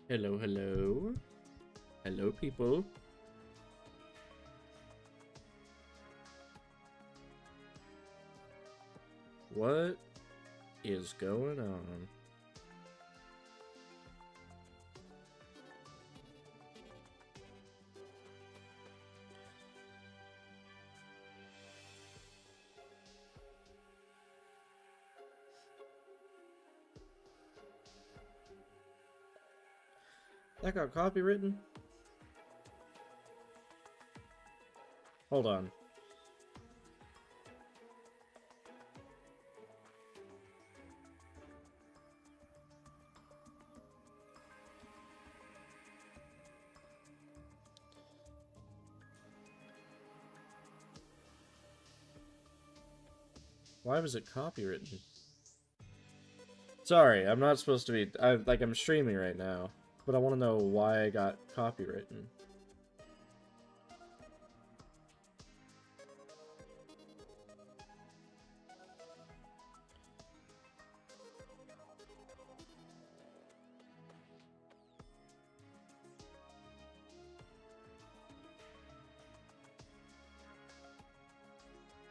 Hello, hello. Hello, people. What is going on? That got copywritten? Hold on. Why was it copywritten? Sorry, I'm not supposed to be... I'm streaming right now. But I want to know why I got copywritten.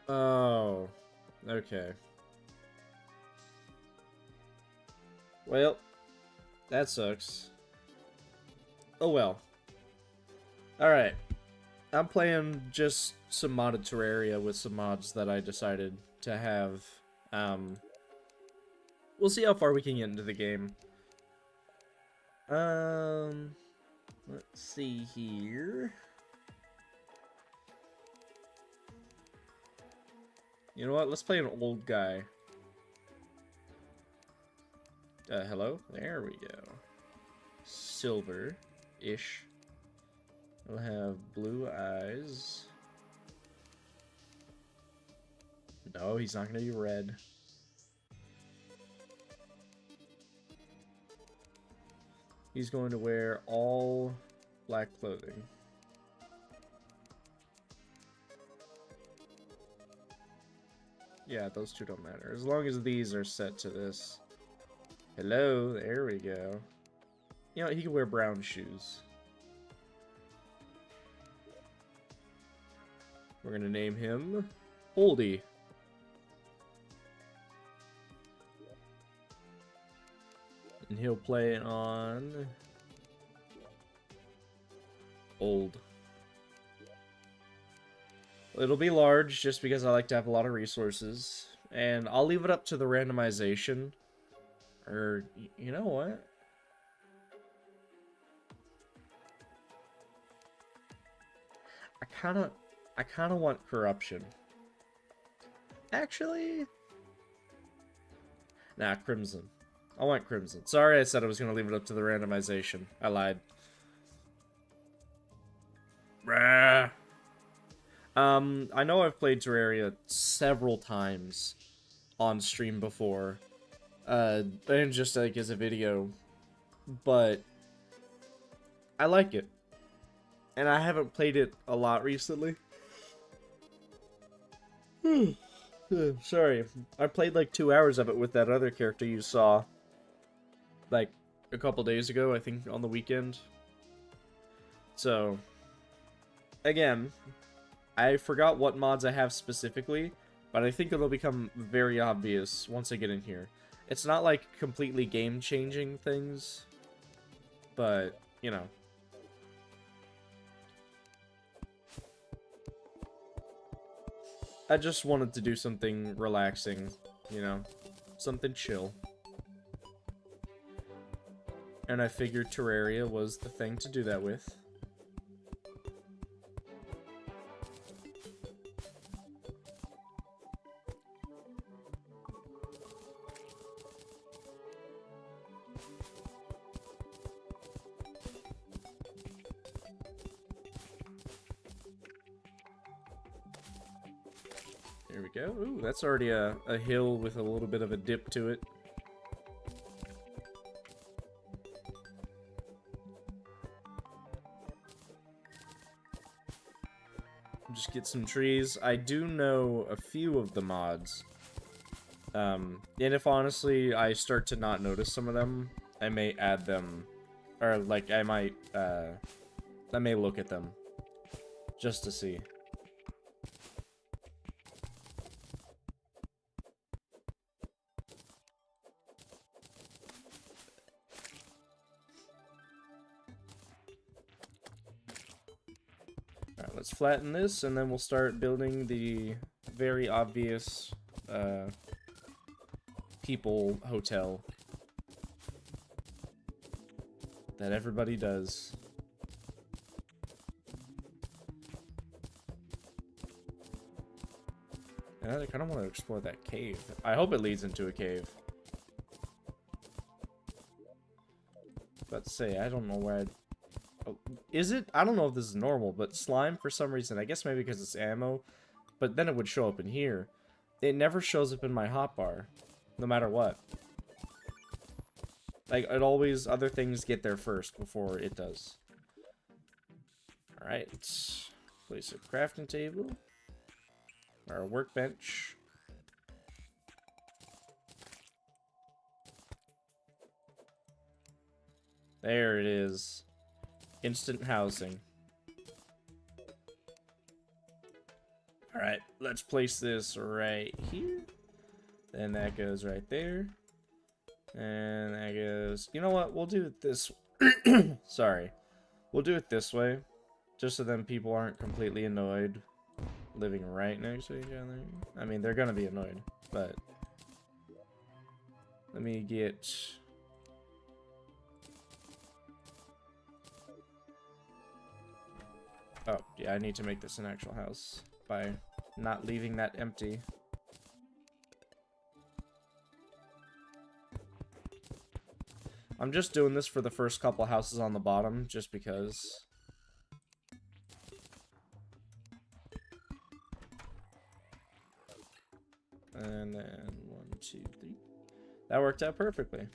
Oh, okay. Well, that sucks. Oh well. Alright. I'm playing just some modded Terraria with some mods that I decided to have. We'll see how far we can get into the game. Let's see here. You know what? Let's play an old guy. Hello? There we go. Silver-ish. We'll have blue eyes. No, he's not gonna be red. He's going to wear all black clothing. Yeah, those two don't matter. As long as these are set to this. Hello, there we go. You know, he can wear brown shoes. We're gonna name him Oldie. And he'll play on old. It'll be large just because I like to have a lot of resources. And I'll leave it up to the randomization. Or, you know what? I kinda want corruption. Actually... Nah, crimson. I want crimson. Sorry I said I was gonna leave it up to the randomization. I lied. Brah. I know I've played Terraria several times on stream before. And just like as a video, but I like it, and I haven't played it a lot recently. Sorry, I played like 2 hours of it with that other character you saw, like a couple days ago, I think on the weekend. So, again, I forgot what mods I have specifically, but I think it'll become very obvious once I get in here. It's not like completely game-changing things, but, you know. I just wanted to do something relaxing, you know, something chill. And I figured Terraria was the thing to do that with. There we go. Ooh, that's already a hill with a little bit of a dip to it. Just get some trees. I do know a few of the mods. And if honestly I start to not notice some of them, I may add them Or, like, I may look at them. Just to see. Alright, let's flatten this, and then we'll start building the very obvious, people hotel that everybody does. And I kind of want to explore that cave. I hope it leads into a cave. About to say, I don't know where I'd... Oh, is it? I don't know if this is normal, but slime, for some reason, I guess maybe because it's ammo, but then it would show up in here. It never shows up in my hotbar, no matter what. Like, it always, other things get there first before it does. Alright. Place a crafting table. Or a workbench. There it is. Instant housing. Alright, let's place this right here. Then that goes right there. And that goes... You know what? We'll do it this... Sorry. We'll do it this way. Just so then people aren't completely annoyed living right next to each other. I mean, they're gonna be annoyed, but... Let me get... Oh, yeah, I need to make this an actual house by not leaving that empty. I'm just doing this for the first couple houses on the bottom, just because. And then 1, 2, 3. That worked out perfectly.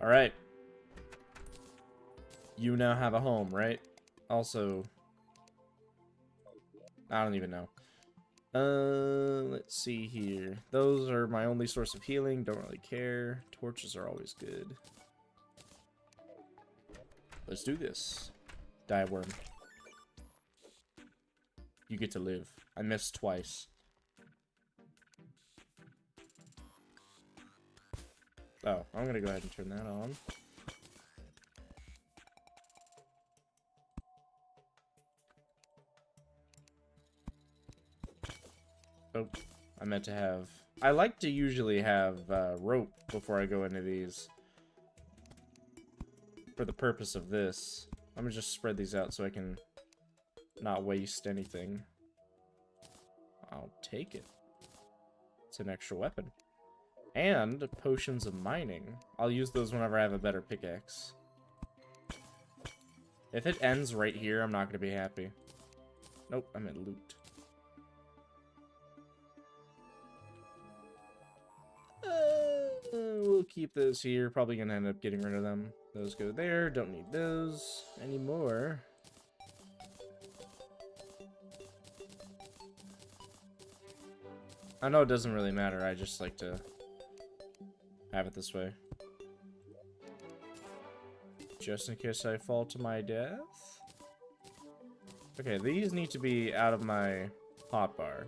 Alright. You now have a home, right? Also, I don't even know. Let's see here. Those are my only source of healing. Don't really care. Torches are always good. Let's do this. Die worm. You get to live. I missed twice. Oh, I'm gonna go ahead and turn that on. Oh, I meant to have... I like to usually have rope before I go into these. For the purpose of this. I'm gonna just spread these out so I can not waste anything. I'll take it. It's an extra weapon. And potions of mining. I'll use those whenever I have a better pickaxe. If it ends right here, I'm not gonna be happy. Nope, I'm at loot. We'll keep those here. Probably gonna end up getting rid of them. Those go there. Don't need those anymore. I know it doesn't really matter. I just like to have it this way. Just in case I fall to my death. Okay, these need to be out of my hotbar.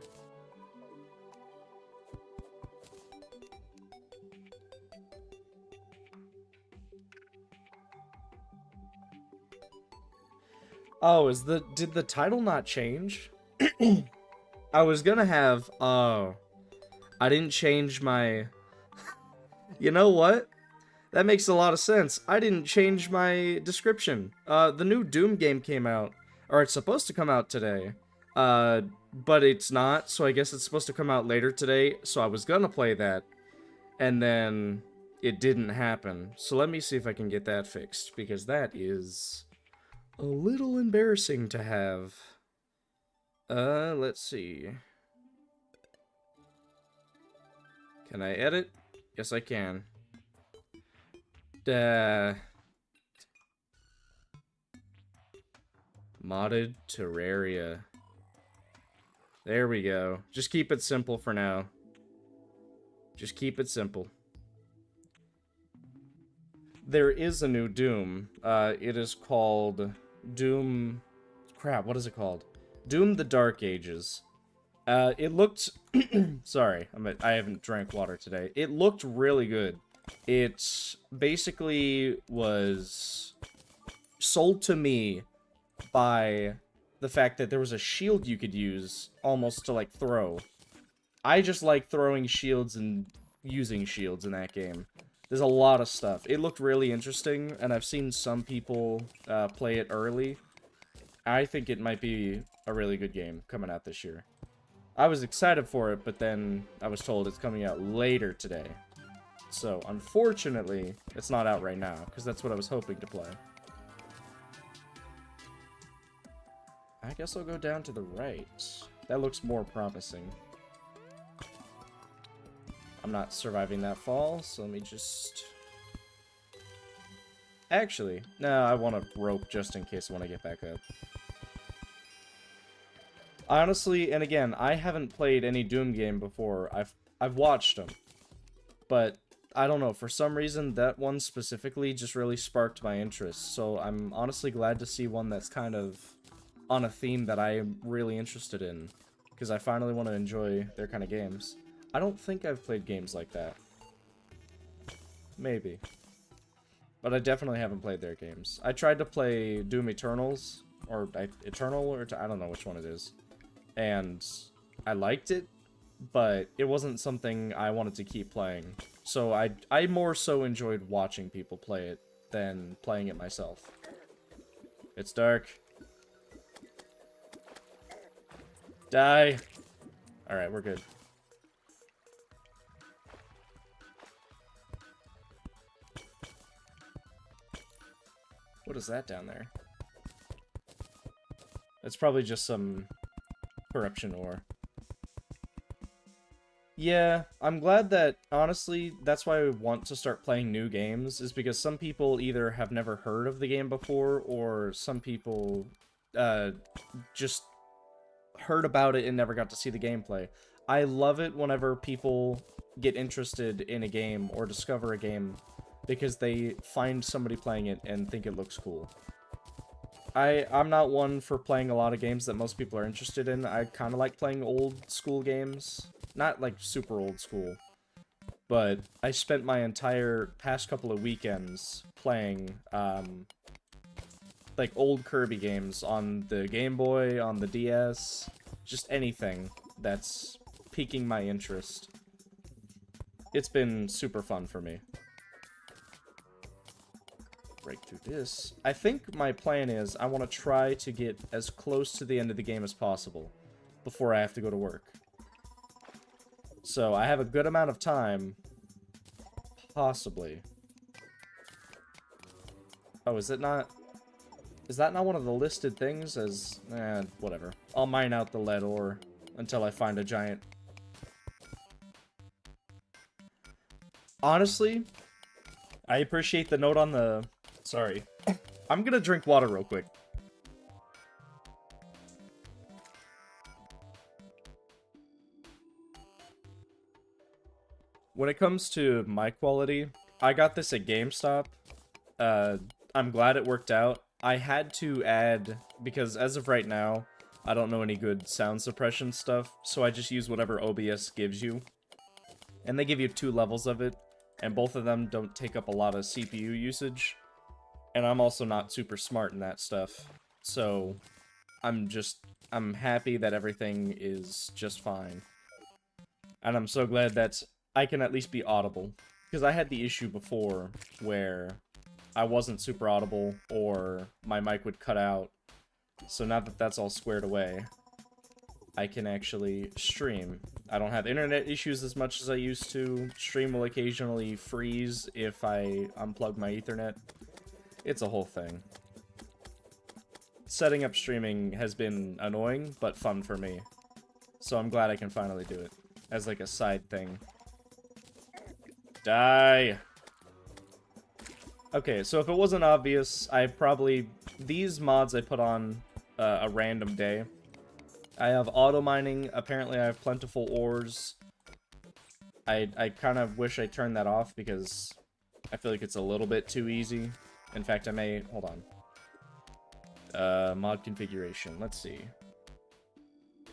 Oh, did the title not change? I was gonna have, I didn't change my, you know what? That makes a lot of sense. I didn't change my description. The new Doom game came out, or it's supposed to come out today. But it's not, so I guess it's supposed to come out later today, so I was gonna play that. And then it didn't happen. So let me see if I can get that fixed, because that is a little embarrassing to have. Let's see. Can I edit? Yes, I can. Modded Terraria. There we go. Just keep it simple for now. Just keep it simple. There is a new Doom. It is called Doom... Crap, what is it called? Doom the Dark Ages. It looked... Sorry, I haven't drank water today. It looked really good. It basically was sold to me by the fact that there was a shield you could use almost to, like, throw. I just like throwing shields and using shields in that game. There's a lot of stuff. It looked really interesting, and I've seen some people play it early. I think it might be a really good game coming out this year. I was excited for it, but then I was told it's coming out later today. So, unfortunately, it's not out right now, because that's what I was hoping to play. I guess I'll go down to the right. That looks more promising. I'm not surviving that fall, so let me just... Actually, no, I want a rope just in case I want to get back up. Honestly, and again, I haven't played any Doom game before. I've watched them. But, I don't know, for some reason, that one specifically just really sparked my interest. So I'm honestly glad to see one that's kind of on a theme that I am really interested in. Because I finally want to enjoy their kind of games. I don't think I've played games like that. Maybe. But I definitely haven't played their games. I tried to play Doom Eternals, or Eternal, or I don't know which one it is. And I liked it, but it wasn't something I wanted to keep playing. So I more so enjoyed watching people play it than playing it myself. It's dark. Die! Alright, we're good. What is that down there? It's probably just some corruption ore. Yeah, I'm glad that, honestly, that's why I want to start playing new games, is because some people either have never heard of the game before, or some people just heard about it and never got to see the gameplay. I love it whenever people get interested in a game or discover a game because they find somebody playing it and think it looks cool. I'm not one for playing a lot of games that most people are interested in. I kind of like playing old school games. Not like super old school. But I spent my entire past couple of weekends playing like old Kirby games on the Game Boy, on the DS, just anything that's piquing my interest. It's been super fun for me. Break through this. I think my plan is I want to try to get as close to the end of the game as possible before I have to go to work. So I have a good amount of time, possibly. Oh, is it not? Is that not one of the listed things as... whatever. I'll mine out the lead ore until I find a giant. Honestly, I appreciate the note on the... Sorry. I'm gonna drink water real quick. When it comes to my quality, I got this at GameStop. I'm glad it worked out. I had to add, because as of right now, I don't know any good sound suppression stuff, so I just use whatever OBS gives you. And they give you 2 levels of it, and both of them don't take up a lot of CPU usage. And I'm also not super smart in that stuff, so I'm happy that everything is just fine. And I'm so glad that I can at least be audible, because I had the issue before where I wasn't super audible, or my mic would cut out. So now that that's all squared away, I can actually stream. I don't have internet issues as much as I used to. Stream will occasionally freeze if I unplug my Ethernet. It's a whole thing. Setting up streaming has been annoying, but fun for me. So I'm glad I can finally do it, as like a side thing. Die! Okay, so if it wasn't obvious, these mods I put on a random day. I have auto mining, apparently I have plentiful ores. I kind of wish I turned that off because I feel like it's a little bit too easy. In fact, I may... Hold on. Mod configuration. Let's see.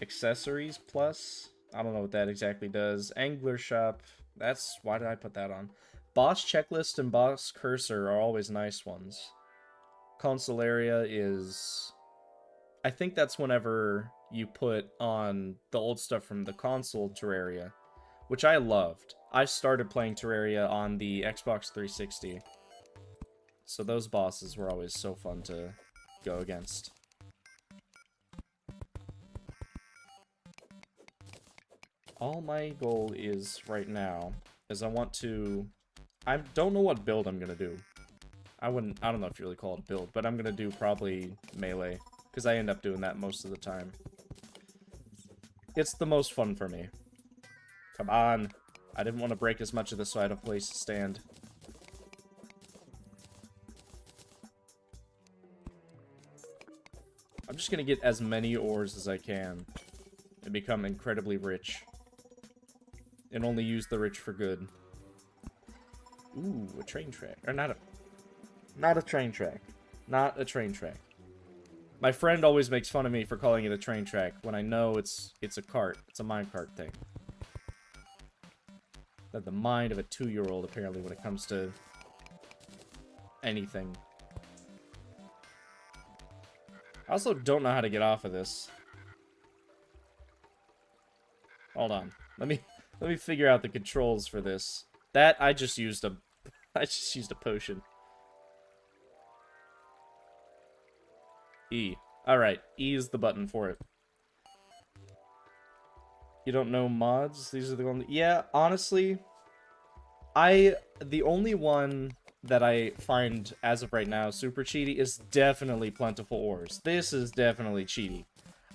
Accessories plus? I don't know what that exactly does. Angler shop. That's... Why did I put that on? Boss checklist and boss cursor are always nice ones. Console area is... I think that's whenever you put on the old stuff from the console Terraria, which I loved. I started playing Terraria on the Xbox 360, so those bosses were always so fun to go against. All my goal is right now is I want to... I don't know what build I'm gonna do. I don't know if you really call it a build, but I'm gonna do probably melee, because I end up doing that most of the time. It's the most fun for me. Come on. I didn't want to break as much of this so I had a place to stand. I'm just gonna get as many ores as I can and become incredibly rich. And only use the rich for good. Ooh, a train track. Or not a train track. Not a train track. My friend always makes fun of me for calling it a train track when I know it's a cart. It's a minecart thing. That the mind of a 2-year-old apparently when it comes to anything. I also don't know how to get off of this. Hold on. Let me figure out the controls for this. That I just used a potion. E. Alright, E is the button for it. You don't know mods? These are the only... Yeah, honestly, the only one that I find, as of right now, super cheaty is definitely Plentiful Ores. This is definitely cheaty.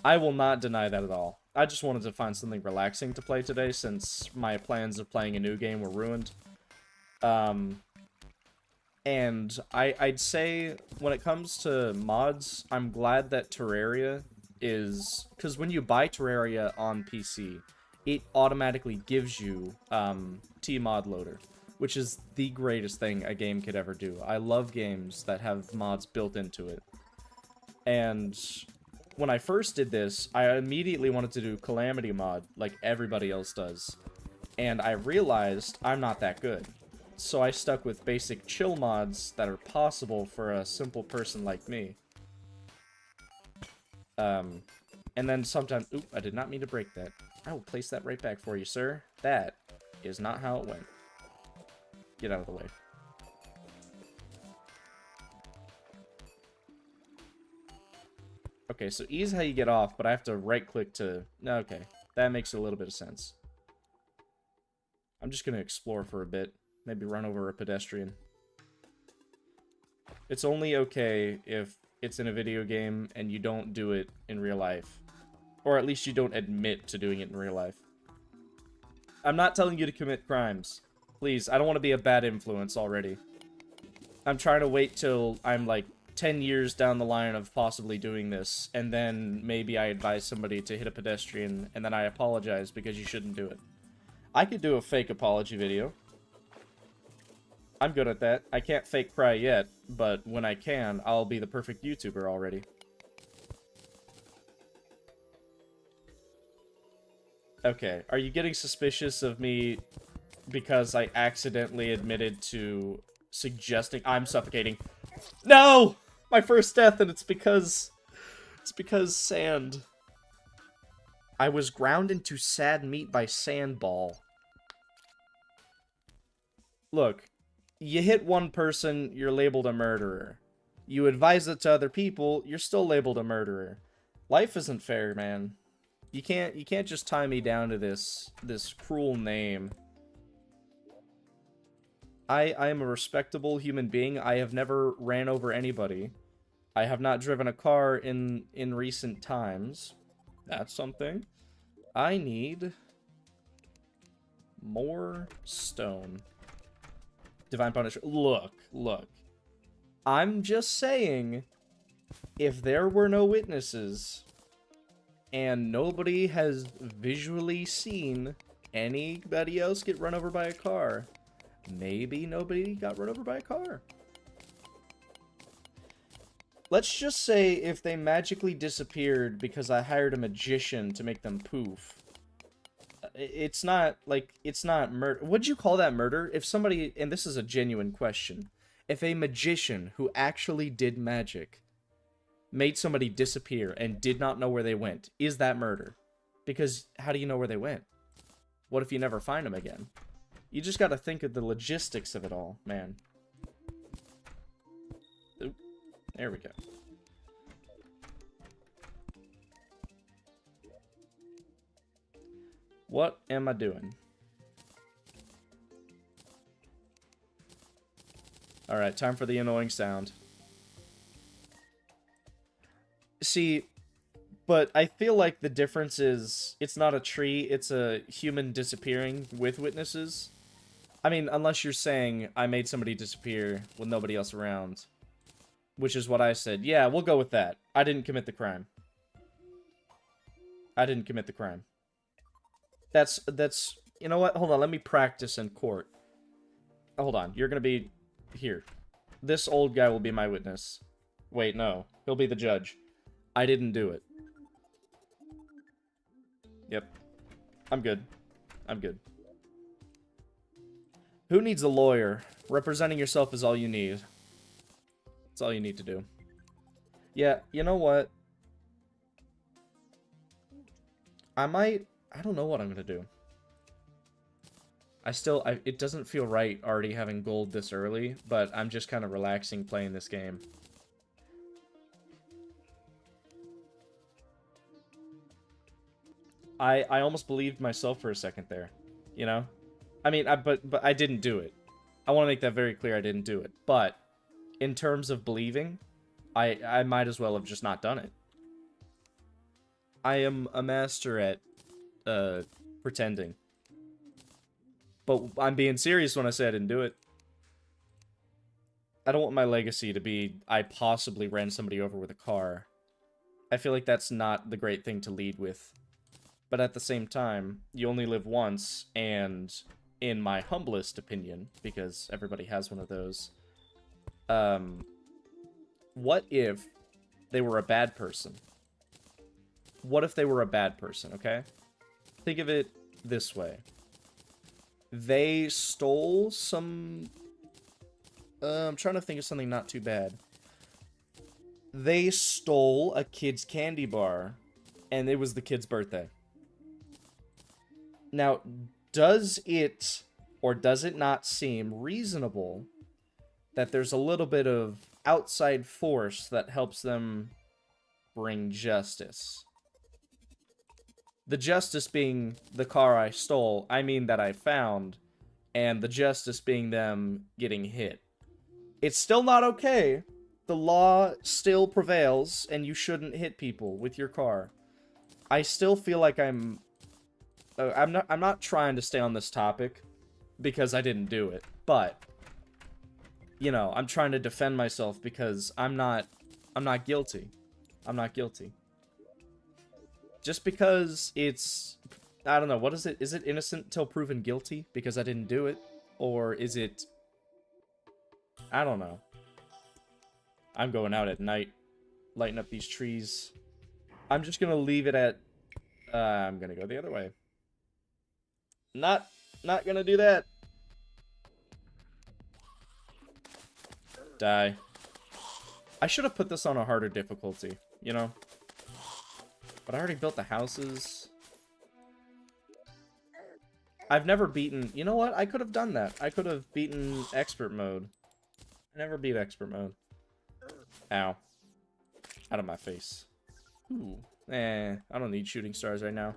I will not deny that at all. I just wanted to find something relaxing to play today, since my plans of playing a new game were ruined. And I'd say, when it comes to mods, I'm glad that Terraria is... Because when you buy Terraria on PC, it automatically gives you T-Mod Loader, which is the greatest thing a game could ever do. I love games that have mods built into it. And when I first did this, I immediately wanted to do Calamity Mod, like everybody else does. And I realized I'm not that good. So I stuck with basic chill mods that are possible for a simple person like me. And then sometimes... Oop, I did not mean to break that. I will place that right back for you, sir. That is not how it went. Get out of the way. Okay, so E is how you get off, but I have to right-click to... Okay, that makes a little bit of sense. I'm just gonna explore for a bit. Maybe run over a pedestrian. It's only okay if it's in a video game and you don't do it in real life. Or at least you don't admit to doing it in real life. I'm not telling you to commit crimes. Please, I don't want to be a bad influence already. I'm trying to wait till I'm like 10 years down the line of possibly doing this, and then maybe I advise somebody to hit a pedestrian, and then I apologize because you shouldn't do it. I could do a fake apology video. I'm good at that. I can't fake cry yet, but when I can, I'll be the perfect YouTuber already. Okay, are you getting suspicious of me because I accidentally admitted to suggesting I'm suffocating? No! My first death, and it's because sand. I was ground into sad meat by Sandball. Look, you hit one person, you're labeled a murderer. You advise it to other people, you're still labeled a murderer. Life isn't fair, man. You can't just tie me down to this cruel name. I am a respectable human being. I have never ran over anybody. I have not driven a car in recent times. That's something. I need more stone. Divine Punisher. Look. I'm just saying, if there were no witnesses, and nobody has visually seen anybody else get run over by a car? Maybe nobody got run over by a car. Let's just say if they magically disappeared because I hired a magician to make them poof. It's not, like, it's not murder. Would you call that murder? If somebody, and this is a genuine question, if a magician who actually did magic made somebody disappear and did not know where they went, is that murder? Because how do you know where they went? What if you never find them again? You just gotta think of the logistics of it all, man. Oop, there we go. What am I doing? Alright, time for the annoying sound. See, but I feel like the difference is, it's not a tree, it's a human disappearing with witnesses. I mean, unless you're saying, I made somebody disappear with nobody else around. Which is what I said. Yeah, we'll go with that. I didn't commit the crime. I didn't commit the crime. That's, you know what? Hold on, let me practice in court. Hold on, you're gonna be here. This old guy will be my witness. Wait, no. He'll be the judge. I didn't do it. Yep. I'm good. I'm good. Who needs a lawyer? Representing yourself is all you need. That's all you need to do. Yeah, you know what? I don't know what I'm gonna do. It doesn't feel right already having gold this early, but I'm just kind of relaxing playing this game. I almost believed myself for a second there, you know? I mean, but I didn't do it. I want to make that very clear, I didn't do it. But, in terms of believing, I might as well have just not done it. I am a master at, pretending. But I'm being serious when I say I didn't do it. I don't want my legacy to be, I possibly ran somebody over with a car. I feel like that's not the great thing to lead with. But at the same time, you only live once, and in my humblest opinion, because everybody has one of those, what if they were a bad person? What if they were a bad person, okay? Think of it this way. They stole some... I'm trying to think of something not too bad. They stole a kid's candy bar, and it was the kid's birthday. Now, does it, or does it not seem reasonable that there's a little bit of outside force that helps them bring justice? The justice being the car I stole, I mean that I found, and the justice being them getting hit. It's still not okay. The law still prevails, and you shouldn't hit people with your car. I still feel like I'm not trying to stay on this topic because I didn't do it, but you know, I'm trying to defend myself because I'm not guilty. I'm not guilty. Just because it's, I don't know, what is it? Is it innocent till proven guilty because I didn't do it? Or is it, I don't know. I'm going out at night, lighting up these trees. I'm just gonna leave it at, I'm gonna go the other way. Not gonna do that. Die. I should have put this on a harder difficulty, you know? But I already built the houses. I've never beaten... You know what? I could have done that. I could have beaten expert mode. I never beat expert mode. Ow. Out of my face. Ooh. I don't need shooting stars right now.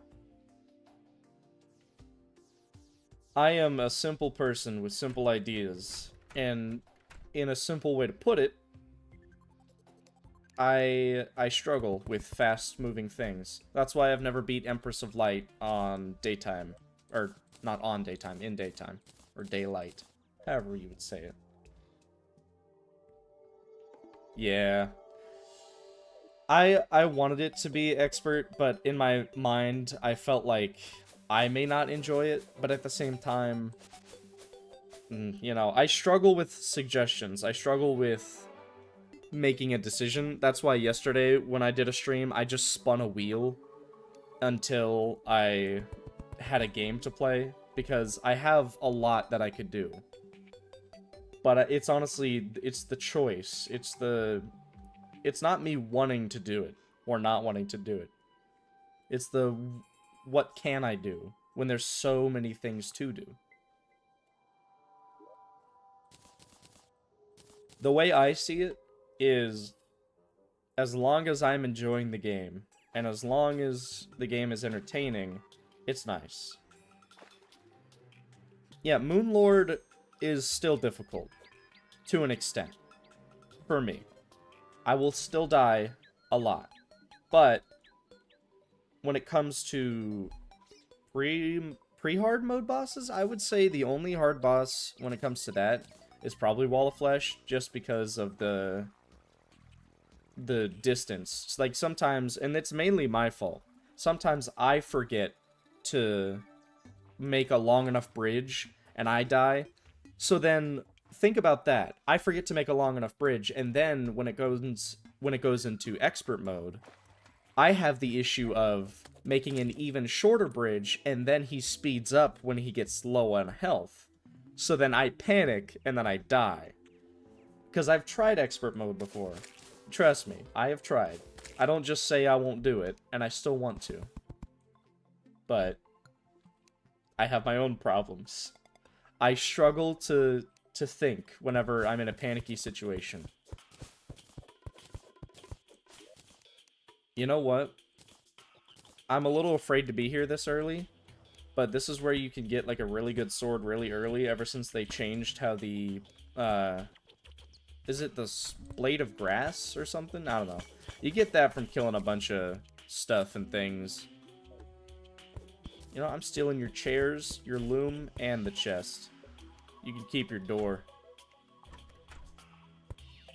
I am a simple person with simple ideas. And in a simple way to put it, I struggle with fast-moving things. That's why I've never beat Empress of Light on daytime. Or, not on daytime, in daytime. Or daylight. However you would say it. Yeah. I wanted it to be expert, but in my mind, I felt like I may not enjoy it, but at the same time, you know, I struggle with suggestions. I struggle with making a decision. That's why yesterday, when I did a stream, I just spun a wheel until I had a game to play, because I have a lot that I could do. But it's honestly, it's the choice. It's not me wanting to do it, or not wanting to do it. It's the, what can I do, when there's so many things to do. The way I see it is, as long as I'm enjoying the game, and as long as the game is entertaining, it's nice. Yeah, Moonlord is still difficult, to an extent, for me. I will still die a lot, but when it comes to pre-hard mode bosses, I would say the only hard boss when it comes to that is probably Wall of Flesh, just because of the distance. It's like sometimes, and it's mainly my fault, sometimes I forget to make a long enough bridge and I die. So then think about that. I forget to make a long enough bridge, and then when it goes into expert mode, I have the issue of making an even shorter bridge, and then he speeds up when he gets low on health. So then I panic, and then I die. Because I've tried expert mode before. Trust me, I have tried. I don't just say I won't do it, and I still want to. But I have my own problems. I struggle to think whenever I'm in a panicky situation. You know what? I'm a little afraid to be here this early, but this is where you can get like a really good sword really early, ever since they changed how the, is it the Blade of Grass or something? I don't know. You get that from killing a bunch of stuff and things. You know, I'm stealing your chairs, your loom, and the chest. You can keep your door.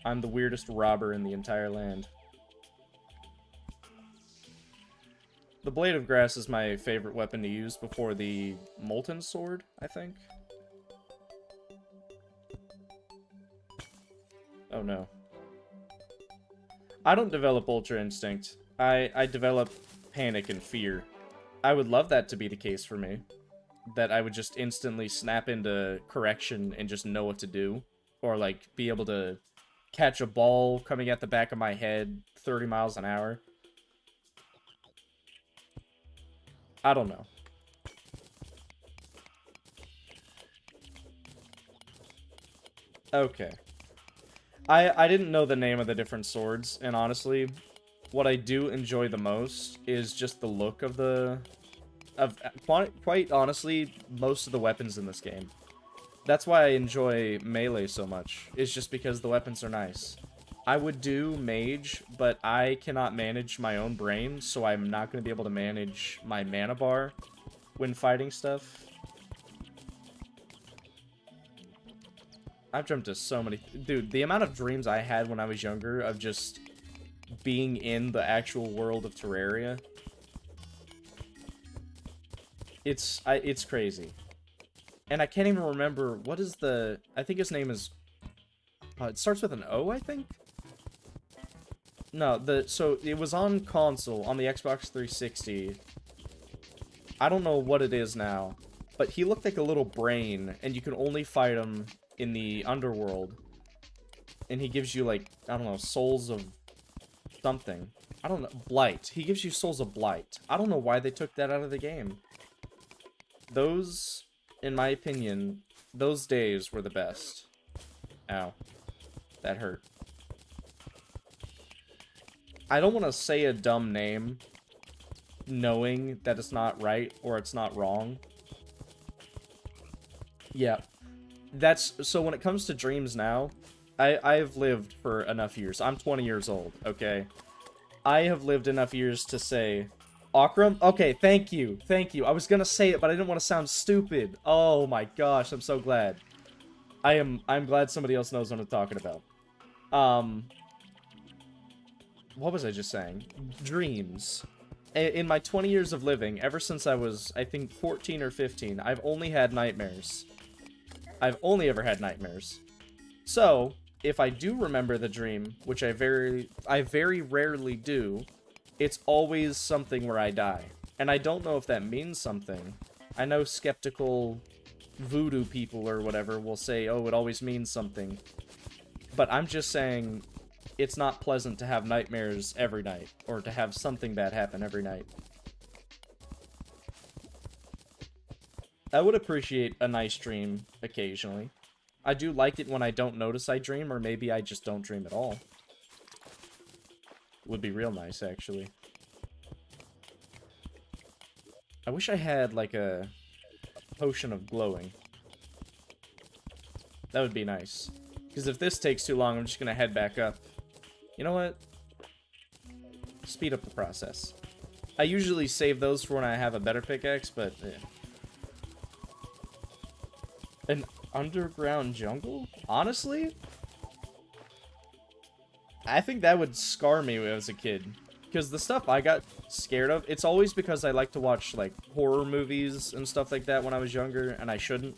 I'm the weirdest robber in the entire land. The Blade of Grass is my favorite weapon to use before the Molten Sword, I think. Oh no. I don't develop Ultra Instinct. I develop panic and fear. I would love that to be the case for me. That I would just instantly snap into correction and just know what to do. Or like be able to catch a ball coming at the back of my head 30 miles an hour. I don't know. Okay. I didn't know the name of the different swords, and honestly, what I do enjoy the most is just the look of quite honestly, most of the weapons in this game. That's why I enjoy Melee so much, is just because the weapons are nice. I would do Mage, but I cannot manage my own brain, so I'm not going to be able to manage my mana bar when fighting stuff. I've jumped to so many... Dude, the amount of dreams I had when I was younger of just being in the actual world of Terraria. It's crazy. And I can't even remember... What is the... I think his name is... it starts with an O, I think? No, so it was on console, on the Xbox 360. I don't know what it is now, but he looked like a little brain, and you can only fight him in the underworld. And he gives you, like, I don't know, souls of something. I don't know, Blight. He gives you souls of Blight. I don't know why they took that out of the game. Those, in my opinion, those days were the best. Ow. That hurt. I don't want to say a dumb name knowing that it's not right or it's not wrong. Yeah. So when it comes to dreams now, I've lived for enough years. I'm 20 years old, okay? I have lived enough years to say, Akram? Okay, thank you. Thank you. I was gonna say it, but I didn't want to sound stupid. Oh my gosh, I'm so glad. I'm glad somebody else knows what I'm talking about. What was I just saying? Dreams. in my 20 years of living, ever since I was, I think, 14 or 15, I've only had nightmares. I've only ever had nightmares. So, if I do remember the dream, which I very rarely do, it's always something where I die. And I don't know if that means something. I know skeptical voodoo people or whatever will say, oh, it always means something. But I'm just saying, it's not pleasant to have nightmares every night, or to have something bad happen every night. I would appreciate a nice dream occasionally. I do like it when I don't notice I dream, or maybe I just don't dream at all. Would be real nice, actually. I wish I had, like, a potion of glowing. That would be nice. Because if this takes too long, I'm just gonna head back up. You know what? Speed up the process. I usually save those for when I have a better pickaxe, but... yeah. An underground jungle? Honestly? I think that would scar me as a kid. Because the stuff I got scared of, it's always because I like to watch, like, horror movies and stuff like that when I was younger, and I shouldn't.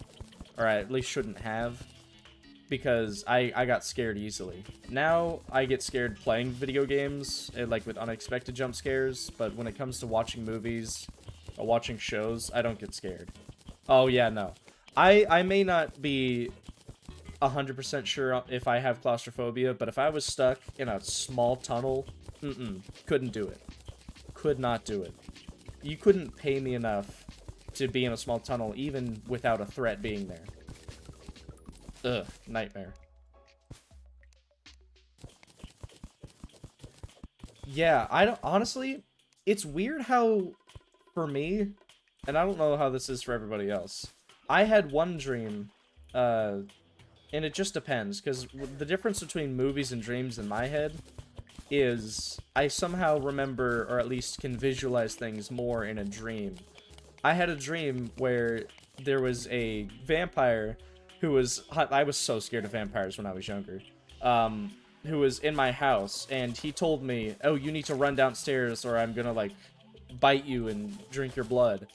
Or I at least shouldn't have. Because I got scared easily. Now, I get scared playing video games, like, with unexpected jump scares, but when it comes to watching movies or watching shows, I don't get scared. Oh, yeah, no. I may not be 100% sure if I have claustrophobia, but if I was stuck in a small tunnel, couldn't do it. Could not do it. You couldn't pay me enough to be in a small tunnel, even without a threat being there. Ugh, nightmare. Yeah, I don't, honestly, it's weird how, for me, and I don't know how this is for everybody else, I had one dream, and it just depends, because the difference between movies and dreams in my head is I somehow remember, or at least can visualize things more in a dream. I had a dream where there was a vampire who was, I was so scared of vampires when I was younger, who was in my house, and he told me, oh, you need to run downstairs or I'm gonna, like, bite you and drink your blood.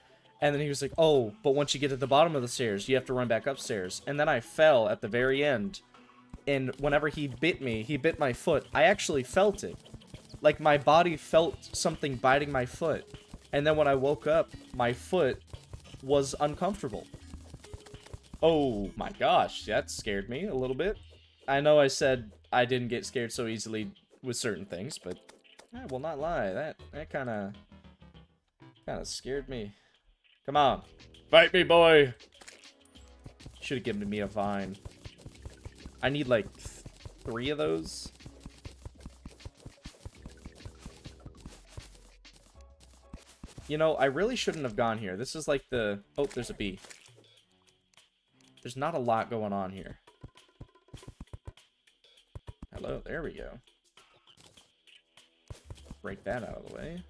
And then he was like, oh, but once you get to the bottom of the stairs, you have to run back upstairs. And then I fell at the very end, and whenever he bit me, he bit my foot. I actually felt it. Like, my body felt something biting my foot. And then when I woke up, my foot was uncomfortable. Oh my gosh, that scared me a little bit. I know I said I didn't get scared so easily with certain things, but I will not lie. That kind of scared me. Come on, fight me, boy. Should have given me a vine. I need like 3 of those. You know, I really shouldn't have gone here. This is like the... oh, there's a bee. There's not a lot going on here. Hello, there we go. Break that out of the way.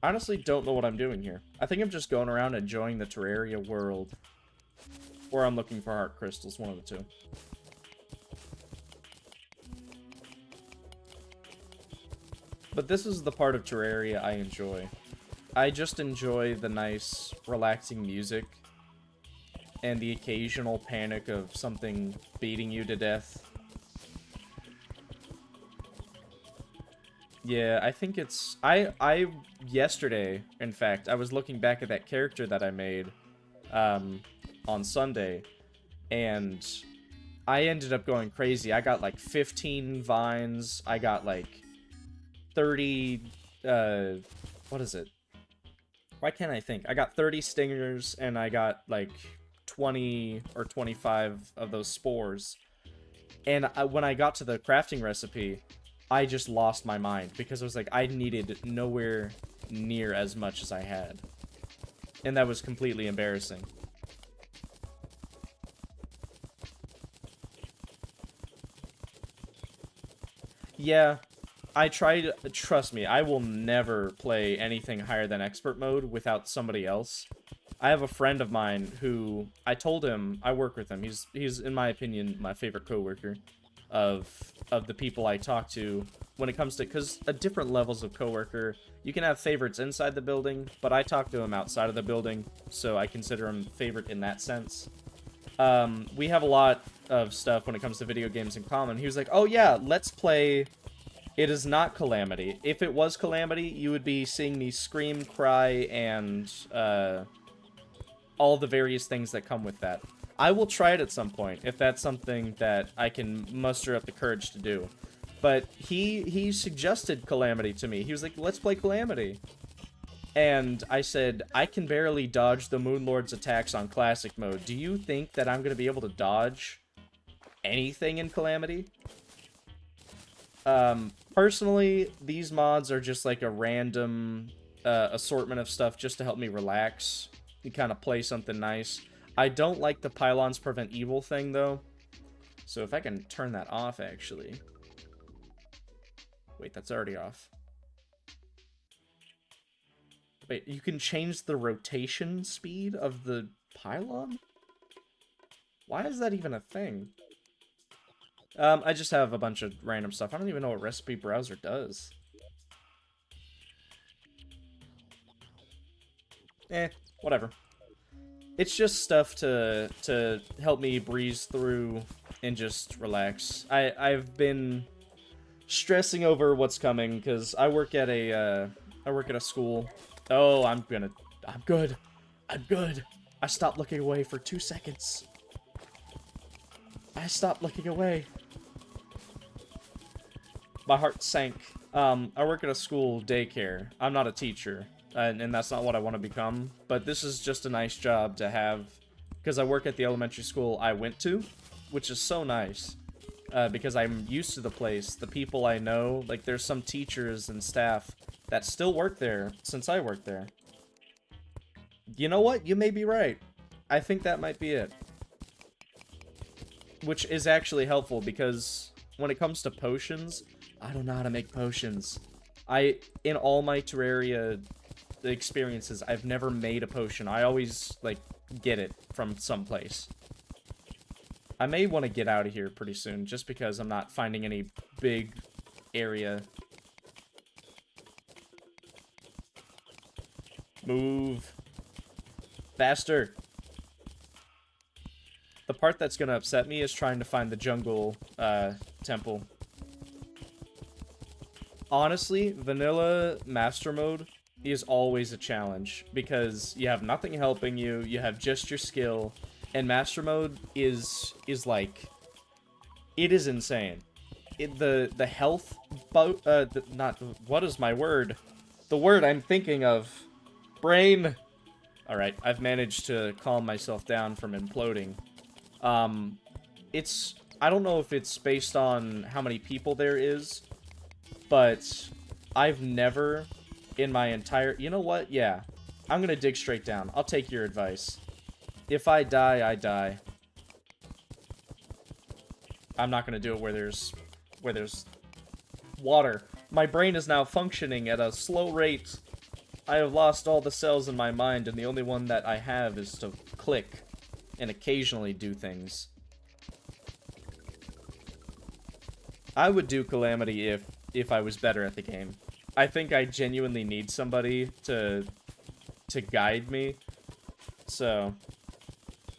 I honestly don't know what I'm doing here. I think I'm just going around enjoying the Terraria world. Or I'm looking for heart crystals, one of the two. But this is the part of Terraria I enjoy. I just enjoy the nice, relaxing music. And the occasional panic of something beating you to death. Yeah, I think it's... yesterday, in fact, I was looking back at that character that I made, on Sunday, and I ended up going crazy. I got, like, 15 vines, I got, like, 30, what is it? Why can't I think? I got 30 stingers, and I got, like, 20 or 25 of those spores. And when I got to the crafting recipe, I just lost my mind, because I was like, I needed nowhere near as much as I had. And that was completely embarrassing. Yeah, I tried, trust me, I will never play anything higher than expert mode without somebody else. I have a friend of mine who, I told him, I work with him, he's in my opinion, my favorite coworker. of the people I talk to when it comes to, because at different levels of coworker, you can have favorites inside the building, but I talk to them outside of the building, so I consider them favorite in that sense. We have a lot of stuff when it comes to video games in common. He was like, oh yeah, let's play It Is Not Calamity. If it was Calamity, you would be seeing me scream, cry, and all the various things that come with that. I will try it at some point, if that's something that I can muster up the courage to do. But he suggested Calamity to me. He was like, let's play Calamity. And I said, I can barely dodge the Moon Lord's attacks on Classic Mode. Do you think that I'm going to be able to dodge anything in Calamity? Personally, these mods are just like a random assortment of stuff just to help me relax and kind of play something nice. I don't like the Pylons Prevent Evil thing, though. So if I can turn that off, actually. Wait, that's already off. Wait, you can change the rotation speed of the pylon? Why is that even a thing? I just have a bunch of random stuff. I don't even know what Recipe Browser does. Whatever. It's just stuff to help me breeze through and just relax. I've been stressing over what's coming because I work at a school. Oh, I'm good. I'm good. I stopped looking away for 2 seconds. I stopped looking away. My heart sank. I work at a school daycare. I'm not a teacher, and that's not what I want to become, but this is just a nice job to have, because I work at the elementary school I went to, which is so nice, because I'm used to the place, the people I know, like there's some teachers and staff that still work there since I worked there. You know what? You may be right. I think that might be it. Which is actually helpful, because when it comes to potions, I don't know how to make potions. In all my Terraria experiences, I've never made a potion. I always, like, get it from someplace. I may want to get out of here pretty soon, just because I'm not finding any big area. Move. Faster. The part that's gonna upset me is trying to find the jungle, temple. Honestly, vanilla master mode is always a challenge, because you have nothing helping you, you have just your skill, and master mode is like, it is insane. The health, what is my word? The word I'm thinking of. Brain! Alright, I've managed to calm myself down from imploding. I don't know if it's based on how many people there is, but I've never in my entire... You know what? Yeah. I'm gonna dig straight down. I'll take your advice. If I die, I die. I'm not gonna do it where there's water. My brain is now functioning at a slow rate. I have lost all the cells in my mind, and the only one that I have is to click and occasionally do things. I would do Calamity if I was better at the game. I think I genuinely need somebody to guide me. So,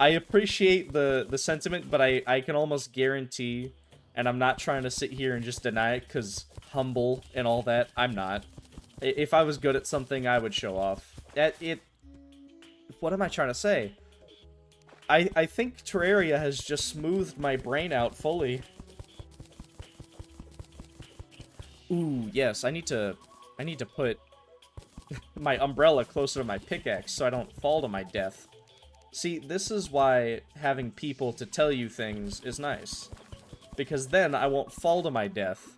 I appreciate the sentiment, but I can almost guarantee, and I'm not trying to sit here and just deny it, because humble and all that, I'm not. If I was good at something, I would show off. What am I trying to say? I think Terraria has just smoothed my brain out fully. Ooh, yes, I need to put my umbrella closer to my pickaxe so I don't fall to my death. See, this is why having people to tell you things is nice. Because then I won't fall to my death.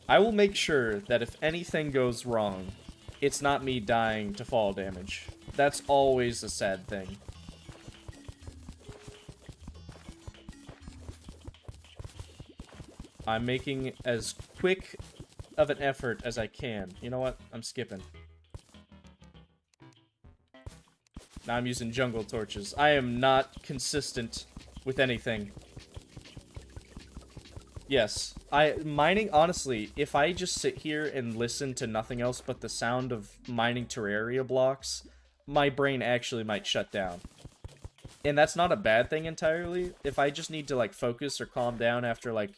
I will make sure that if anything goes wrong, it's not me dying to fall damage. That's always a sad thing. I'm making as quick of an effort as I can. You know what? I'm skipping. Now I'm using jungle torches. I am not consistent with anything. Yes. Mining, honestly, if I just sit here and listen to nothing else but the sound of mining Terraria blocks, my brain actually might shut down. And that's not a bad thing entirely. If I just need to, like, focus or calm down after, like,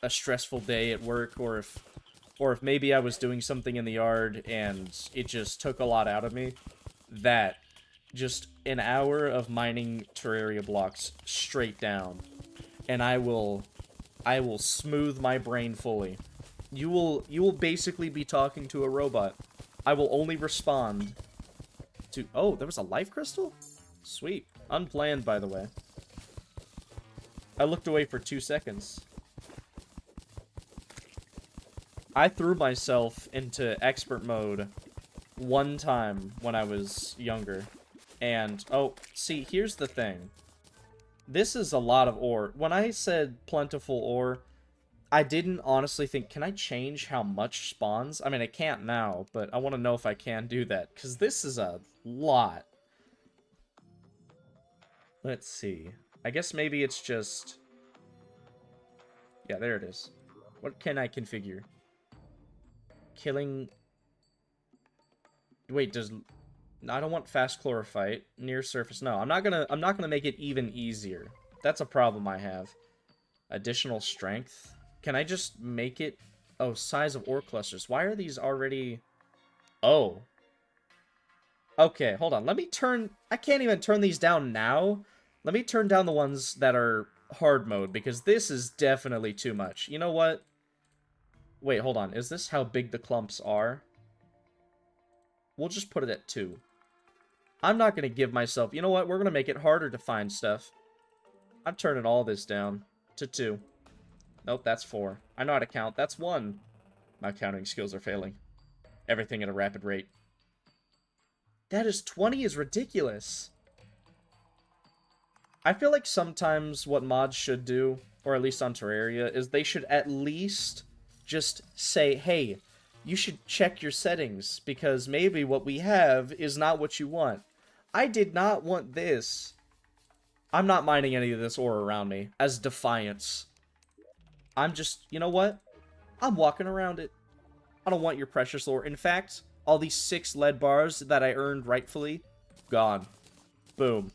a stressful day at work, or if maybe I was doing something in the yard and it just took a lot out of me, that just an hour of mining Terraria blocks straight down, and I will smooth my brain fully. You will basically be talking to a robot. I will only respond to... Oh, there was a life crystal? Sweet. Unplanned, by the way. I looked away for 2 seconds. I threw myself into expert mode one time when I was younger. And, oh, see, here's the thing. This is a lot of ore. When I said plentiful ore, I didn't honestly think, can I change how much spawns? I mean, I can't now, but I want to know if I can do that, because this is a lot. Let's see. I guess maybe it's just... Yeah, there it is. What can I configure? Killing... Wait, does... No, I don't want fast chlorophyte. Near surface. No, I'm not gonna make it even easier. That's a problem I have. Additional strength. Can I just make it... Oh, size of ore clusters. Why are these already... Oh. Okay, hold on. Let me turn... I can't even turn these down now. Let me turn down the ones that are hard mode, because this is definitely too much. You know what? Wait, hold on. Is this how big the clumps are? We'll just put it at 2. I'm not going to give myself... You know what? We're going to make it harder to find stuff. I'm turning all this down to 2. Nope, that's 4. I know how to count. That's 1. My counting skills are failing. Everything at a rapid rate. That is 20 is ridiculous. I feel like sometimes what mods should do, or at least on Terraria, is they should at least just say, hey, you should check your settings, because maybe what we have is not what you want. I did not want this. I'm not mining any of this ore around me as defiance. I'm just, you know what? I'm walking around it. I don't want your precious ore. In fact, all these 6 lead bars that I earned rightfully, gone. Boom.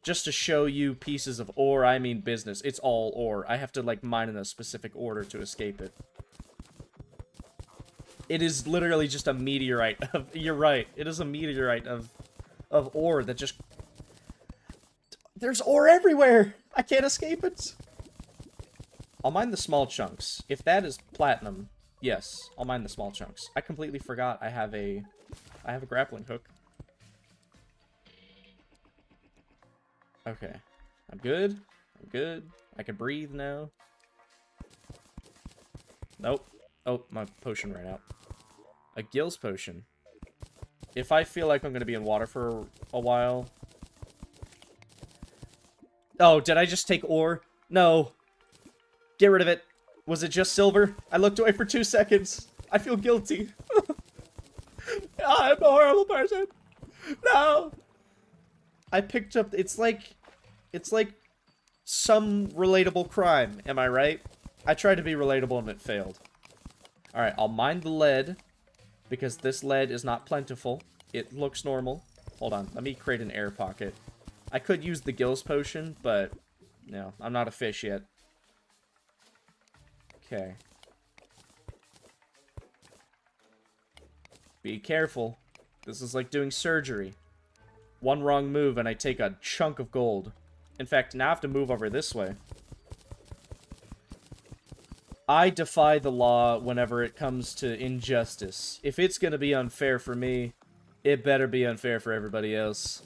Just to show you pieces of ore, I mean business. It's all ore. I have to, like, mine in a specific order to escape it. It is literally just a meteorite of... You're right. It is a meteorite of ore that just... There's ore everywhere! I can't escape it! I'll mine the small chunks. If that is platinum, yes, I'll mine the small chunks. I completely forgot I have a grappling hook. Okay. I'm good. I'm good. I can breathe now. Nope. Oh, my potion ran out. A gills potion. If I feel like I'm going to be in water for a while... Oh, did I just take ore? No. Get rid of it. Was it just silver? I looked away for 2 seconds. I feel guilty. I'm a horrible person. No. I picked up... It's like some relatable crime. Am I right? I tried to be relatable and it failed. Alright, I'll mine the lead, because this lead is not plentiful. It looks normal. Hold on, let me create an air pocket. I could use the gills potion, but no, I'm not a fish yet. Okay. Be careful. This is like doing surgery. One wrong move and I take a chunk of gold. In fact, now I have to move over this way. I defy the law whenever it comes to injustice. If it's gonna be unfair for me, it better be unfair for everybody else.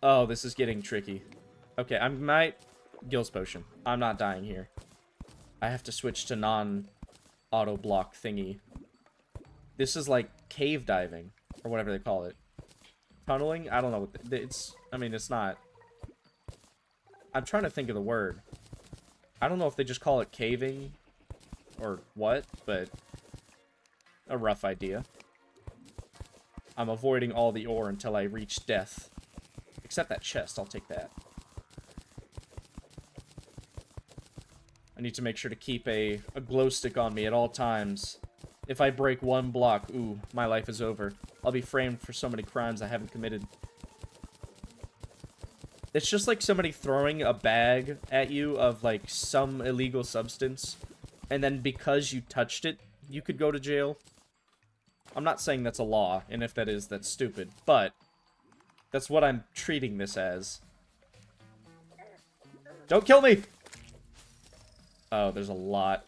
Oh, this is getting tricky. Okay, I might... Gills potion. I'm not dying here. I have to switch to non-auto block thingy. This is like cave diving, or whatever they call it. Tunneling? I don't know. It's... I mean, it's not... I'm trying to think of the word. I don't know if they just call it caving or what, but a rough idea. I'm avoiding all the ore until I reach death. Except that chest, I'll take that. I need to make sure to keep a glow stick on me at all times. If I break one block, ooh, my life is over. I'll be framed for so many crimes I haven't committed. It's just like somebody throwing a bag at you of, like, some illegal substance, and then because you touched it, you could go to jail. I'm not saying that's a law, and if that is, that's stupid, but that's what I'm treating this as. Don't kill me! Oh, there's a lot.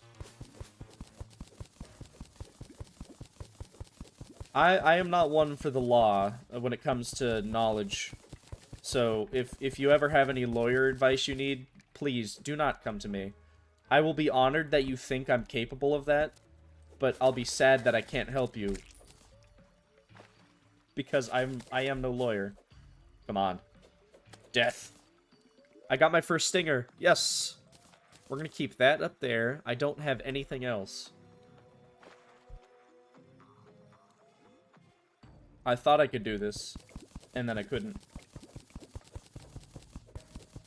I am not one for the law when it comes to knowledge. So, if you ever have any lawyer advice you need, please, do not come to me. I will be honored that you think I'm capable of that, but I'll be sad that I can't help you. Because I am no lawyer. Come on. Death. I got my first stinger. Yes! We're gonna keep that up there. I don't have anything else. I thought I could do this, and then I couldn't.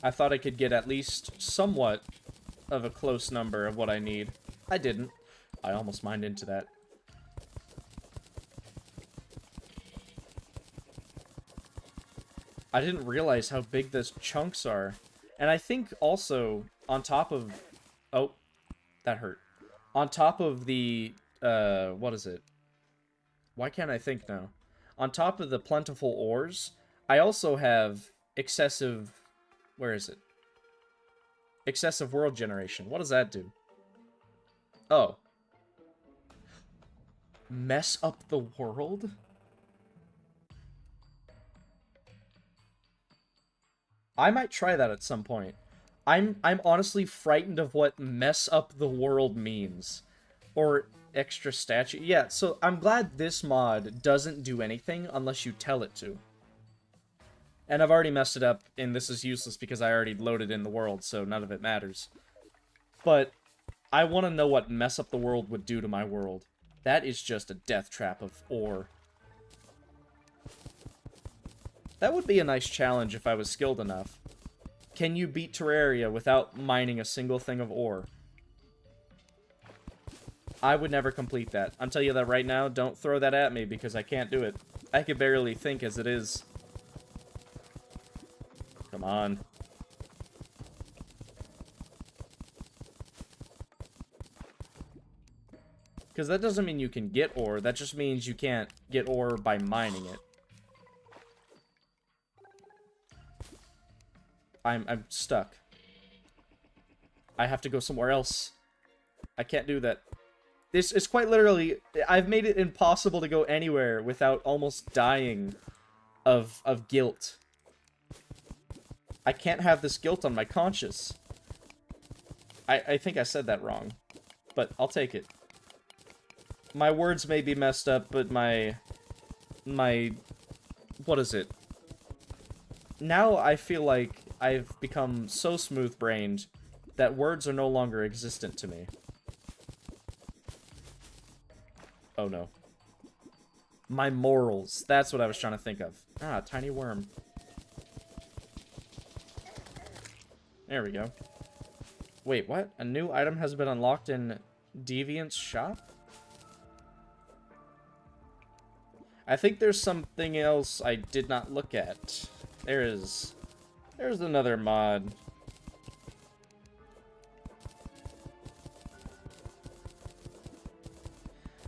I thought I could get at least somewhat of a close number of what I need. I didn't. I almost mined into that. I didn't realize how big those chunks are. And I think also, on top of... Oh, that hurt. On top of the... what is it? Why can't I think now? On top of the plentiful ores, I also have excessive... Where is it? Excessive world generation. What does that do? Oh. Mess up the world? I might try that at some point. I'm honestly frightened of what mess up the world means. Or extra statue. Yeah, so I'm glad this mod doesn't do anything unless you tell it to. And I've already messed it up, and this is useless because I already loaded in the world, so none of it matters. But I want to know what mess up the world would do to my world. That is just a death trap of ore. That would be a nice challenge if I was skilled enough. Can you beat Terraria without mining a single thing of ore? I would never complete that. I'm telling you that right now. Don't throw that at me because I can't do it. I can barely think as it is. Come on. Because that doesn't mean you can get ore. That just means you can't get ore by mining it. I'm stuck. I have to go somewhere else. I can't do that. This is quite literally... I've made it impossible to go anywhere without almost dying of guilt. I can't have this guilt on my conscience. I think I said that wrong. But I'll take it. My words may be messed up, but my... What is it? Now I feel like I've become so smooth-brained that words are no longer existent to me. Oh no. My morals. That's what I was trying to think of. Ah, tiny worm. There we go. Wait, what? A new item has been unlocked in Deviant's shop? I think there's something else I did not look at. There's another mod.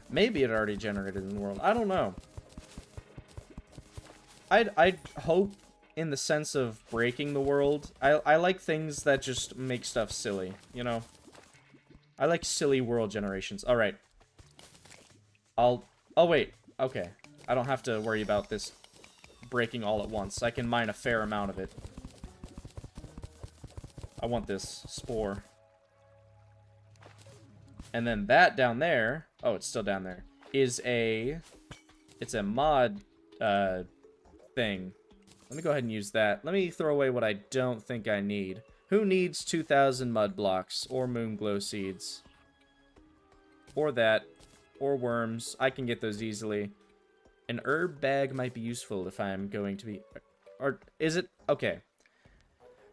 Maybe it already generated in the world. I don't know. I'd hope in the sense of breaking the world. I like things that just make stuff silly, you know? I like silly world generations. Alright. Oh, wait. Okay. I don't have to worry about this breaking all at once. I can mine a fair amount of it. I want this spore. And then that down there... Oh, it's still down there. Is a... It's a mod, thing. Let me go ahead and use that. Let me throw away what I don't think I need. Who needs 2,000 mud blocks? Or moon glow seeds? Or that. Or worms. I can get those easily. An herb bag might be useful if I'm going to be... Or is it... Okay.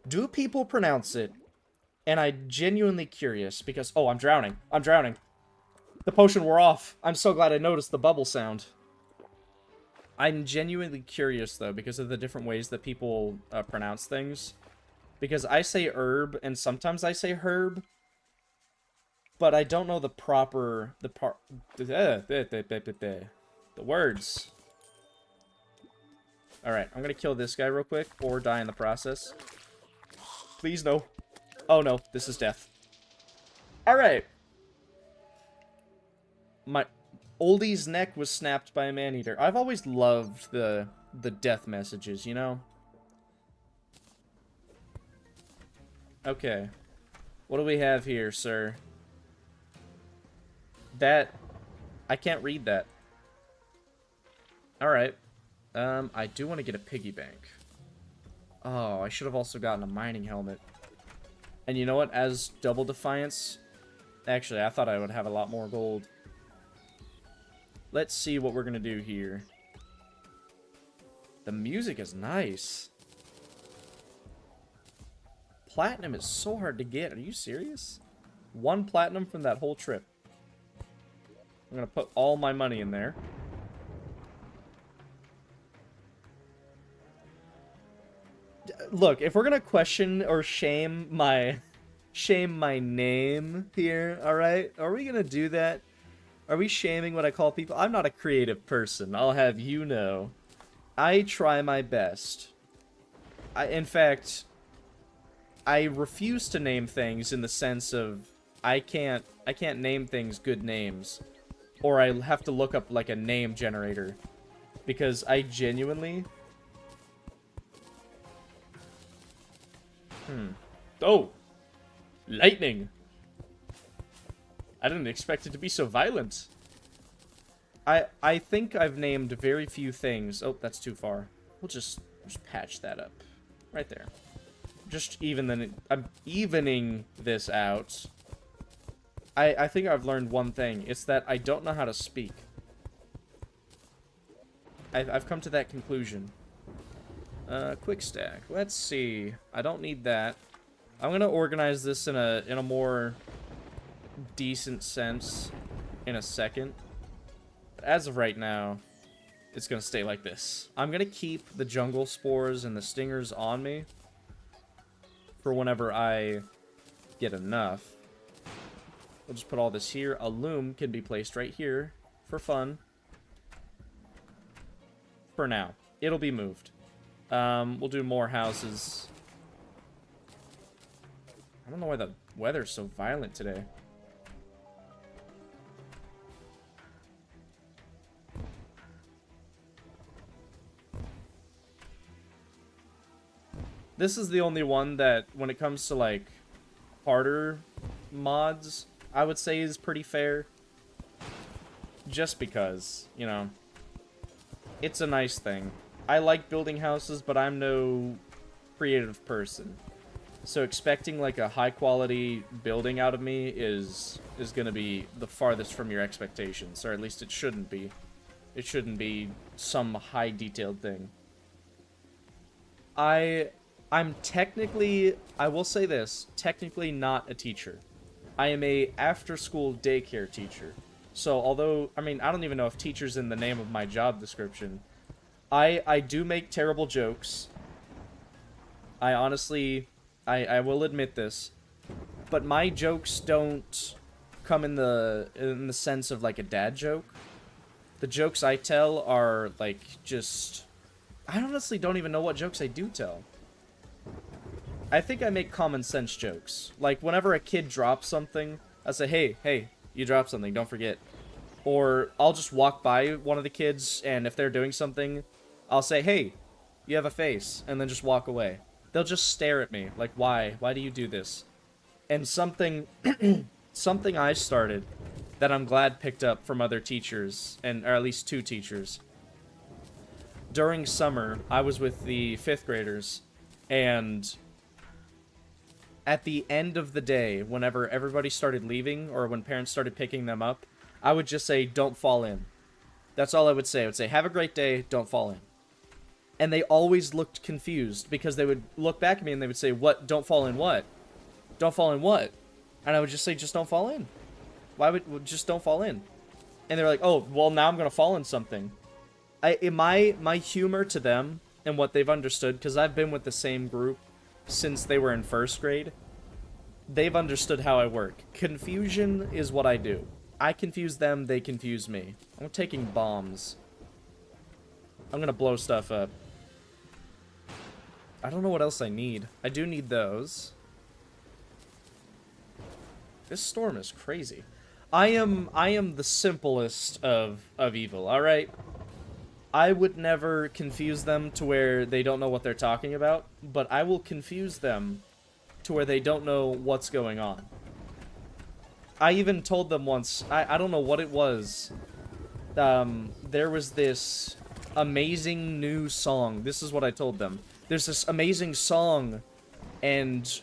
Do people pronounce it And I'm genuinely curious because... Oh, I'm drowning. I'm drowning. The potion wore off. I'm so glad I noticed the bubble sound. I'm genuinely curious, though, because of the different ways that people pronounce things. Because I say herb, and sometimes I say herb. But I don't know the proper... The words. Alright, I'm gonna kill this guy real quick, or die in the process. Please, no. Oh, no. This is death. Alright. My oldie's neck was snapped by a man-eater. I've always loved the death messages, you know? Okay. What do we have here, sir? That... I can't read that. Alright. I do want to get a piggy bank. Oh, I should have also gotten a mining helmet. And you know what? As double defiance... Actually, I thought I would have a lot more gold. Let's see what we're gonna do here. The music is nice. Platinum is so hard to get. Are you serious? 1 platinum from that whole trip. I'm gonna put all my money in there. Look, if we're gonna question or shame my name here, alright? Are we gonna do that? Are we shaming what I call people? I'm not a creative person, I'll have you know. I try my best. In fact, I refuse to name things in the sense of I can't name things good names. Or I have to look up like a name generator. Because I genuinely... Oh! Lightning! I didn't expect it to be so violent. I think I've named very few things. Oh, that's too far. We'll just patch that up. Right there. I'm evening this out. I think I've learned one thing. It's that I don't know how to speak. I've come to that conclusion. Quick stack. Let's see. I don't need that. I'm gonna organize this in a more decent sense in a second. But as of right now, it's gonna stay like this. I'm gonna keep the jungle spores and the stingers on me for whenever I get enough. We'll just put all this here. A loom can be placed right here for fun. For now. It'll be moved. We'll do more houses. I don't know why the weather's so violent today. This is the only one that, when it comes to, like, harder mods, I would say is pretty fair. Just because, you know, it's a nice thing. I like building houses, but I'm no creative person. So expecting, like, a high-quality building out of me is going to be the farthest from your expectations. Or at least it shouldn't be. It shouldn't be some high-detailed thing. I'm technically, I will say this, technically not a teacher. I am a after-school daycare teacher. So although, I mean, I don't even know if teacher's in the name of my job description. I do make terrible jokes. I honestly, I will admit this. But my jokes don't come in the sense of like a dad joke. The jokes I tell are like just, I honestly don't even know what jokes I do tell. I think I make common sense jokes. Like, whenever a kid drops something, I say, hey, you dropped something, don't forget. Or, I'll just walk by one of the kids, and if they're doing something, I'll say, hey, you have a face, and then just walk away. They'll just stare at me, like, why? Why do you do this? And something, something I started that I'm glad picked up from other teachers, or at least 2 teachers. During summer, I was with the 5th graders, and at the end of the day, whenever everybody started leaving, or when parents started picking them up, I would just say, don't fall in. That's all I would say. I would say, have a great day, don't fall in. And they always looked confused, because they would look back at me and they would say, what, don't fall in what? don't fall in what? And I would just say, just don't fall in. Why would just don't fall in? And they're like, oh, well, now I'm gonna fall in something. My humor to them and what they've understood, because I've been with the same group since they were in first grade, they've understood how I work. Confusion is what I do. I confuse them, they confuse me. I'm taking bombs. I'm gonna blow stuff up. I don't know what else I need. I do need those. This storm is crazy. I am the simplest of evil, alright? I would never confuse them to where they don't know what they're talking about, but I will confuse them to where they don't know what's going on. I even told them once, I don't know what it was, there was this amazing new song. This is what I told them. There's this amazing song, and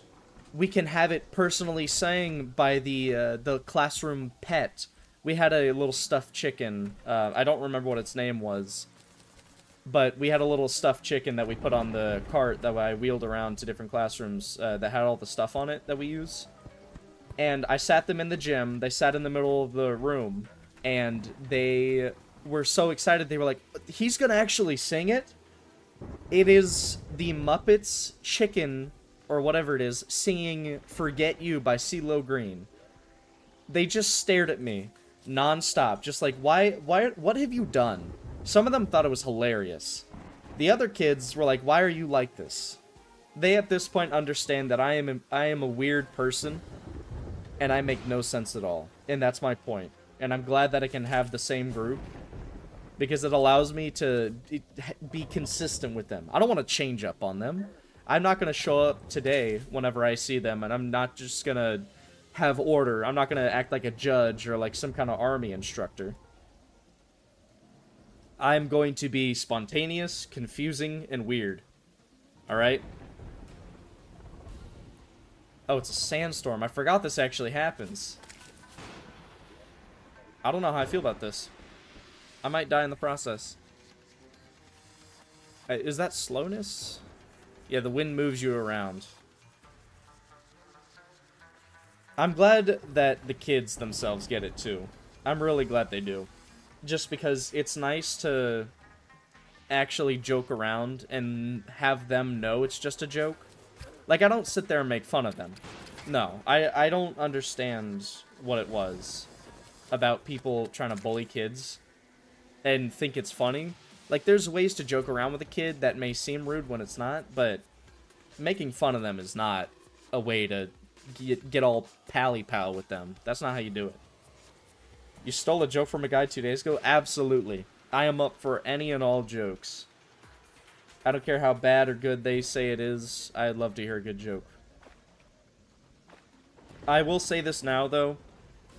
we can have it personally sang by the classroom pet. We had a little stuffed chicken. I don't remember what its name was, but we had a little stuffed chicken that we put on the cart that I wheeled around to different classrooms that had all the stuff on it that we use. And I sat them in the gym. They sat in the middle of the room, and they were so excited. They were like, he's gonna actually sing it? It is the Muppets Chicken, or whatever it is, singing Forget You by CeeLo Green. They just stared at me non-stop, just like, what have you done? Some of them thought it was hilarious. The other kids were like, why are you like this? They at this point understand that I am a weird person, and I make no sense at all. And that's my point. And I'm glad that I can have the same group, because it allows me to be consistent with them. I don't want to change up on them. I'm not going to show up today whenever I see them, and I'm not just going to have order. I'm not going to act like a judge or like some kind of army instructor. I'm going to be spontaneous, confusing, and weird. Alright? Oh, it's a sandstorm. I forgot this actually happens. I don't know how I feel about this. I might die in the process. Is that slowness? Yeah, the wind moves you around. I'm glad that the kids themselves get it too. I'm really glad they do. Just because it's nice to actually joke around and have them know it's just a joke. Like, I don't sit there and make fun of them. No, I don't understand what it was about people trying to bully kids and think it's funny. Like, there's ways to joke around with a kid that may seem rude when it's not, but making fun of them is not a way to get all pally-pal with them. That's not how you do it. You stole a joke from a guy 2 days ago? Absolutely. I am up for any and all jokes. I don't care how bad or good they say it is. I'd love to hear a good joke. I will say this now, though.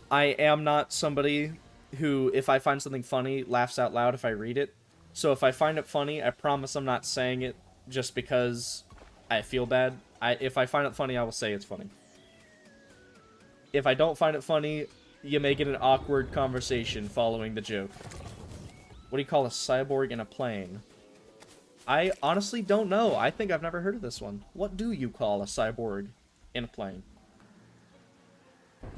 I am not somebody who, if I find something funny, laughs out loud if I read it. So if I find it funny, I promise I'm not saying it just because I feel bad. If I find it funny, I will say it's funny. If I don't find it funny, you may get an awkward conversation following the joke. What do you call a cyborg in a plane? I honestly don't know. I think I've never heard of this one. What do you call a cyborg in a plane? I'm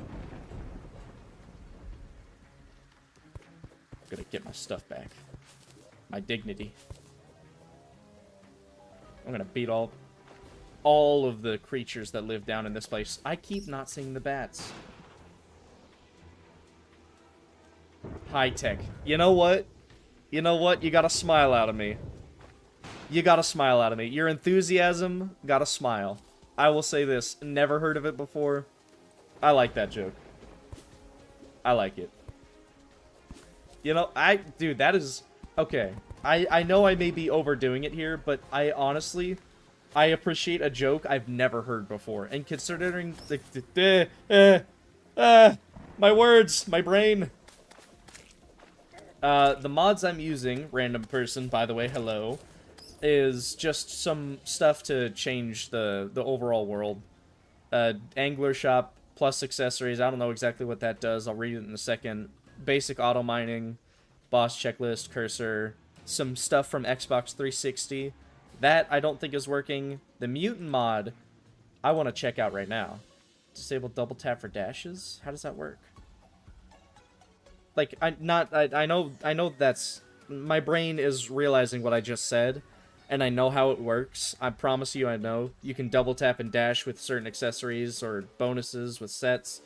gonna get my stuff back. My dignity. I'm gonna beat all of the creatures that live down in this place. I keep not seeing the bats. High tech. You know what? You know what? You got a smile out of me. You got a smile out of me. Your enthusiasm got a smile. I will say this. Never heard of it before. I like that joke. I like it. You know, dude, that is... Okay. I know I may be overdoing it here, but I honestly... I appreciate a joke I've never heard before. And considering my words, my brain. The mods I'm using, random person, by the way, hello, is just some stuff to change the overall world. Angler shop plus accessories. I don't know exactly what that does. I'll read it in a second. Basic auto mining, boss checklist, cursor, some stuff from Xbox 360. That I don't think is working. The mutant mod, I want to check out right now. Disable double tap for dashes? How does that work? Like, I know that's... My brain is realizing what I just said, and I know how it works. I promise you I know. You can double tap and dash with certain accessories or bonuses with sets.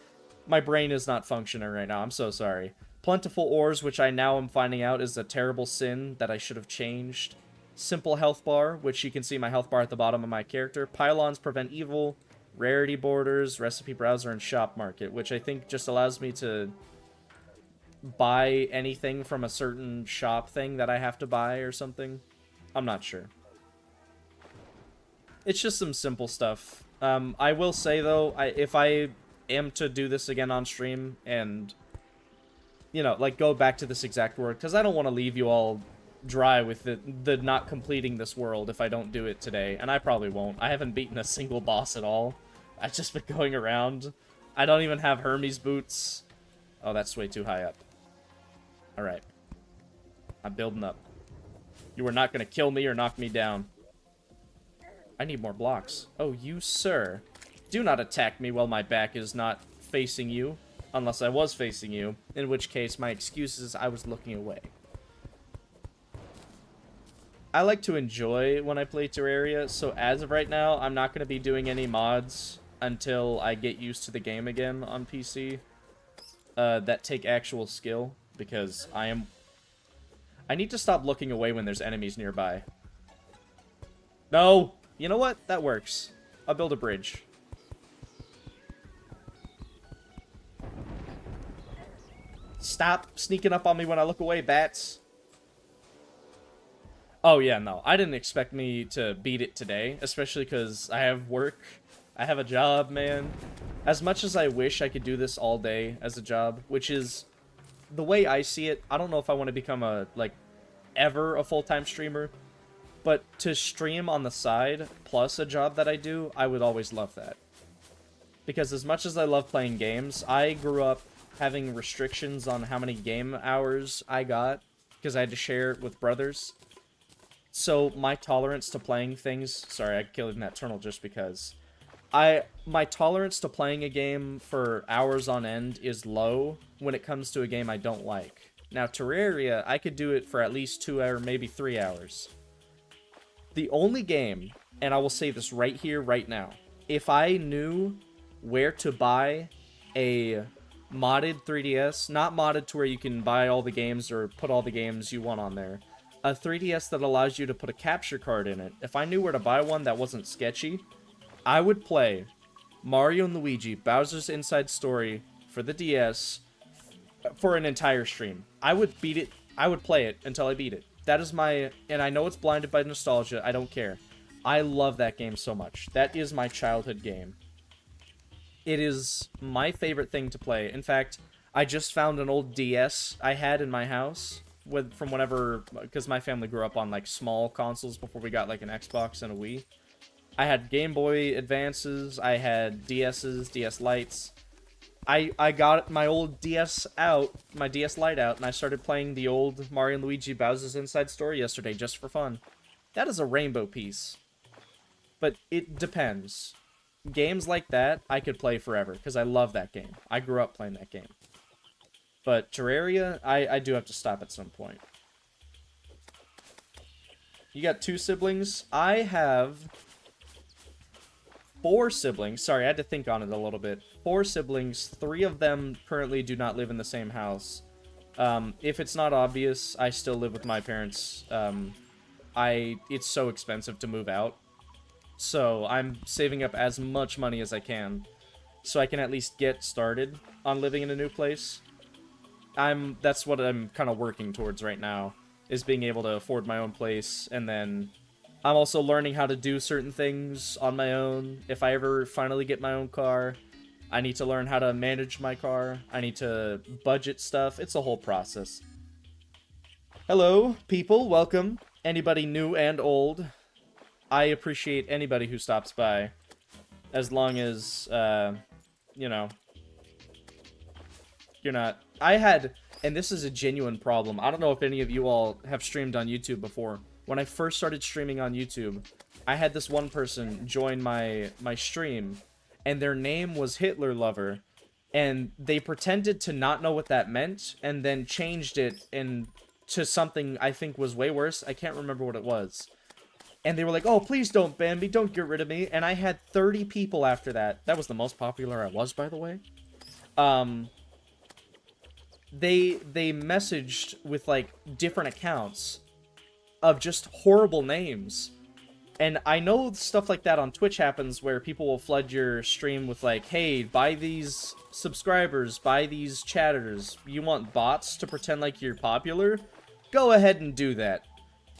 My brain is not functioning right now. I'm so sorry. Plentiful ores, which I now am finding out is a terrible sin that I should have changed. Simple health bar, which you can see my health bar at the bottom of my character. Pylons prevent evil. Rarity borders, recipe browser, and shop market, which I think just allows me to buy anything from a certain shop thing that I have to buy or something. I'm not sure. It's just some simple stuff. I will say, though, if I am to do this again on stream and, you know, like, go back to this exact world, because I don't want to leave you all dry with the not completing this world if I don't do it today, and I probably won't. I haven't beaten a single boss at all. I've just been going around. I don't even have Hermes boots. Oh, that's way too high up. Alright. I'm building up. You are not going to kill me or knock me down. I need more blocks. Oh, you, sir. Do not attack me while my back is not facing you. Unless I was facing you. In which case, my excuse is I was looking away. I like to enjoy when I play Terraria, so as of right now, I'm not going to be doing any mods until I get used to the game again on PC. That take actual skill, because I need to stop looking away when there's enemies nearby. No! You know what? That works. I'll build a bridge. Stop sneaking up on me when I look away, bats. Oh, yeah, no. I didn't expect me to beat it today, especially because I have work. I have a job, man. As much as I wish I could do this all day as a job, which is the way I see it. I don't know if I want to become ever a full-time streamer, but to stream on the side plus a job that I do, I would always love that. Because as much as I love playing games, I grew up having restrictions on how many game hours I got because I had to share it with brothers. So my tolerance to playing things... Sorry, I killed that turtle just because. My tolerance to playing a game for hours on end is low when it comes to a game I don't like. Now, Terraria, I could do it for at least 2 or maybe 3 hours. The only game, and I will say this right here, right now, if I knew where to buy a modded 3DS, not modded to where you can buy all the games or put all the games you want on there, a 3DS that allows you to put a capture card in it, if I knew where to buy one that wasn't sketchy, I would play Mario & Luigi Bowser's Inside Story for the DS for an entire stream. I would beat it. I would play it until I beat it. That is my... And I know it's blinded by nostalgia. I don't care. I love that game so much. That is my childhood game. It is my favorite thing to play. In fact, I just found an old DS I had in my house from whenever... Because my family grew up on, like, small consoles before we got, like, an Xbox and a Wii. I had Game Boy Advances, I had DS's, DS Lites. I got my old DS out, my DS Lite out, and I started playing the old Mario & Luigi Bowser's Inside Story yesterday just for fun. That is a rainbow piece. But it depends. Games like that, I could play forever, because I love that game. I grew up playing that game. But Terraria, I do have to stop at some point. You got 2 siblings? I have... 4 siblings. Sorry, I had to think on it a little bit. 4 siblings. 3 of them currently do not live in the same house. If it's not obvious, I still live with my parents. It's so expensive to move out. So I'm saving up as much money as I can so I can at least get started on living in a new place. That's what I'm kind of working towards right now, is being able to afford my own place, and then I'm also learning how to do certain things on my own. If I ever finally get my own car, I need to learn how to manage my car. I need to budget stuff. It's a whole process. Hello, people. Welcome. Anybody new and old. I appreciate anybody who stops by. As long as, you know, you're not... and this is a genuine problem. I don't know if any of you all have streamed on YouTube before. When I first started streaming on YouTube, I had this one person join my stream, and their name was Hitler Lover, and they pretended to not know what that meant, and then changed it to something I think was way worse. I can't remember what it was. And they were like, oh, please don't ban me, don't get rid of me. And I had 30 people after that. That was the most popular I was, by the way. They messaged with, like, different accounts of just horrible names. And I know stuff like that on Twitch happens where people will flood your stream with, like, hey, buy these subscribers, buy these chatters. You want bots to pretend like you're popular? Go ahead and do that.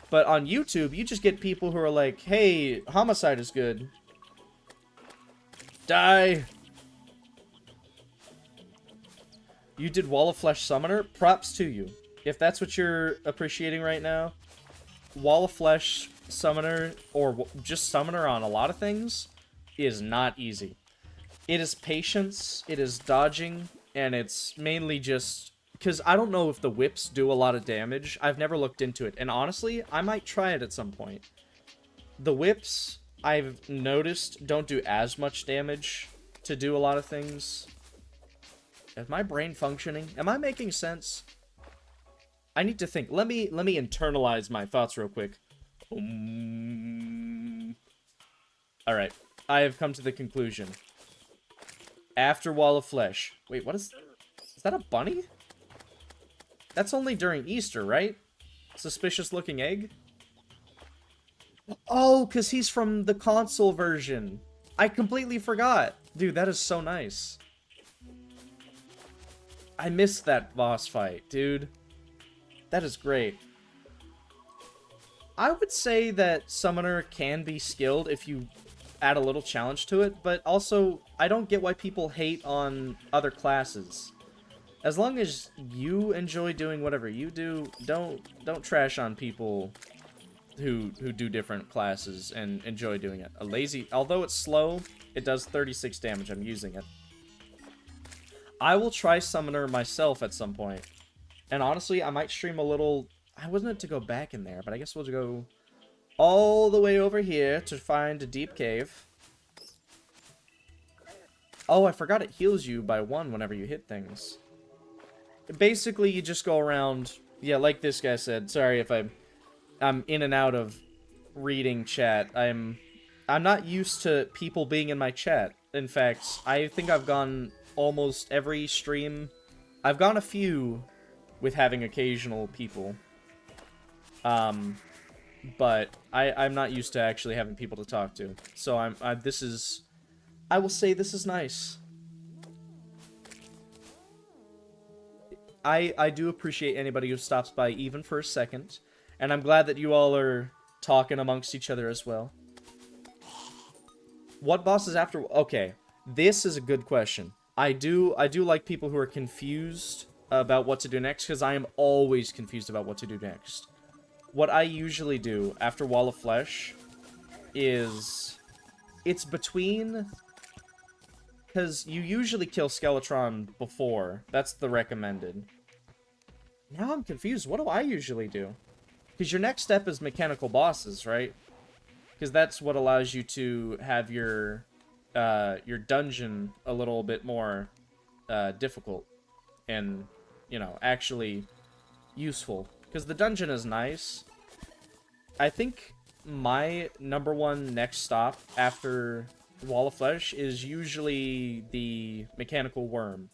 But on YouTube, you just get people who are like, hey, homicide is good. Die. You did Wall of Flesh Summoner? Props to you. If that's what you're appreciating right now, Wall of Flesh Summoner, or just Summoner on a lot of things, is not easy. It is patience, it is dodging, and it's mainly just... because I don't know if the whips do a lot of damage. I've never looked into it. And honestly, I might try it at some point. The whips, I've noticed, don't do as much damage to do a lot of things. Is my brain functioning? Am I making sense? I need to think. Let me internalize my thoughts real quick. Alright. I have come to the conclusion. After Wall of Flesh. Wait, what is... is that a bunny? That's only during Easter, right? Suspicious looking egg? Oh, because he's from the console version. I completely forgot. Dude, that is so nice. I missed that boss fight, dude. That is great. I would say that Summoner can be skilled if you add a little challenge to it, but also, I don't get why people hate on other classes. As long as you enjoy doing whatever you do, don't trash on people who do different classes and enjoy doing it. A lazy, although it's slow, it does 36 damage. I'm using it. I will try Summoner myself at some point. And honestly, I might stream a little... I wasn't to go back in there, but I guess we'll go all the way over here to find a deep cave. Oh, I forgot it heals you by 1 whenever you hit things. Basically, you just go around... yeah, like this guy said. Sorry if I'm in and out of reading chat. I'm not used to people being in my chat. In fact, I think I've gone almost every stream. I've gone a few with having occasional people. But I'm not used to actually having people to talk to. So I will say this is nice. I do appreciate anybody who stops by even for a second. And I'm glad that you all are talking amongst each other as well. What boss is after... okay, this is a good question. I do like people who are confused about what to do next, because I am always confused about what to do next. What I usually do after Wall of Flesh is... it's between... because you usually kill Skeletron before. That's the recommended. Now I'm confused. What do I usually do? Because your next step is mechanical bosses, right? Because that's what allows you to have your dungeon a little bit more difficult and, you know, actually useful. Because the dungeon is nice. I think my #1 next stop after Wall of Flesh is usually the mechanical worm.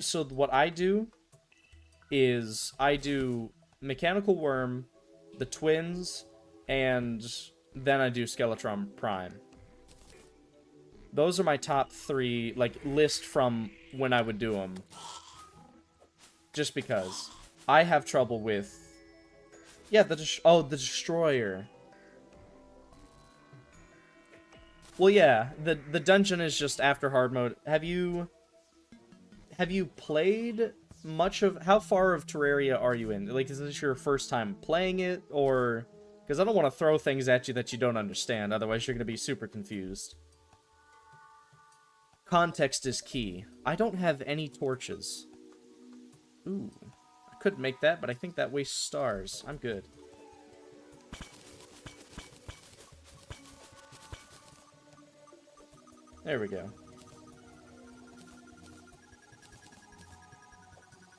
So what I do is I do mechanical worm, the twins, and then I do Skeletron Prime. Those are my top 3, like, list from when I would do them. Just because. I have trouble with... yeah, the Destroyer. Well, yeah, the dungeon is just after hard mode. Have you played much of... how far of Terraria are you in? Like, is this your first time playing it, or... because I don't want to throw things at you that you don't understand, otherwise you're going to be super confused. Context is key. I don't have any torches. Ooh. I could make that, but I think that wastes stars. I'm good. There we go.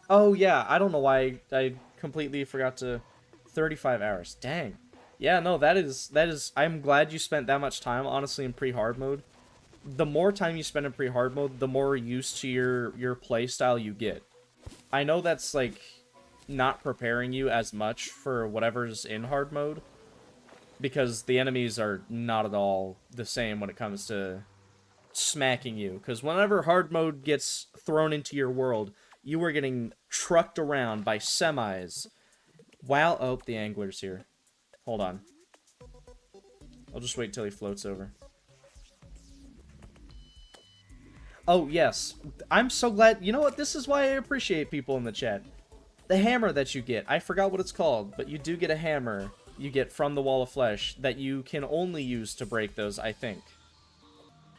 Oh, yeah, I don't know why I completely forgot to... 35 hours. Dang. Yeah, no, that is... I'm glad you spent that much time, honestly, in pre-hard mode. The more time you spend in pre-hard mode, the more used to your play style you get. I know that's, like, not preparing you as much for whatever's in hard mode, because the enemies are not at all the same when it comes to smacking you. Because whenever hard mode gets thrown into your world, you are getting trucked around by semis. Wow. Oh, the angler's here. Hold on. I'll just wait till he floats over. Oh, yes. I'm so glad. You know what? This is why I appreciate people in the chat. The hammer that you get. I forgot what it's called, but you do get a hammer you get from the Wall of Flesh that you can only use to break those, I think.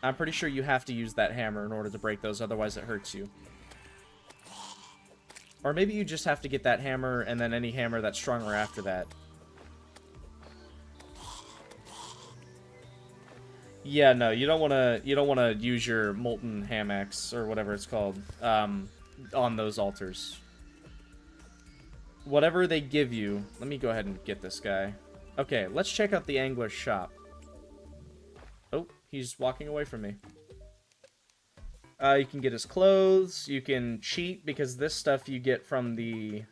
I'm pretty sure you have to use that hammer in order to break those, otherwise it hurts you. Or maybe you just have to get that hammer and then any hammer that's stronger after that. Yeah, no, you don't want to use your molten ham axe or whatever it's called on those altars. Whatever they give you. Let me go ahead and get this guy. Okay, let's check out the angler's shop. Oh, he's walking away from me. You can get his clothes. You can cheat because this stuff you get from the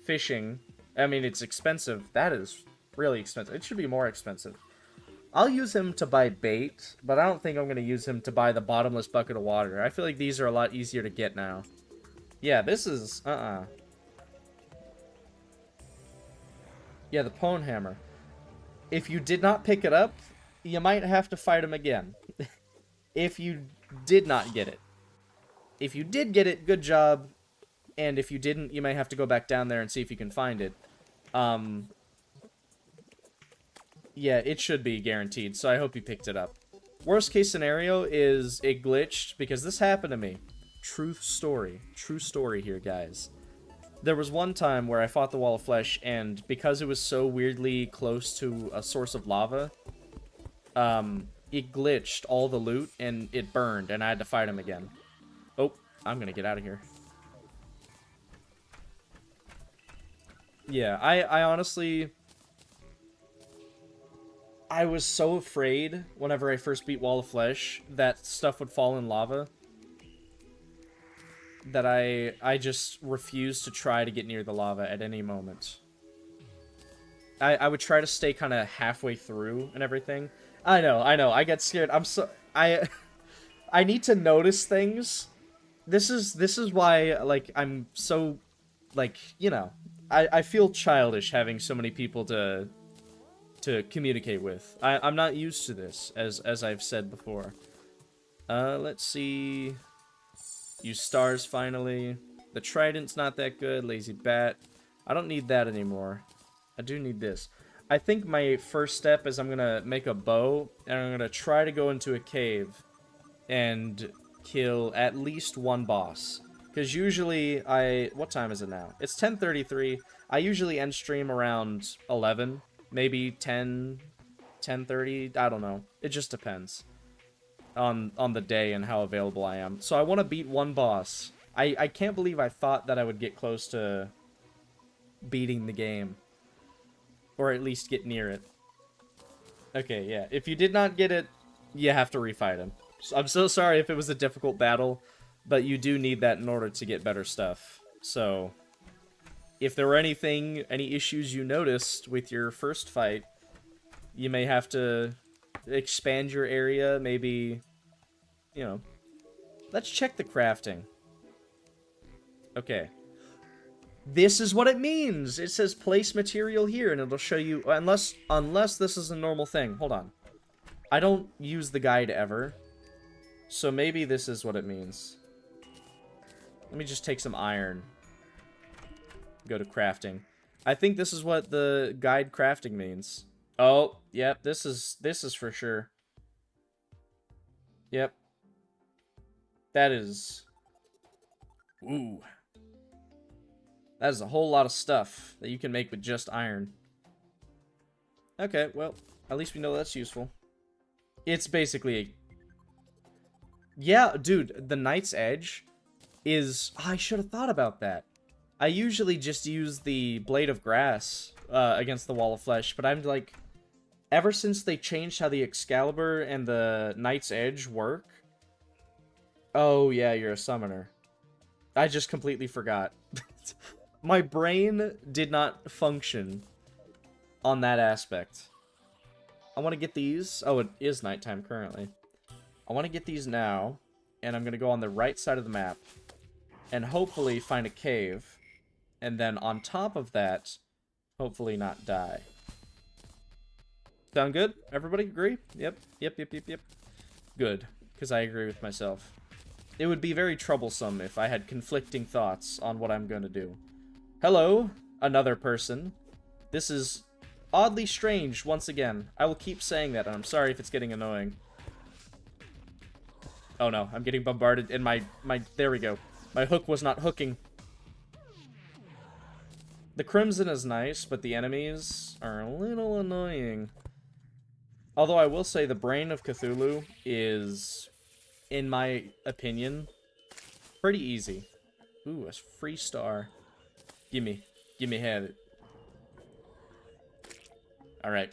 fishing. I mean, it's expensive. That is really expensive. It should be more expensive. I'll use him to buy bait, but I don't think I'm going to use him to buy the bottomless bucket of water. I feel like these are a lot easier to get now. Yeah, this is... Yeah, the Pwn Hammer. If you did not pick it up, you might have to fight him again. If you did not get it. If you did get it, good job. And if you didn't, you may have to go back down there and see if you can find it. Yeah, it should be guaranteed, so I hope you picked it up. Worst case scenario is it glitched, because this happened to me. True story. True story here, guys. There was one time where I fought the Wall of Flesh, and because it was so weirdly close to a source of lava, it glitched all the loot, and it burned, and I had to fight him again. Oh, I'm gonna get out of here. Yeah, I honestly... I was so afraid whenever I first beat Wall of Flesh that stuff would fall in lava that I just refused to try to get near the lava at any moment. I would try to stay kind of halfway through and everything. I know, I get scared. I need to notice things. This is why, like, I'm so, like, you know, I feel childish having so many people to communicate with. I'm not used to this, as I've said before. Let's see. Use stars finally. The trident's not that good. Lazy bat. I don't need that anymore. I do need this. I think my first step is I'm gonna make a bow, and I'm gonna try to go into a cave and kill at least one boss. Because usually what time is it now? It's 10:33. I usually end stream around 11. Maybe 10, 10:30, I don't know. It just depends on the day and how available I am. So I want to beat one boss. I can't believe I thought that I would get close to beating the game. Or at least get near it. Okay, yeah. If you did not get it, you have to refight him. So I'm so sorry if it was a difficult battle, but you do need that in order to get better stuff. So... if there were any issues you noticed with your first fight, you may have to expand your area, maybe, you know. Let's check the crafting. Okay. This is what it means! It says place material here, and it'll show you, unless this is a normal thing. Hold on. I don't use the guide ever, so maybe this is what it means. Let me just take some iron. Go to crafting. I think this is what the guide crafting means. Oh, yep, this is for sure. Yep. That is... ooh. That is a whole lot of stuff that you can make with just iron. Okay, well, at least we know that's useful. It's basically Yeah, dude, the Knight's Edge is... I should have thought about that. I usually just use the Blade of Grass against the Wall of Flesh, but I'm like... Ever since they changed how the Excalibur and the Knight's Edge work... Oh, yeah, you're a summoner. I just completely forgot. My brain did not function on that aspect. I want to get these. Oh, it is nighttime currently. I want to get these now, and I'm going to go on the right side of the map, and hopefully find a cave, and then on top of that, hopefully not die. Sound good? Everybody agree? Yep. Good, because I agree with myself. It would be very troublesome if I had conflicting thoughts on what I'm going to do. Hello, another person. This is oddly strange once again. I will keep saying that, and I'm sorry if it's getting annoying. Oh no, I'm getting bombarded, and there we go. My hook was not hooking. The Crimson is nice, but the enemies are a little annoying. Although I will say the Brain of Cthulhu is, in my opinion, pretty easy. Ooh, a free star. Gimme, have it. Alright.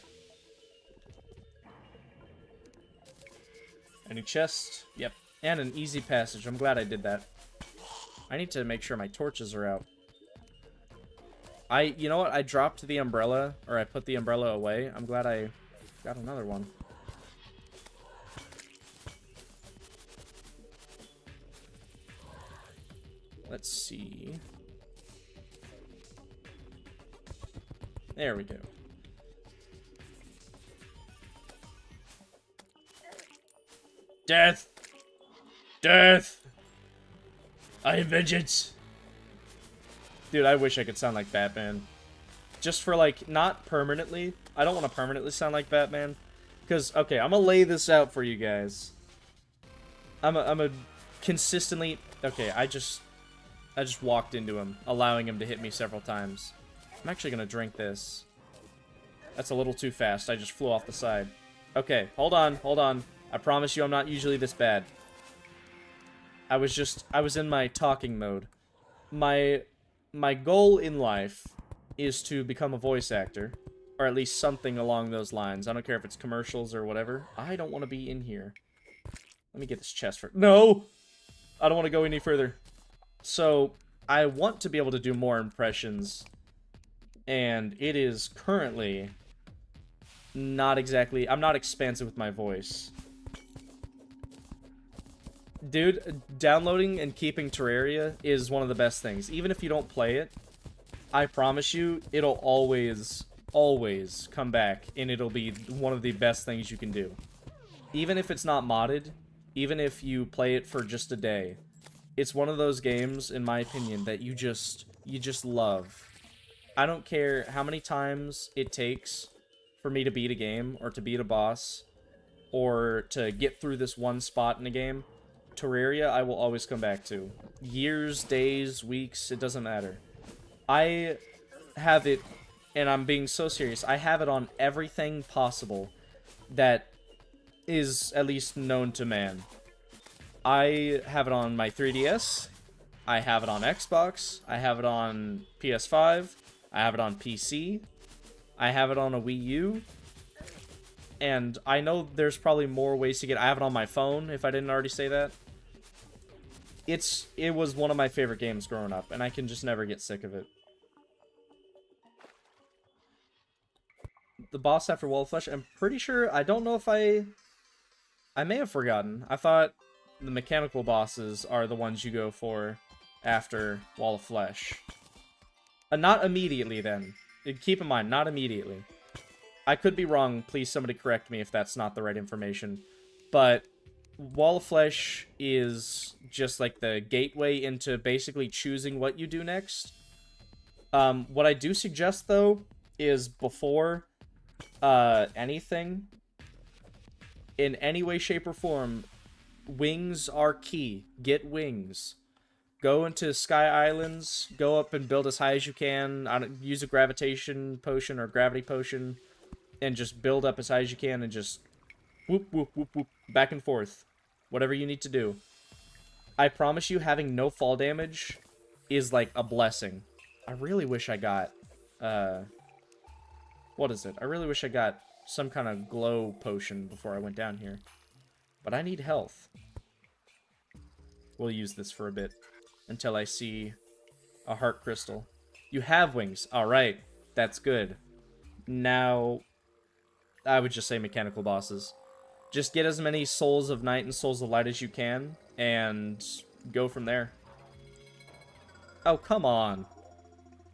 Any chest? Yep. And an easy passage. I'm glad I did that. I need to make sure my torches are out. You know what? I dropped the umbrella, or I put the umbrella away. I'm glad I got another one. Let's see. There we go. Death! Death! I am vengeance! Dude, I wish I could sound like Batman. Just for, like, not permanently. I don't want to permanently sound like Batman. Because, okay, I'm gonna lay this out for you guys. I'm a consistently... Okay, I just walked into him, allowing him to hit me several times. I'm actually gonna drink this. That's a little too fast. I just flew off the side. Okay, hold on. I promise you I'm not usually this bad. I was in my talking mode. My goal in life is to become a voice actor. Or at least something along those lines. I don't care if it's commercials or whatever. I don't want to be in here. Let me get this chest first. No! I don't want to go any further. So, I want to be able to do more impressions. And it is currently not exactly... I'm not expansive with my voice. Dude, downloading and keeping Terraria is one of the best things. Even if you don't play it, I promise you, it'll always come back, and it'll be one of the best things you can do. Even if it's not modded, even if you play it for just a day, it's one of those games, in my opinion, that you just love. I don't care how many times it takes for me to beat a game, or to beat a boss, or to get through this one spot in a game. Terraria, I will always come back to. Years, days, weeks, it doesn't matter. I have it, and I'm being so serious, I have it on everything possible that is at least known to man. I have it on my 3DS, I have it on Xbox, I have it on PS5, I have it on PC, I have it on a Wii U, and I know there's probably more ways to get... I have it on my phone, if I didn't already say that. It was one of my favorite games growing up, and I can just never get sick of it. The boss after Wall of Flesh, I'm pretty sure... I don't know if I may have forgotten. I thought the mechanical bosses are the ones you go for after Wall of Flesh. Not immediately, then. Keep in mind, not immediately. I could be wrong. Please somebody correct me if that's not the right information. But Wall of Flesh is just like the gateway into basically choosing what you do next. What I do suggest, though, is before anything, in any way, shape, or form, wings are key. Get wings. Go into Sky Islands, go up and build as high as you can, use a gravitation potion or gravity potion, and just build up as high as you can and just whoop, whoop, whoop, whoop, back and forth. Whatever you need to do. I promise you, having no fall damage is like a blessing. I really wish I got, what is it? I really wish I got some kind of glow potion before I went down here. But I need health. We'll use this for a bit until I see a heart crystal. You have wings. Alright, that's good. Now, I would just say mechanical bosses. Just get as many souls of night and souls of light as you can, and go from there. Oh, come on.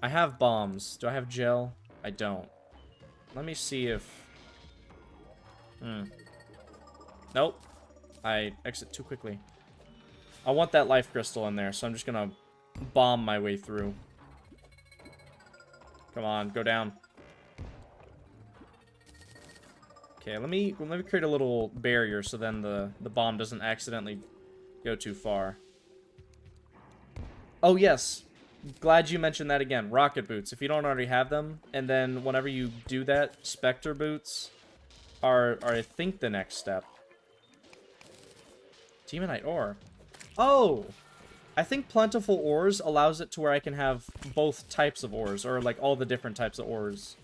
I have bombs. Do I have gel? I don't. Let me see if... Nope. I exit too quickly. I want that life crystal in there, so I'm just gonna bomb my way through. Come on, go down. Okay, let me create a little barrier so then the bomb doesn't accidentally go too far. Oh yes, glad you mentioned that again. Rocket boots, if you don't already have them, and then whenever you do that, Spectre boots are I think the next step. Demonite ore. Oh! I think Plentiful Ores allows it to where I can have both types of ores, or like all the different types of ores.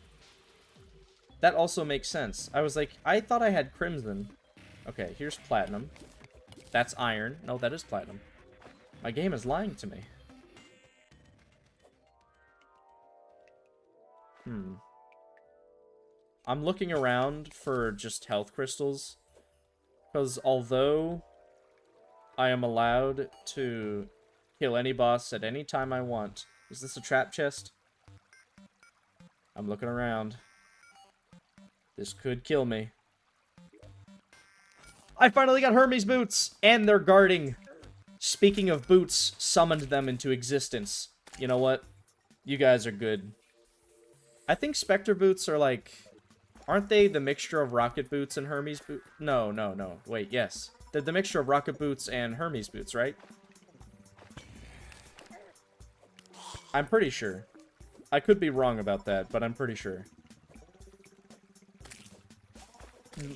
That also makes sense. I was like, I thought I had Crimson. Okay, here's Platinum. That's Iron. No, that is Platinum. My game is lying to me. I'm looking around for just health crystals. Because although I am allowed to kill any boss at any time I want. Is this a trap chest? I'm looking around. This could kill me. I finally got Hermes boots! And they're guarding. Speaking of boots, summoned them into existence. You know what? You guys are good. I think Spectre boots are like... Aren't they the mixture of rocket boots and Hermes boots? No. Wait, yes. They're the mixture of rocket boots and Hermes boots, right? I'm pretty sure. I could be wrong about that, but I'm pretty sure.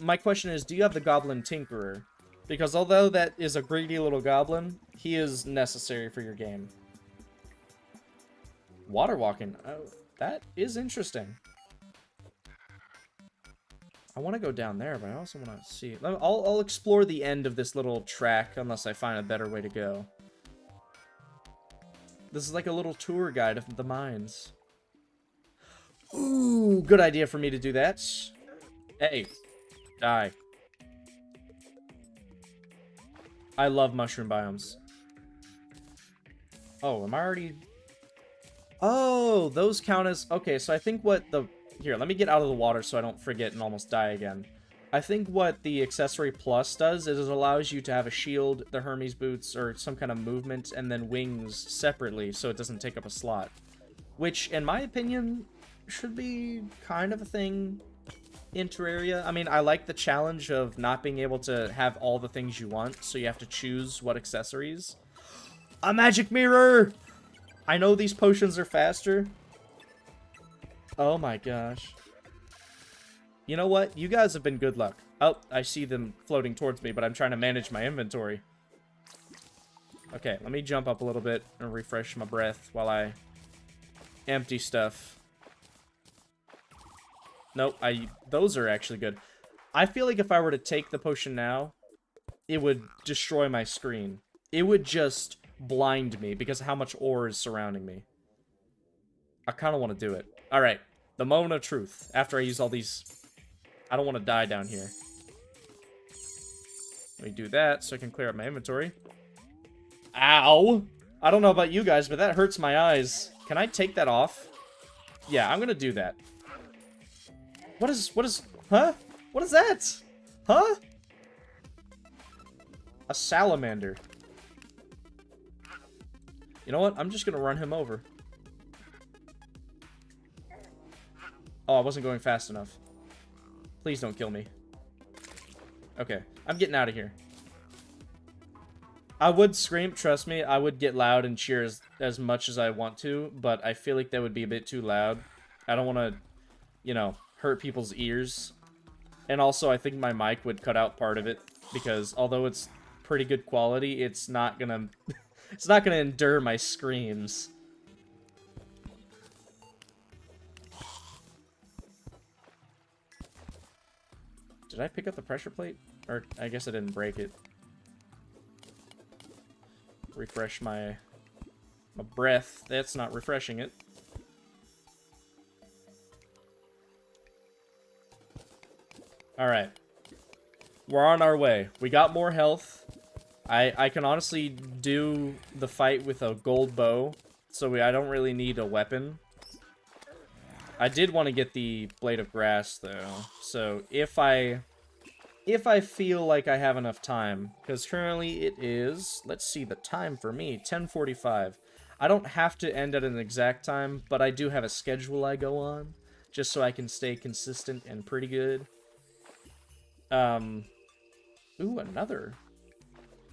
My question is, do you have the Goblin Tinkerer? Because although that is a greedy little goblin, he is necessary for your game. Water walking. Oh, that is interesting. I want to go down there, but I also want to see... I'll explore the end of this little track unless I find a better way to go. This is like a little tour guide of the mines. Ooh, good idea for me to do that. Hey, die. I love mushroom biomes. Oh, am I already... Oh, those count as... Okay, so I think what the... Here, let me get out of the water so I don't forget and almost die again. I think what the Accessory Plus does is it allows you to have a shield, the Hermes boots, or some kind of movement, and then wings separately so it doesn't take up a slot. Which, in my opinion, should be kind of a thing in Terraria. I mean, I like the challenge of not being able to have all the things you want, so you have to choose what accessories. A magic mirror! I know these potions are faster. Oh my gosh. You know what? You guys have been good luck. Oh, I see them floating towards me, but I'm trying to manage my inventory. Okay, let me jump up a little bit and refresh my breath while I empty stuff. Nope, those are actually good. I feel like if I were to take the potion now, it would destroy my screen. It would just blind me because of how much ore is surrounding me. I kind of want to do it. Alright, the moment of truth. After I use all these... I don't want to die down here. Let me do that so I can clear up my inventory. Ow! I don't know about you guys, but that hurts my eyes. Can I take that off? Yeah, I'm gonna do that. What is, huh? What is that? Huh? A salamander. You know what? I'm just gonna run him over. Oh, I wasn't going fast enough. Please don't kill me. Okay, I'm getting out of here. I would scream, trust me, I would get loud and cheer as much as I want to, but I feel like that would be a bit too loud. I don't want to, you know, hurt people's ears. And also, I think my mic would cut out part of it, because although it's pretty good quality, it's not gonna it's not gonna endure my screams. Did I pick up the pressure plate? Or I guess I didn't break it. Refresh my breath. That's not refreshing it. Alright. We're on our way. We got more health. I can honestly do the fight with a gold bow, so I don't really need a weapon. I did want to get the blade of grass, though. So if I feel like I have enough time, because currently it is, let's see the time for me, 10:45. I don't have to end at an exact time, but I do have a schedule I go on, just so I can stay consistent and pretty good. Ooh, another.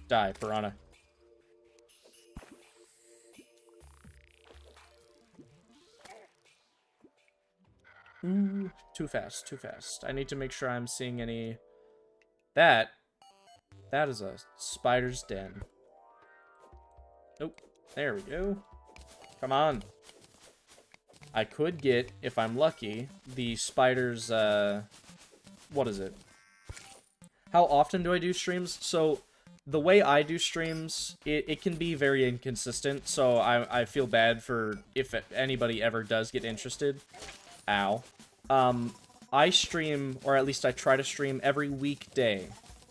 Die, piranha. Ooh, too fast, too fast. I need to make sure I'm seeing any... That is a spider's den. Oh, there we go. Come on. I could get, if I'm lucky, the spider's, what is it? How often do I do streams? So, the way I do streams, it can be very inconsistent, so I feel bad for if anybody ever does get interested. Ow. I stream, or at least I try to stream every weekday,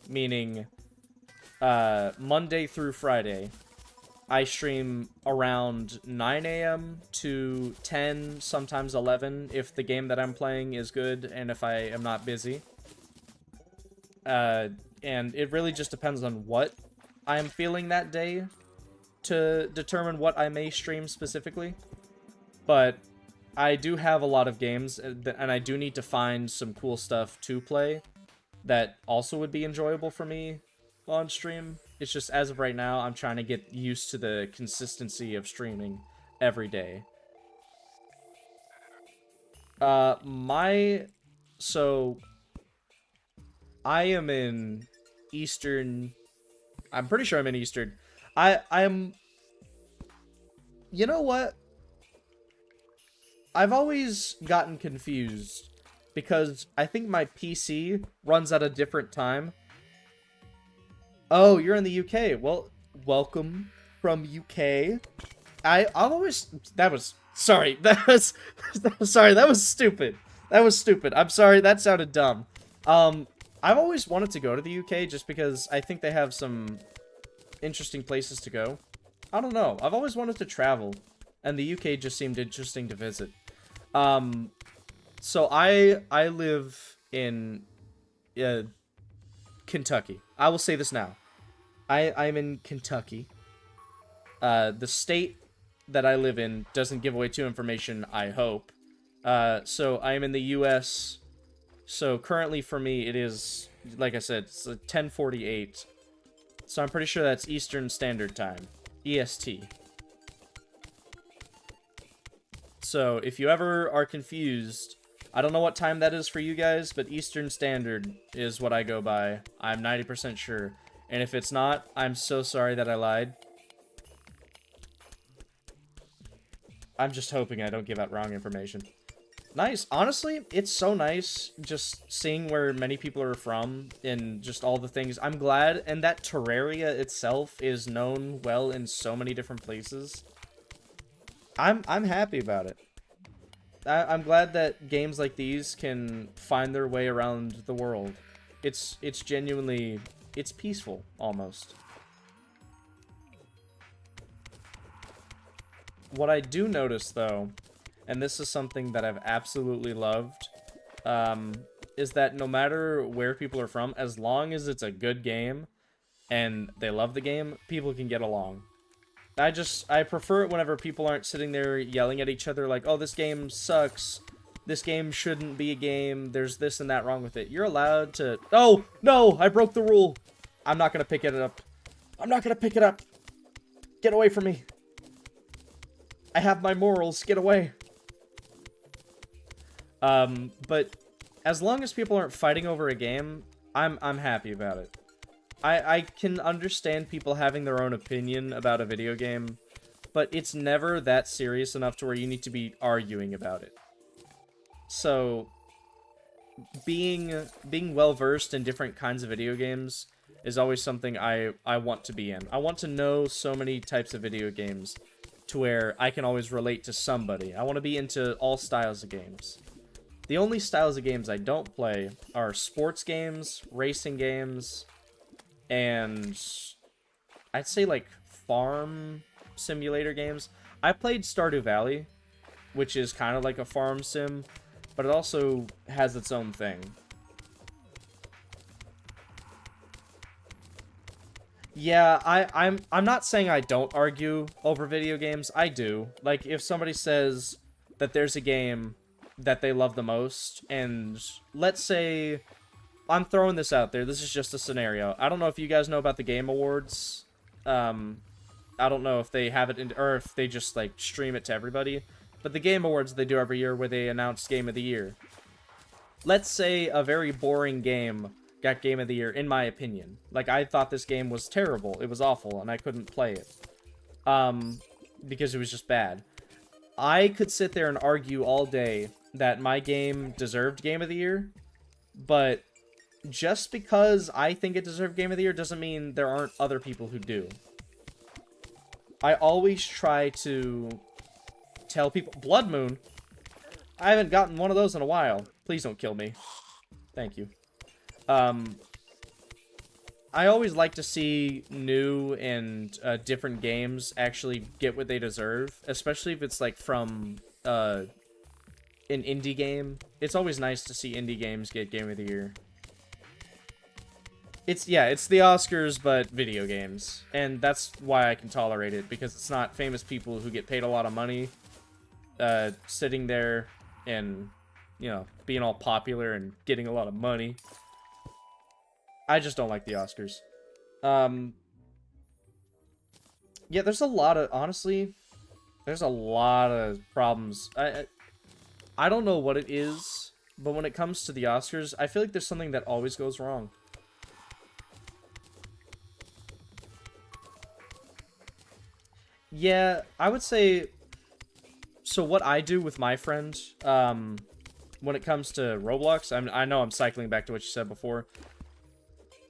meaning Monday through Friday. I stream around 9 a.m. to 10, sometimes 11, if the game that I'm playing is good and if I am not busy. And it really just depends on what I am feeling that day to determine what I may stream specifically. But I do have a lot of games, and I do need to find some cool stuff to play that also would be enjoyable for me on stream. It's just, as of right now, I'm trying to get used to the consistency of streaming every day. So, I am in Eastern... I'm pretty sure I'm in Eastern. I'm... You know what? I've always gotten confused because I think my PC runs at a different time. Oh, you're in the UK. Well, welcome from UK. I've always... That was... Sorry. Sorry, that was stupid. That was stupid. I'm sorry, that sounded dumb. I've always wanted to go to the UK just because I think they have some interesting places to go. I don't know. I've always wanted to travel, and the UK just seemed interesting to visit. So I live in Kentucky. I will say this now. I'm in Kentucky. The state that I live in doesn't give away too information, I hope. So I am in the US. So currently for me it is, like I said, it's 10:48. So I'm pretty sure that's Eastern Standard Time. EST. So if you ever are confused, I don't know what time that is for you guys, but Eastern Standard is what I go by. I'm 90% sure. And if it's not, I'm so sorry that I lied. I'm just hoping I don't give out wrong information. Nice. Honestly, it's so nice just seeing where many people are from and just all the things. I'm glad, and that Terraria itself is known well in so many different places. I'm happy about it. I'm glad that games like these can find their way around the world. It's genuinely, it's peaceful, almost. What I do notice, though, and this is something that I've absolutely loved, is that no matter where people are from, as long as it's a good game and they love the game, people can get along. I prefer it whenever people aren't sitting there yelling at each other like, oh, this game sucks, this game shouldn't be a game, there's this and that wrong with it. You're allowed to... Oh, no, I broke the rule. I'm not gonna pick it up. I'm not gonna pick it up. Get away from me. I have my morals, get away. But as long as people aren't fighting over a game, I'm happy about it. I can understand people having their own opinion about a video game, but it's never that serious enough to where you need to be arguing about it. So, being well versed in different kinds of video games is always something I want to be in. I want to know so many types of video games to where I can always relate to somebody. I want to be into all styles of games. The only styles of games I don't play are sports games, racing games, and I'd say like farm simulator games. I played Stardew Valley, which is kind of like a farm sim, but it also has its own thing. Yeah, I'm not saying I don't argue over video games. I do. Like, if somebody says that there's a game that they love the most, and let's say, I'm throwing this out there, this is just a scenario. I don't know if you guys know about the Game Awards. I don't know if they have it in, or if they just, like, stream it to everybody. But the Game Awards they do every year where they announce Game of the Year. Let's say a very boring game got Game of the Year, in my opinion. Like, I thought this game was terrible. It was awful, and I couldn't play it. Because it was just bad. I could sit there and argue all day that my game deserved Game of the Year, but just because I think it deserved Game of the Year doesn't mean there aren't other people who do. I always try to tell people... Blood Moon? I haven't gotten one of those in a while. Please don't kill me. Thank you. I always like to see new and different games actually get what they deserve, especially if it's like from an indie game. It's always nice to see indie games get Game of the Year. It's the Oscars, but video games. And that's why I can tolerate it, because it's not famous people who get paid a lot of money sitting there and, you know, being all popular and getting a lot of money. I just don't like the Oscars. Yeah, there's a lot of, honestly, there's a lot of problems. I don't know what it is, but when it comes to the Oscars, I feel like there's something that always goes wrong. Yeah, I would say, so what I do with my friends, when it comes to Roblox, I know I'm cycling back to what you said before.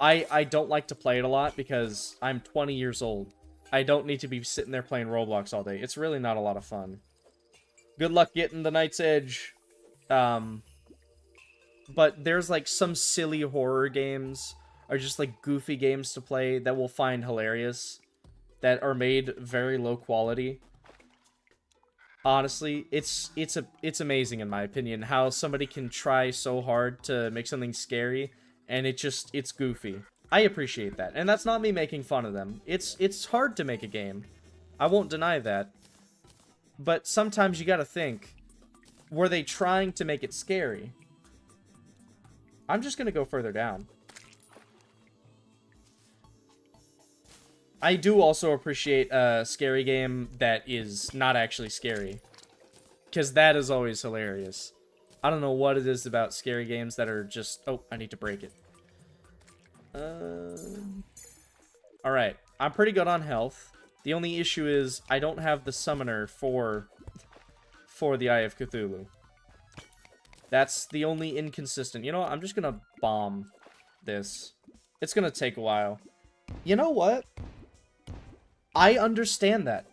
I don't like to play it a lot because I'm 20 years old. I don't need to be sitting there playing Roblox all day. It's really not a lot of fun. Good luck getting the Night's Edge. But there's like some silly horror games or just like goofy games to play that we'll find hilarious, that are made very low quality. Honestly, it's amazing in my opinion how somebody can try so hard to make something scary and it's goofy. I appreciate that. And that's not me making fun of them. It's hard to make a game. I won't deny that. But sometimes you gotta think, were they trying to make it scary? I'm just gonna go further down. I do also appreciate a scary game that is not actually scary, because that is always hilarious. I don't know what it is about scary games that are just... Oh, I need to break it. Alright, I'm pretty good on health. The only issue is I don't have the summoner for the Eye of Cthulhu. That's the only inconsistent. You know what? I'm just gonna bomb this. It's gonna take a while. You know what? I understand that.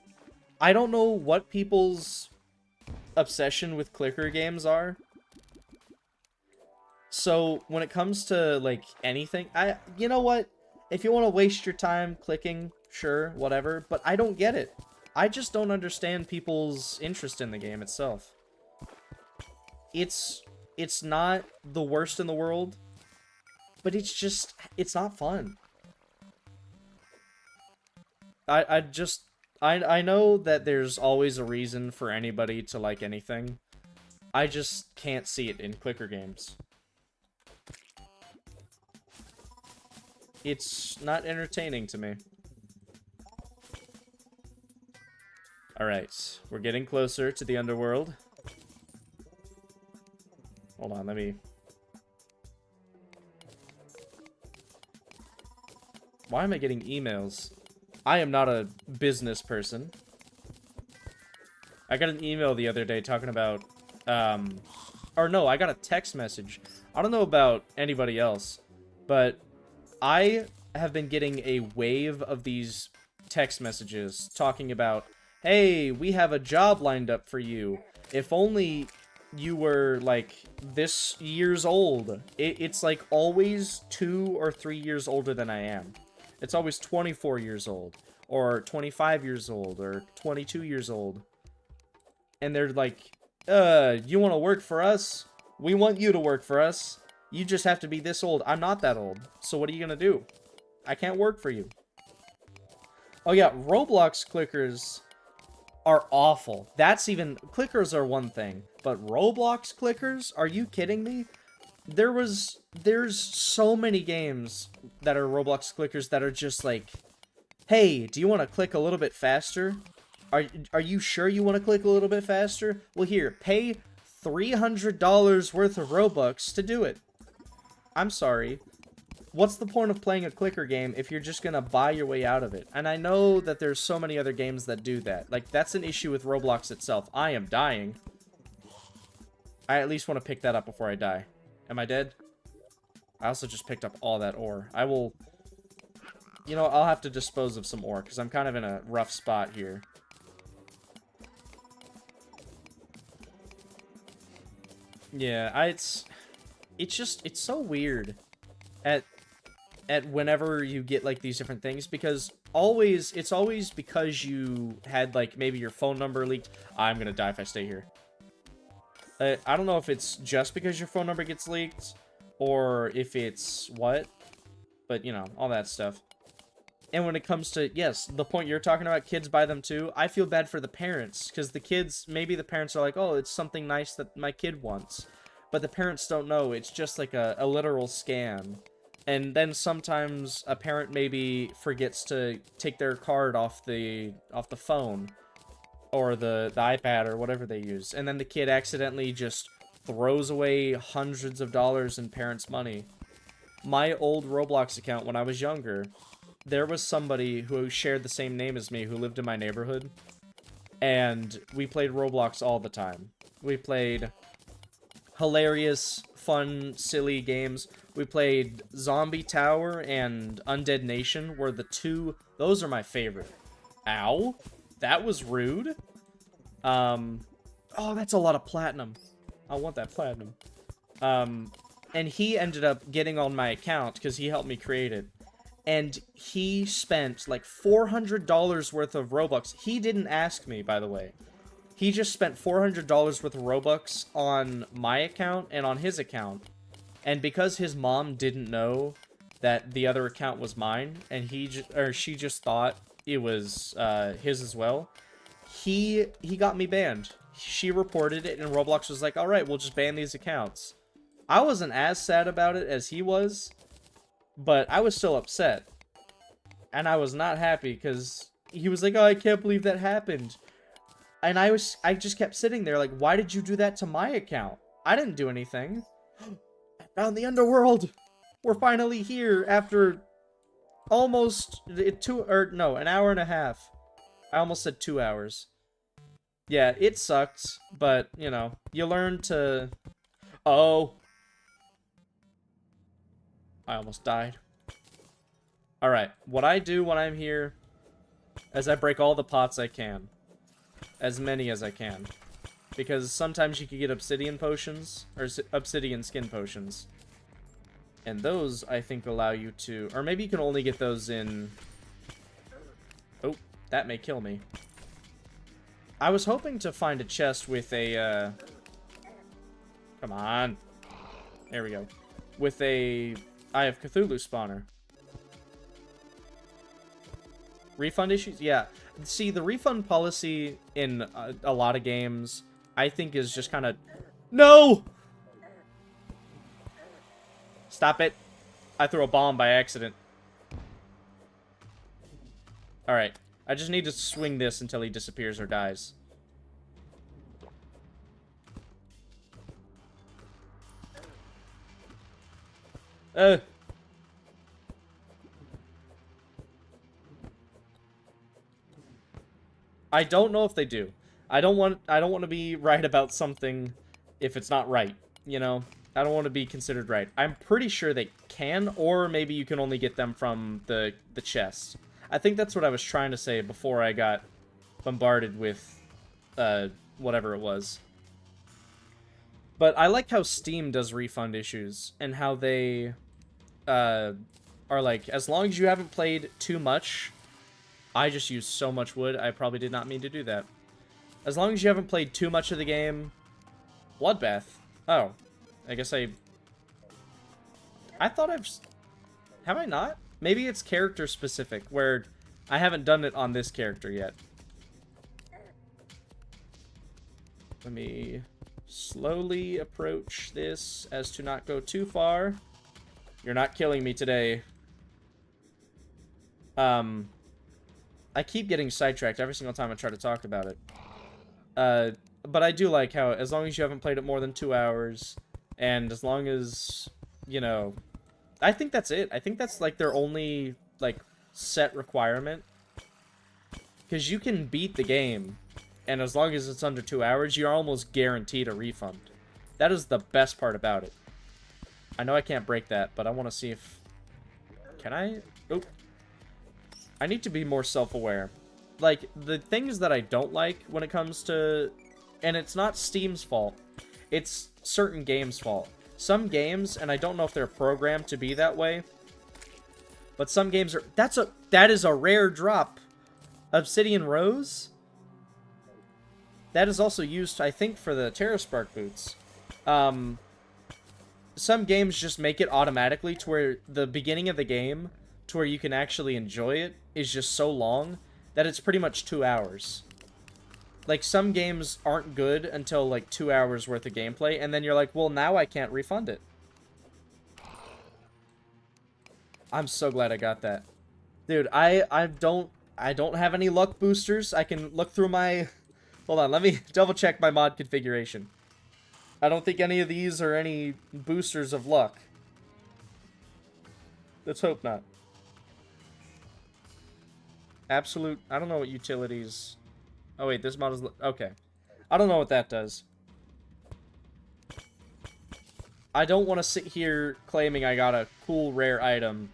I don't know what people's obsession with clicker games are. So, when it comes to, like, anything, you know what? If you want to waste your time clicking, sure, whatever, but I don't get it. I just don't understand people's interest in the game itself. It's not the worst in the world, but it's not fun. I know that there's always a reason for anybody to like anything. I just can't see it in clicker games. It's not entertaining to me. Alright, we're getting closer to the underworld. Hold on, let me... Why am I getting emails? I am not a business person. I got an email the other day talking about, or no, I got a text message. I don't know about anybody else, but I have been getting a wave of these text messages talking about, hey, we have a job lined up for you. If only you were, like, this years old. It's, like, always 2 or 3 years older than I am. It's always 24 years old, or 25 years old, or 22 years old. And they're like, you want to work for us? We want you to work for us. You just have to be this old. I'm not that old. So what are you going to do? I can't work for you. Oh yeah, Roblox clickers are awful. That's even... Clickers are one thing. But Roblox clickers? Are you kidding me? There's so many games that are Roblox clickers that are just like, hey, do you want to click a little bit faster? Are you sure you want to click a little bit faster? Well, here, pay $300 worth of Robux to do it. I'm sorry. What's the point of playing a clicker game if you're just gonna buy your way out of it? And I know that there's so many other games that do that. Like, that's an issue with Roblox itself. I am dying. I at least want to pick that up before I die. Am I dead? I also just picked up all that ore. I will... You know, I'll have to dispose of some ore, because I'm kind of in a rough spot here. Yeah, it's so weird at whenever you get, like, these different things, because it's always because you had, like, maybe your phone number leaked. I'm gonna die if I stay here. I don't know if it's just because your phone number gets leaked, or if it's what, but, you know, all that stuff. And when it comes to, yes, the point you're talking about, kids buy them too, I feel bad for the parents, because the kids, maybe the parents are like, oh, it's something nice that my kid wants. But the parents don't know, it's just like a literal scam. And then sometimes a parent maybe forgets to take their card off the phone, or the iPad, or whatever they use. And then the kid accidentally just throws away hundreds of dollars in parents' money. My old Roblox account when I was younger, there was somebody who shared the same name as me who lived in my neighborhood. And we played Roblox all the time. We played hilarious, fun, silly games. We played Zombie Tower and Undead Nation were the two... Those are my favorite. Ow. That was rude. Oh, that's a lot of platinum. I want that platinum. And he ended up getting on my account because he helped me create it. And he spent like $400 worth of Robux. He didn't ask me, by the way. He just spent $400 worth of Robux on my account and on his account. And because his mom didn't know that the other account was mine, and she just thought it was his as well, he got me banned. She reported it, and Roblox was like, alright, we'll just ban these accounts. I wasn't as sad about it as he was, but I was still upset. And I was not happy, because he was like, oh, I can't believe that happened. And I just kept sitting there like, why did you do that to my account? I didn't do anything. I found the underworld! We're finally here after almost an hour and a half. I almost said 2 hours. Yeah, it sucked, but, you know, you learn to... Oh. I almost died. Alright, what I do when I'm here is I break all the pots I can. As many as I can. Because sometimes you can get obsidian potions, or obsidian skin potions. And those, I think, allow you to... Or maybe you can only get those in... Oh, that may kill me. I was hoping to find a chest with a, Come on. There we go. With a Eye of Cthulhu spawner. Refund issues? Yeah. See, the refund policy in a lot of games, I think, is just kind of... No! Stop it. I threw a bomb by accident. Alright. I just need to swing this until he disappears or dies. I don't know if they do. I don't want to be right about something if it's not right, you know? I don't want to be considered right. I'm pretty sure they can, or maybe you can only get them from the chest. I think that's what I was trying to say before I got bombarded with whatever it was. But I like how Steam does refund issues, and how they are like, as long as you haven't played too much. I just used so much wood, I probably did not mean to do that. As long as you haven't played too much of the game. Bloodbath. Oh. I guess I thought have I not? Maybe it's character specific, where I haven't done it on this character yet. Let me slowly approach this as to not go too far. You're not killing me today. I keep getting sidetracked every single time I try to talk about it. But I do like how, as long as you haven't played it more than 2 hours, and as long as, you know, I think that's it. I think that's, like, their only, like, set requirement. Because you can beat the game, and as long as it's under 2 hours, you're almost guaranteed a refund. That is the best part about it. I know I can't break that, but I want to see if... Can I? Oop. I need to be more self-aware. Like, the things that I don't like when it comes to... And it's not Steam's fault. It's certain games' fault. Some games, and I don't know if they're programmed to be that way, but some games are... That is a rare drop. Obsidian Rose? That is also used, I think, for the Terra Spark boots. Some games just make it automatically to where the beginning of the game, to where you can actually enjoy it, is just so long that it's pretty much 2 hours. Like, some games aren't good until, like, 2 hours worth of gameplay, and then you're like, well, now I can't refund it. I'm so glad I got that. Dude, I don't have any luck boosters. I can look through my... Hold on, let me double check my mod configuration. I don't think any of these are any boosters of luck. Let's hope not. Absolute... I don't know what utilities... Oh wait, this mod is... Okay. I don't know what that does. I don't want to sit here claiming I got a cool rare item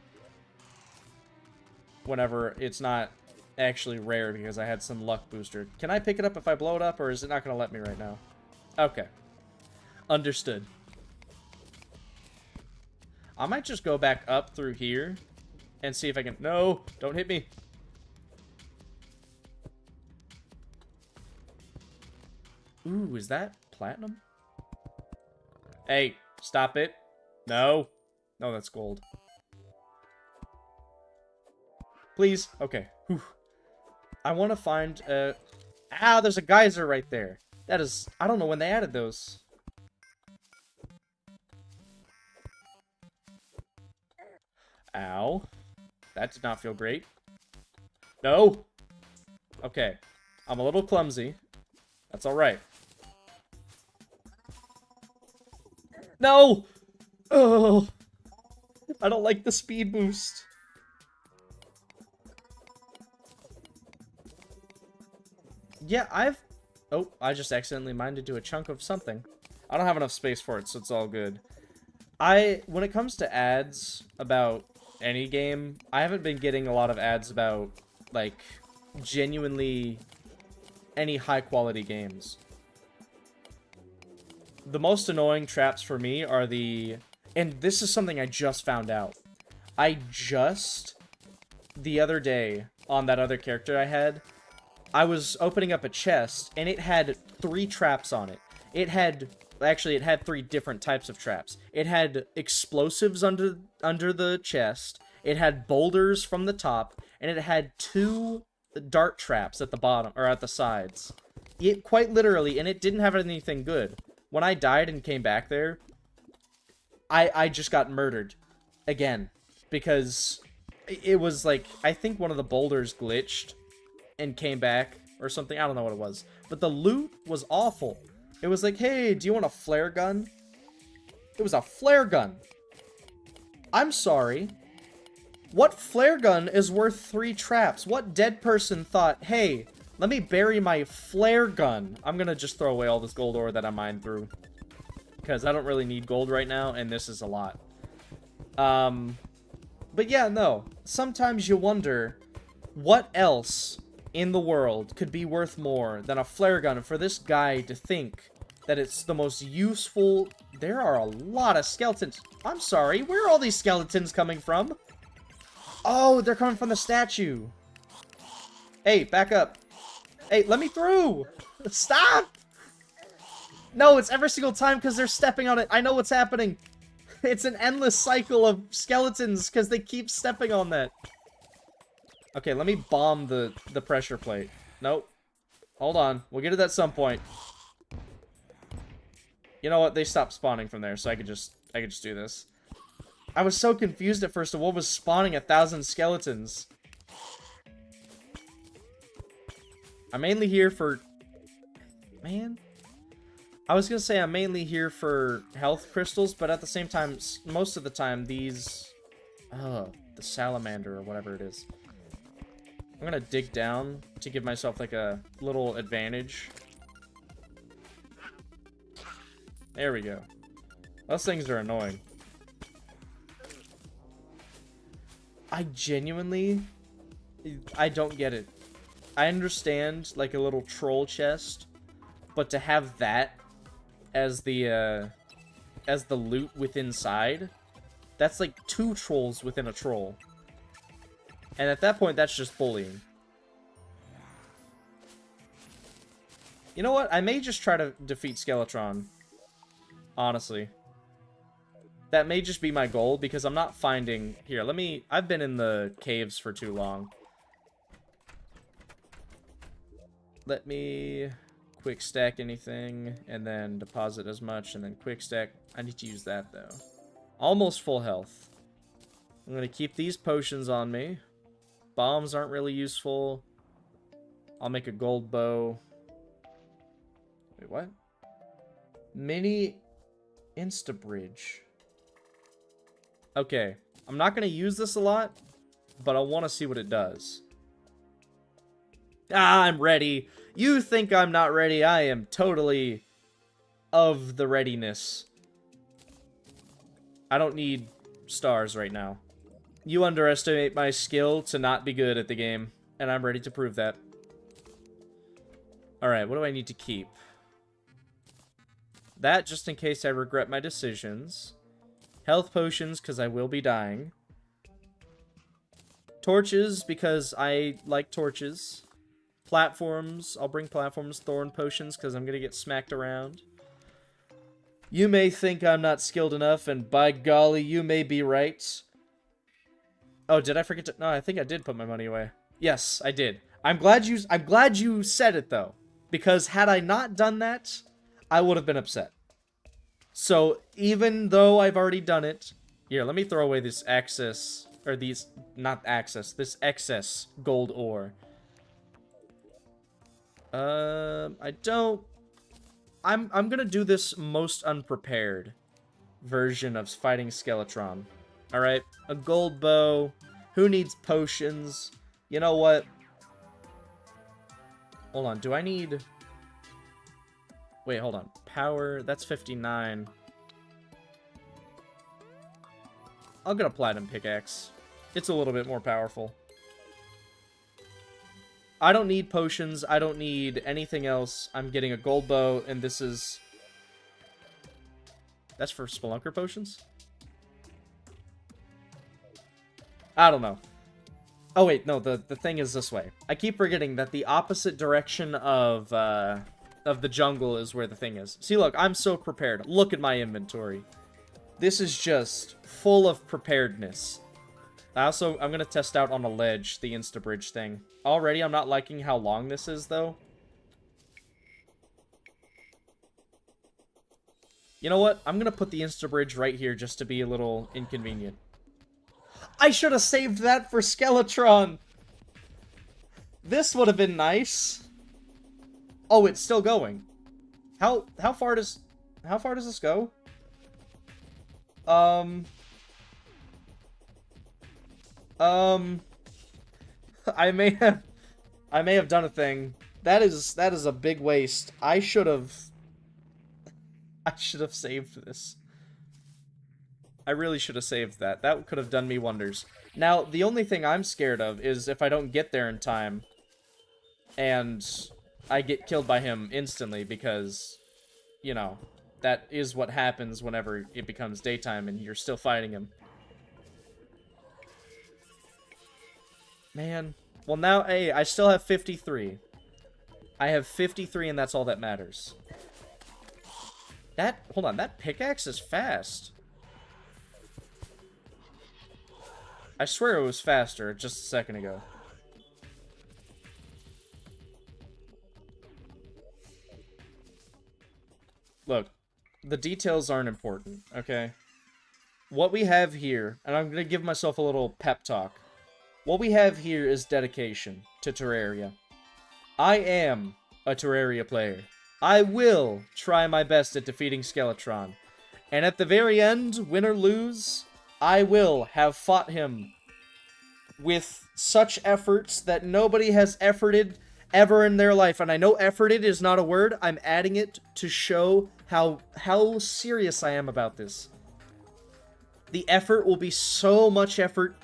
whenever it's not actually rare because I had some luck booster. Can I pick it up if I blow it up, or is it not going to let me right now? Okay. Understood. I might just go back up through here and see if I can... No! Don't hit me! Ooh, is that platinum? Hey, stop it. No. No, that's gold. Please. Okay. Whew. I want to find a... Ah, there's a geyser right there. That is... I don't know when they added those. Ow. That did not feel great. No! Okay. I'm a little clumsy. That's alright. No! Oh! I don't like the speed boost. Yeah, Oh, I just accidentally mined into a chunk of something. I don't have enough space for it, so it's all good. When it comes to ads about any game, I haven't been getting a lot of ads about, like, genuinely any high-quality games. The most annoying traps for me are the... And this is something I just found out. The other day, on that other character I was opening up a chest, and it had 3 traps on it. Actually, it had 3 different types of traps. It had explosives under the chest, it had boulders from the top, and it had 2 dart traps at the bottom, or at the sides. It quite literally, and it didn't have anything good. When I died and came back there, I just got murdered. Again. Because it was like, I think one of the boulders glitched and came back, or something. I don't know what it was. But the loot was awful. It was like, hey, do you want a flare gun? It was a flare gun. I'm sorry. What flare gun is worth 3 traps? What dead person thought, hey, Let me bury my flare gun. I'm gonna just throw away all this gold ore that I mined through. Because I don't really need gold right now, and this is a lot. But yeah, no. Sometimes you wonder, what else in the world could be worth more than a flare gun for this guy to think that it's the most useful... There are a lot of skeletons. I'm sorry, where are all these skeletons coming from? Oh, they're coming from the statue. Hey, back up. Hey, let me through! Stop! No, it's every single time because they're stepping on it. I know what's happening. It's an endless cycle of skeletons because they keep stepping on that. Okay, let me bomb the pressure plate. Nope. Hold on. We'll get to that at some point. You know what? They stopped spawning from there, so I could just do this. I was so confused at first of what was spawning 1,000 skeletons. I'm mainly here for... Man. I was gonna say I'm mainly here for health crystals, but at the same time, most of the time, these... Oh, the salamander or whatever it is. I'm gonna dig down to give myself, like, a little advantage. There we go. Those things are annoying. I genuinely... I don't get it. I understand, like, a little troll chest, but to have that as the loot within inside, that's like 2 trolls within a troll. And at that point, that's just bullying. You know what? I may just try to defeat Skeletron. Honestly. That may just be my goal, because I'm not finding... Here, let me... I've been in the caves for too long. Let me quick stack anything, and then deposit as much, and then quick stack. I need to use that, though. Almost full health. I'm going to keep these potions on me. Bombs aren't really useful. I'll make a gold bow. Wait, what? Mini Instabridge. Okay. I'm not going to use this a lot, but I want to see what it does. Ah, I'm ready. You think I'm not ready? I am totally of the readiness. I don't need stars right now. You underestimate my skill to not be good at the game, and I'm ready to prove that. Alright, what do I need to keep? That, just in case I regret my decisions. Health potions, because I will be dying. Torches, because I like torches. Platforms, I'll bring platforms. Thorn potions, because I'm going to get smacked around. You may think I'm not skilled enough, and by golly, you may be right. Oh, did I forget to... No, I think I did put my money away. Yes, I did. I'm glad you said it, though. Because had I not done that, I would have been upset. So, even though I've already done it... Here, let me throw away this excess... Or these... Not access. This excess gold ore. I don't... I'm gonna do this most unprepared version of fighting Skeletron. Alright? A gold bow. Who needs potions? You know what? Hold on, do I need... Wait, hold on. Power, that's 59. I'll get a platinum pickaxe. It's a little bit more powerful. I don't need potions. I don't need anything else. I'm getting a gold bow, and this is... That's for Spelunker potions? I don't know. Oh, wait, no, the thing is this way. I keep forgetting that the opposite direction of the jungle is where the thing is. See, look, I'm so prepared. Look at my inventory. This is just full of preparedness. I'm going to test out on a ledge the Instabridge thing. Already, I'm not liking how long this is, though. You know what? I'm going to put the Instabridge right here just to be a little inconvenient. I should have saved that for Skeletron! This would have been nice. Oh, it's still going. How far does this go? I may I may have done a thing. That is a big waste. I should have saved this. I really should have saved that. That could have done me wonders. Now, the only thing I'm scared of is if I don't get there in time and I get killed by him instantly because, you know, that is what happens whenever it becomes daytime and you're still fighting him. Man. Well, now, hey, I still have 53. I have 53 and that's all that matters. Hold on, that pickaxe is fast. I swear it was faster just a second ago. Look, the details aren't important, okay? What we have here, and I'm gonna give myself a little pep talk. What we have here is dedication to Terraria. I am a Terraria player. I will try my best at defeating Skeletron. And at the very end, win or lose, I will have fought him with such efforts that nobody has efforted ever in their life. And I know efforted is not a word. I'm adding it to show how serious I am about this. The effort will be so much effort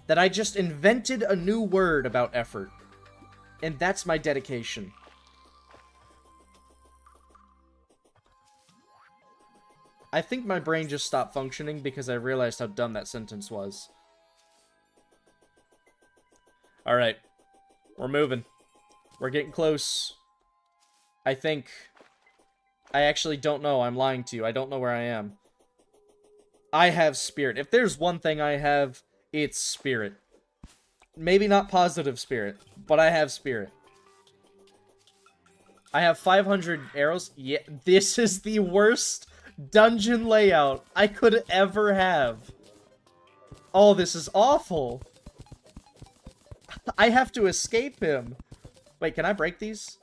that I just invented a new word about effort. And that's my dedication. I think my brain just stopped functioning because I realized how dumb that sentence was. Alright. We're moving. We're getting close. I think. I actually don't know. I'm lying to you. I don't know where I am. I have spirit. If there's one thing I have, it's spirit. Maybe not positive spirit, but I have spirit. I have 500 arrows. Yeah, this is the worst dungeon layout I could ever have. Oh, this is awful. I have to escape him. Wait, can I break these?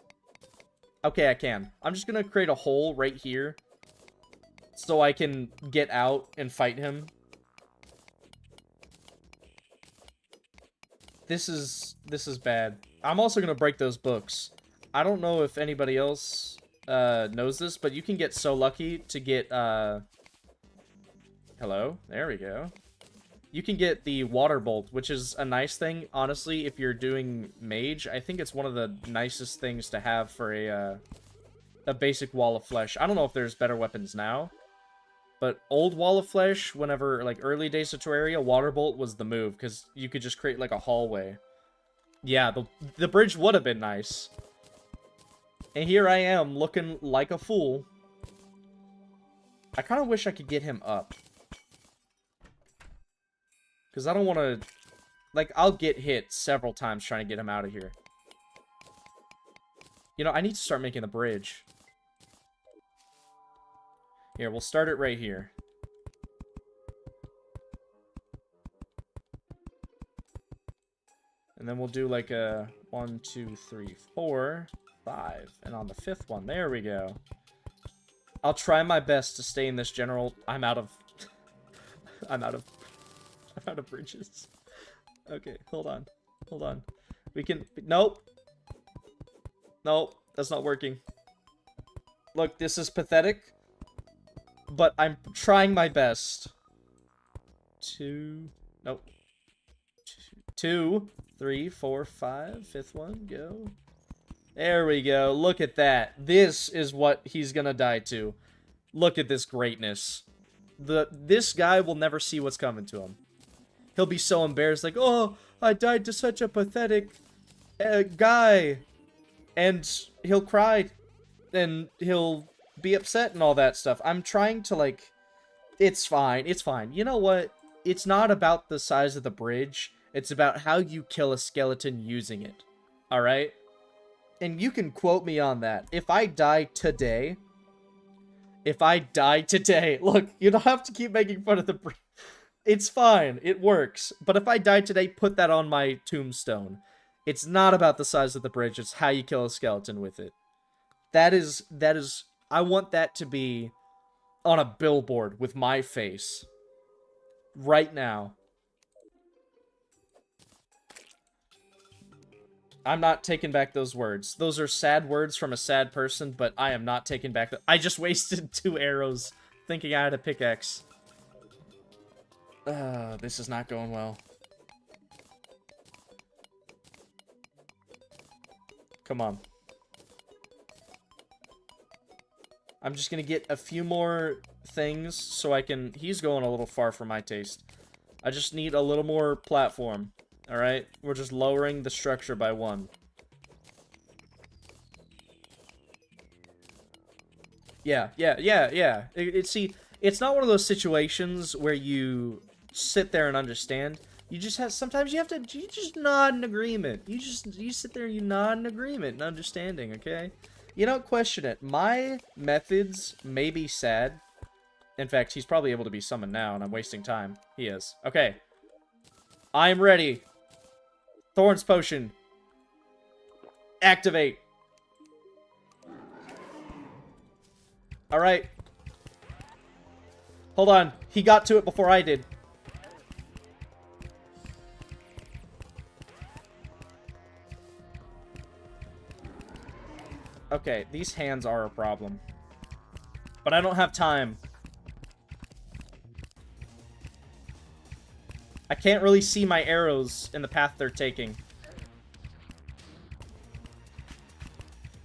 Okay, I can. I'm just gonna create a hole right here so I can get out and fight him. This is bad. I'm also gonna break those books. I don't know if anybody else knows this, but you can get so lucky to get hello? There we go. You can get the water bolt, which is a nice thing. Honestly, if you're doing mage, I think it's one of the nicest things to have for a basic wall of flesh. I don't know if there's better weapons now, but old wall of flesh, whenever, like, early days of Terraria, water bolt was the move, because you could just create, like, a hallway. Yeah, the bridge would have been nice. And here I am, looking like a fool. I kind of wish I could get him up. Because I don't want to... Like, I'll get hit several times trying to get him out of here. You know, I need to start making the bridge. Here, we'll start it right here. And then we'll do like a 1, 2, 3, 4, 5. And on the 5th one, there we go. I'll try my best to stay in this general... I'm out of bridges. Okay, hold on. Hold on. We can... Nope. Nope, that's not working. Look, this is pathetic. But I'm trying my best. 2... Nope. 2, 3, 4, 5. 5th one, go. There we go. Look at that. This is what he's gonna die to. Look at this greatness. This guy will never see what's coming to him. He'll be so embarrassed, like, oh, I died to such a pathetic guy. And he'll cry, and he'll be upset and all that stuff. I'm trying to, like, it's fine, it's fine. You know what? It's not about the size of the bridge. It's about how you kill a skeleton using it. Alright? And you can quote me on that. If I die today, look, you don't have to keep making fun of the bridge. It's fine. It works. But if I die today, put that on my tombstone. It's not about the size of the bridge. It's how you kill a skeleton with it. That is... I want that to be on a billboard with my face. Right now. I'm not taking back those words. Those are sad words from a sad person, but I am not taking back the— I just wasted 2 arrows thinking I had a pickaxe. This is not going well. Come on. I'm just gonna get a few more things so I can— he's going a little far for my taste. I just need a little more platform. Alright? We're just lowering the structure by 1. Yeah. See, it's not one of those situations where you sit there and understand. You just have— sometimes you just nod in agreement. You sit there and you nod in agreement and understanding, okay? You don't question it. My methods may be sad. In fact, he's probably able to be summoned now, and I'm wasting time. He is. Okay. I'm ready. Thorns Potion. Activate. Alright. Hold on. He got to it before I did. Okay, these hands are a problem. But I don't have time. I can't really see my arrows in the path they're taking.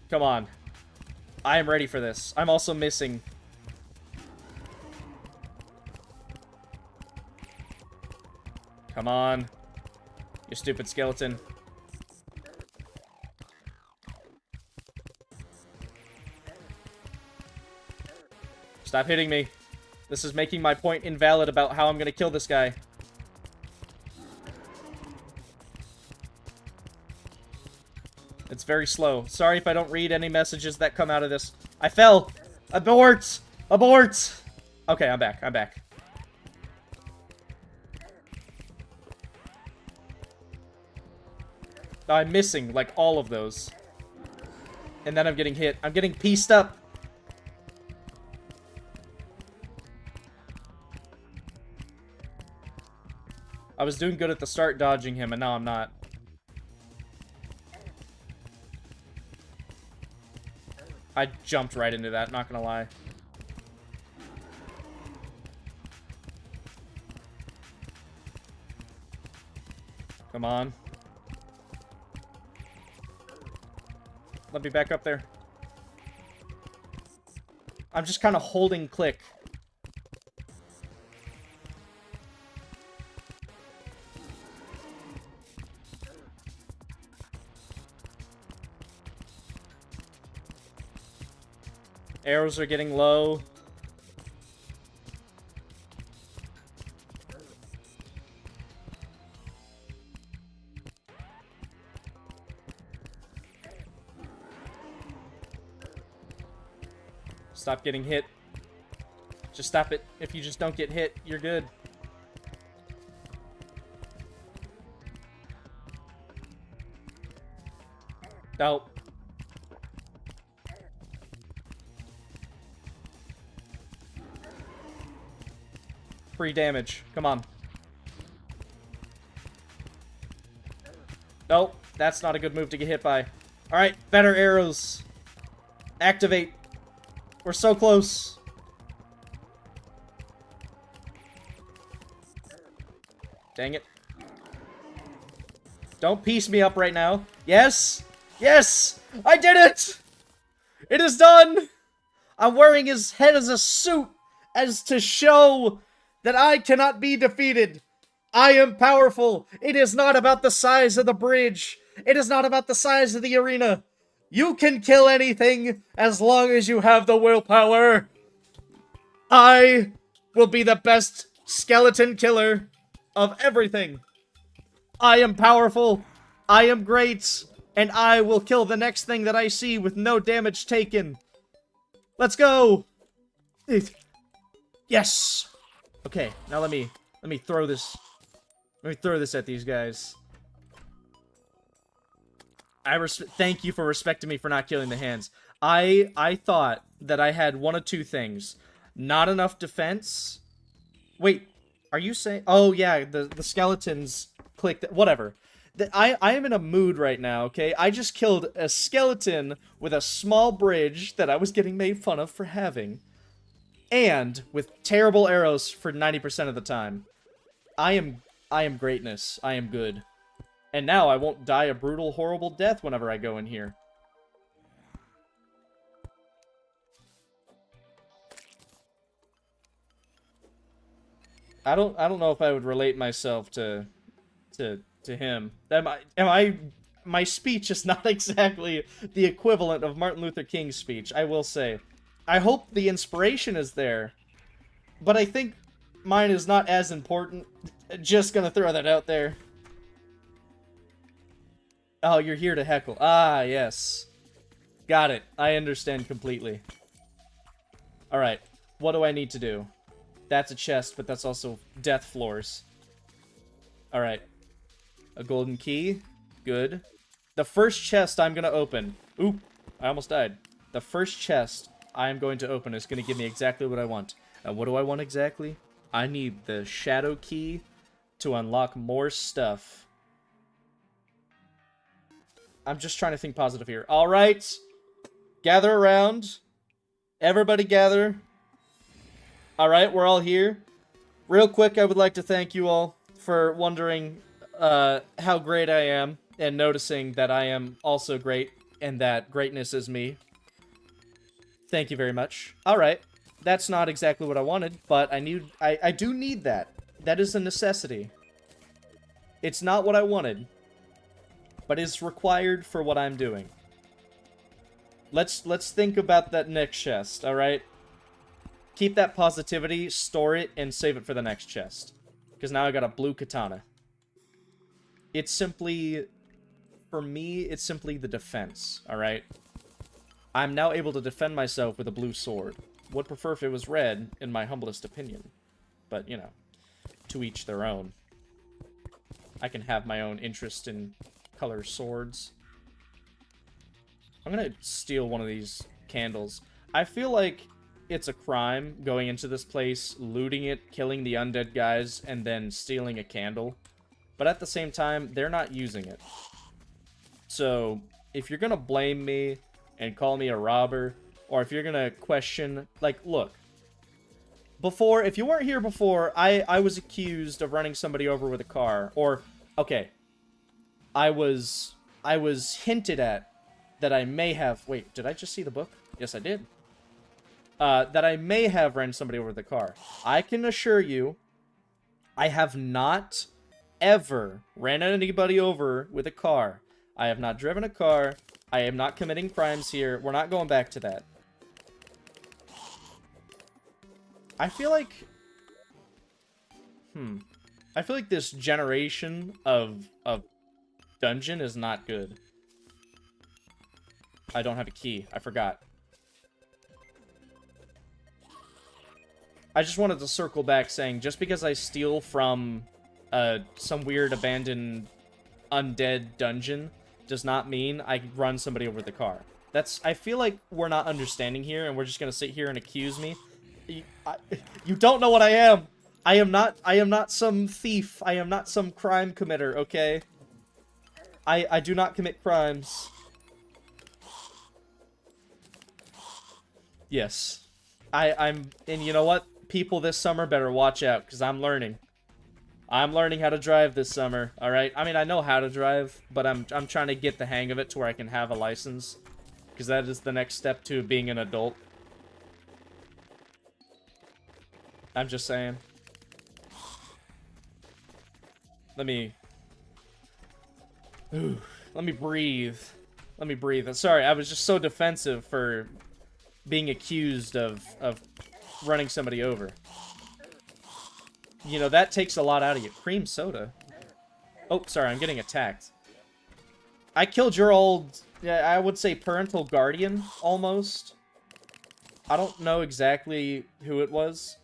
Come on. I am ready for this. I'm also missing. Come on. You stupid skeleton. Stop hitting me. This is making my point invalid about how I'm gonna kill this guy. It's very slow. Sorry if I don't read any messages that come out of this. I fell! Abort! Abort! Okay, I'm back. I'm back. I'm missing, like, all of those. And then I'm getting hit. I'm getting pieced up. I was doing good at the start dodging him, and now I'm not. I jumped right into that, not gonna lie. Come on. Let me back up there. I'm just kind of holding click. Arrows are getting low. Stop getting hit. Just stop it. If you just don't get hit, you're good. No. Free damage. Come on. Nope. That's not a good move to get hit by. Alright, better arrows. Activate. We're so close. Dang it. Don't piece me up right now. Yes! Yes! I did it! It is done! I'm wearing his head as a suit as to show that I cannot be defeated. I am powerful. It is not about the size of the bridge. It is not about the size of the arena. You can kill anything as long as you have the willpower. I will be the best skeleton killer of everything. I am powerful. I am great. And I will kill the next thing that I see with no damage taken. Let's go. Yes. Okay, now let me throw this. Let me throw this at these guys. Thank you for respecting me for not killing the hands. I thought that I had one of two things. Not enough defense. Wait, are you saying— oh yeah, the skeletons clicked— whatever. I am in a mood right now, okay? I just killed a skeleton with a small bridge that I was getting made fun of for having. And with terrible arrows for 90% of the time. I am greatness. I am good. And now I won't die a brutal, horrible death whenever I go in here. I don't know if I would relate myself to him. My speech is not exactly the equivalent of Martin Luther King's speech, I will say. I hope the inspiration is there, but I think mine is not as important. Just gonna throw that out there. Oh, you're here to heckle. Ah, yes. Got it. I understand completely. Alright, what do I need to do? That's a chest, but that's also death floors. Alright. A golden key. Good. The first chest I'm gonna open. Oop, I almost died. The first chest I'm going to open is gonna give me exactly what I want. And what do I want exactly? I need the shadow key to unlock more stuff. I'm just trying to think positive here. Alright. Gather around. Everybody gather. Alright, we're all here. Real quick, I would like to thank you all for wondering how great I am and noticing that I am also great and that greatness is me. Thank you very much. Alright. That's not exactly what I wanted, but I do need that. That is a necessity. It's not what I wanted, but it's required for what I'm doing. Let's think about that next chest, alright? Keep that positivity, store it, and save it for the next chest. Because now I got a blue katana. It's simply... For me, it's simply the defense, alright? I'm now able to defend myself with a blue sword. Would prefer if it was red, in my humblest opinion. But, you know, to each their own. I can have my own interest in color swords. I'm gonna steal one of these candles. I feel like it's a crime going into this place, looting it, killing the undead guys, and then stealing a candle. But at the same time, they're not using it. So, if you're gonna blame me and call me a robber, or if you're gonna question, like, look. Before, if you weren't here before, I was accused of running somebody over with a car. Or, okay. I was hinted at that I may have... Wait, did I just see the book? Yes, I did. That I may have run somebody over with a car. I can assure you, I have not ever ran anybody over with a car. I have not driven a car. I am not committing crimes here. We're not going back to that. I feel like... I feel like this generation of dungeon is not good. I don't have a key. I forgot. I just wanted to circle back saying, just because I steal from some weird abandoned undead dungeon does not mean I run somebody over the car. I feel like we're not understanding here, and we're just gonna sit here and accuse me. You don't know what I am! I am not some thief. I am not some crime committer, okay? I do not commit crimes. Yes. And you know what? People this summer better watch out, because I'm learning. I'm learning how to drive this summer, alright? I mean, I know how to drive, but I'm trying to get the hang of it to where I can have a license. Because that is the next step to being an adult. I'm just saying. Let me breathe. Let me breathe. Sorry, I was just so defensive for being accused of running somebody over. You know, that takes a lot out of you. Cream soda. Oh, sorry, I'm getting attacked. I killed your old, I would say parental guardian, almost. I don't know exactly who it was.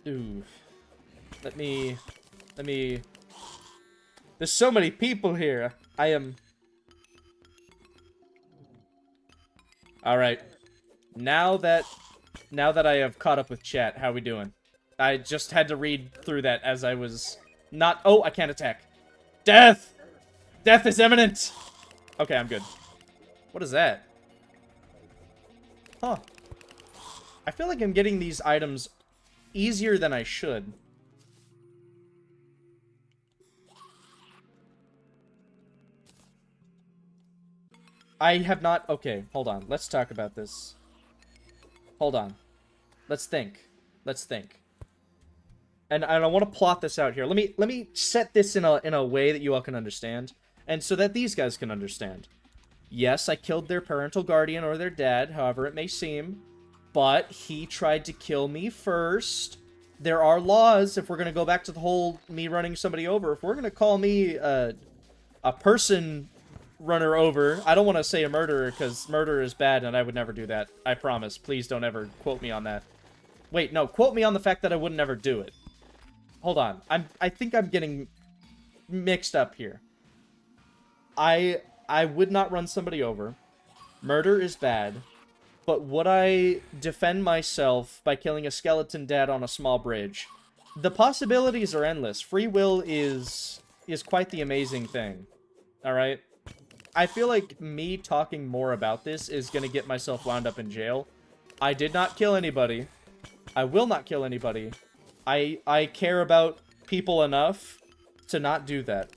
Ooh. Let me... There's so many people here. I am... Alright. Now that Now that I have caught up with chat, how we doing? I just had to read through that as I was not... Oh, I can't attack. Death! Death is imminent! Okay, I'm good. What is that? Huh. I feel like I'm getting these items easier than I should. I have not... Okay, hold on. Let's talk about this. Hold on. Let's think. Let's think. And I want to plot this out here. Let me set this in a way that you all can understand, and so that these guys can understand. Yes, I killed their parental guardian or their dad, however it may seem, but he tried to kill me first. There are laws, if we're going to go back to the whole me running somebody over. If we're going to call me a person runner over, I don't want to say a murderer, because murder is bad and I would never do that. I promise. Please don't ever quote me on that. Wait, no, quote me on the fact that I would never do it. Hold on. I think I'm getting mixed up here. I would not run somebody over. Murder is bad. But would I defend myself by killing a skeleton dad on a small bridge? The possibilities are endless. Free will is quite the amazing thing. Alright? I feel like me talking more about this is going to get myself wound up in jail. I did not kill anybody. I will not kill anybody. I care about people enough to not do that.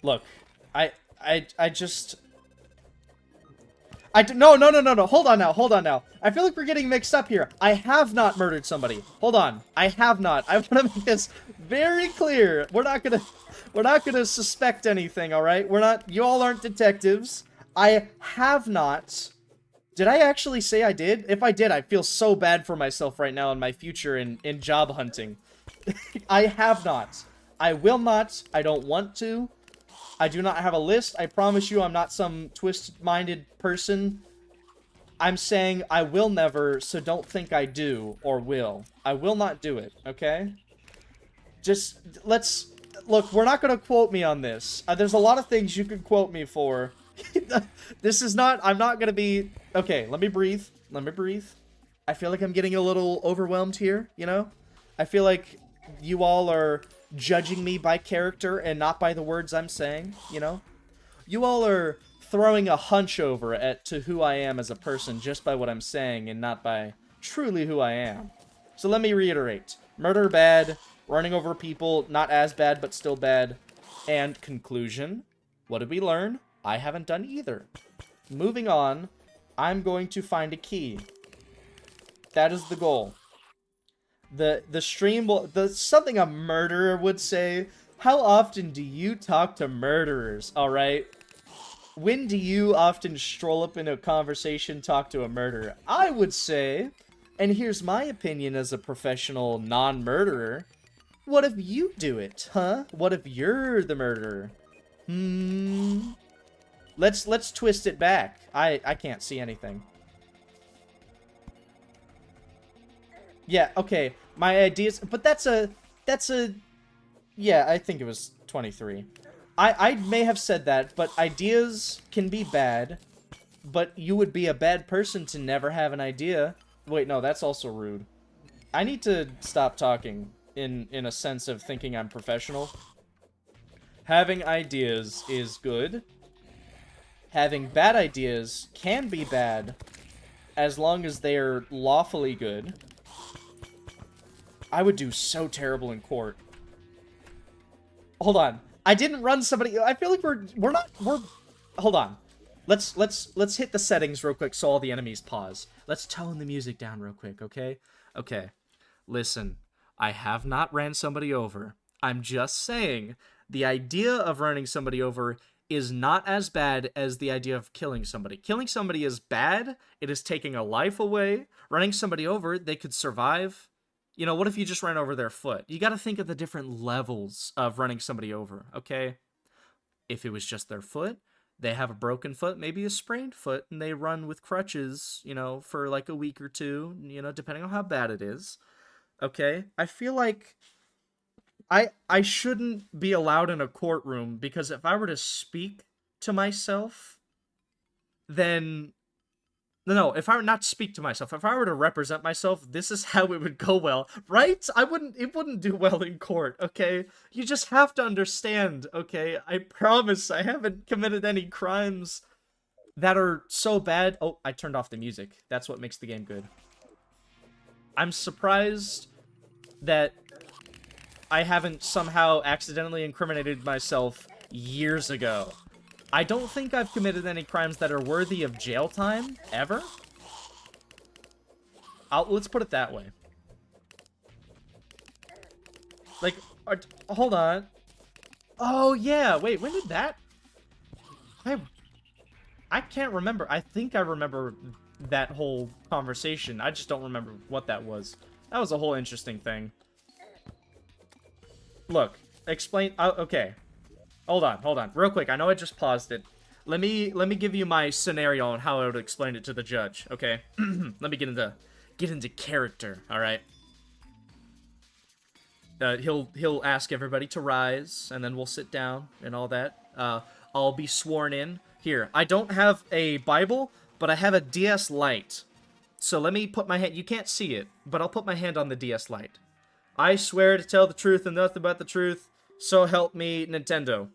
Look, I just... No, hold on now. I feel like we're getting mixed up here. I have not murdered somebody. Hold on. I have not. I want to make this very clear. We're not gonna suspect anything, alright? You all aren't detectives. I have not. Did I actually say I did? If I did, I feel so bad for myself right now in my future in job hunting. I have not. I will not. I don't want to. I do not have a list. I promise you I'm not some twist-minded person. I'm saying I will never, so don't think I do or will. I will not do it, okay? Just, let's... Look, we're not going to quote me on this. There's a lot of things you could quote me for. This is not... I'm not going to be... Okay, let me breathe. Let me breathe. I feel like I'm getting a little overwhelmed here, you know? I feel like you all are judging me by character and not by the words I'm saying, you know? You all are throwing a hunch over to who I am as a person just by what I'm saying and not by truly who I am. So let me reiterate. Murder bad, running over people not as bad but still bad, and conclusion. What did we learn? I haven't done either. Moving on, I'm going to find a key. That is the goal. The stream will... something a murderer would say. How often do you talk to murderers, alright? When do you often stroll up in a conversation, talk to a murderer? I would say, and here's my opinion as a professional non-murderer, what if you do it, huh? What if you're the murderer? Let's twist it back. I can't see anything. Yeah, okay. My ideas, but that's a yeah, I think it was 23. I may have said that, but ideas can be bad, but you would be a bad person to never have an idea. Wait, no, that's also rude. I need to stop talking in a sense of thinking I'm professional. Having ideas is good. Having bad ideas can be bad as long as they are lawfully good. I would do so terrible in court. Hold on. I didn't run somebody... I feel like we're hold on. Let's hit the settings real quick so all the enemies pause. Let's tone the music down real quick, okay? Okay. Listen, I have not ran somebody over. I'm just saying the idea of running somebody over is not as bad as the idea of killing somebody. Killing somebody is bad. It is taking a life away. Running somebody over, they could survive. You know, what if you just ran over their foot? You got to think of the different levels of running somebody over, okay? If it was just their foot, they have a broken foot, maybe a sprained foot, and they run with crutches, you know, for like a week or two, you know, depending on how bad it is. Okay? I feel like I shouldn't be allowed in a courtroom because if I were to speak to myself, then no, if I were not to speak to myself, if I were to represent myself, this is how it would go well, right? It wouldn't do well in court, okay? You just have to understand, okay? I promise I haven't committed any crimes that are so bad. Oh, I turned off the music. That's what makes the game good. I'm surprised that I haven't somehow accidentally incriminated myself years ago. I don't think I've committed any crimes that are worthy of jail time, ever. Let's put it that way. Like, hold on. Oh, yeah, wait, when did that... I can't remember. I think I remember that whole conversation. I just don't remember what that was. That was a whole interesting thing. Look, explain... okay. Hold on. Real quick, I know I just paused it. Let me give you my scenario on how I would explain it to the judge, okay? Let me get into character, alright? He'll ask everybody to rise, and then we'll sit down and all that. I'll be sworn in. Here, I don't have a Bible, but I have a DS Lite. So let me put my hand... You can't see it, but I'll put my hand on the DS Lite. I swear to tell the truth and nothing but the truth, so help me, Nintendo.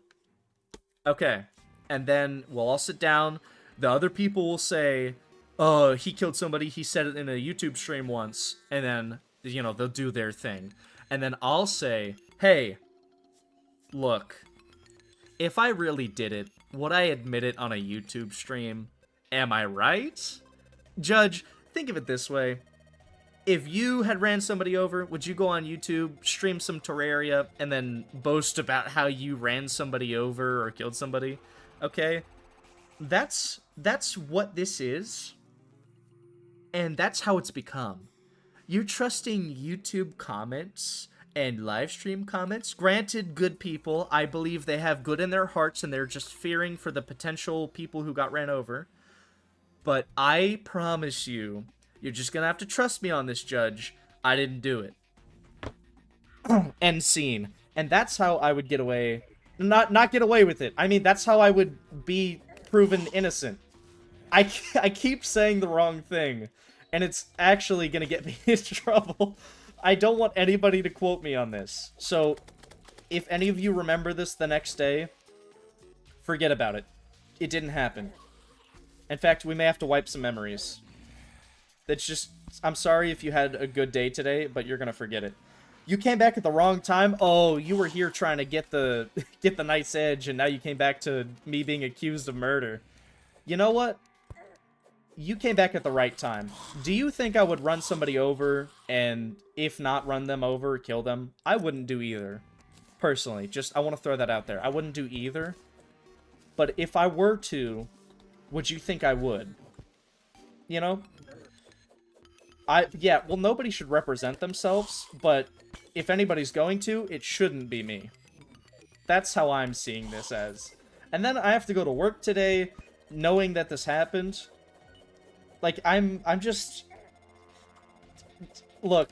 Okay. And then we'll all sit down. The other people will say, oh, he killed somebody. He said it in a YouTube stream once. And then, you know, they'll do their thing. And then I'll say, hey, look, if I really did it, would I admit it on a YouTube stream? Am I right? Judge, think of it this way. If you had ran somebody over, would you go on YouTube, stream some Terraria, and then boast about how you ran somebody over or killed somebody? Okay? That's what this is. And that's how it's become. You're trusting YouTube comments and live stream comments. Granted, good people. I believe they have good in their hearts and they're just fearing for the potential people who got ran over. But I promise you, you're just gonna have to trust me on this, Judge. I didn't do it. End scene. And that's how I would get away. Not get away with it. I mean, that's how I would be proven innocent. I keep saying the wrong thing. And it's actually gonna get me in trouble. I don't want anybody to quote me on this. So, if any of you remember this the next day, forget about it. It didn't happen. In fact, we may have to wipe some memories. That's just... I'm sorry if you had a good day today, but you're gonna forget it. You came back at the wrong time? Oh, you were here trying to get the night's edge, and now you came back to me being accused of murder. You know what? You came back at the right time. Do you think I would run somebody over, and if not run them over, kill them? I wouldn't do either. Personally, just, I want to throw that out there. I wouldn't do either. But if I were to, would you think I would? You know? Yeah, well, nobody should represent themselves, but if anybody's going to, it shouldn't be me. That's how I'm seeing this as. And then I have to go to work today, knowing that this happened. Like, I'm just... Look.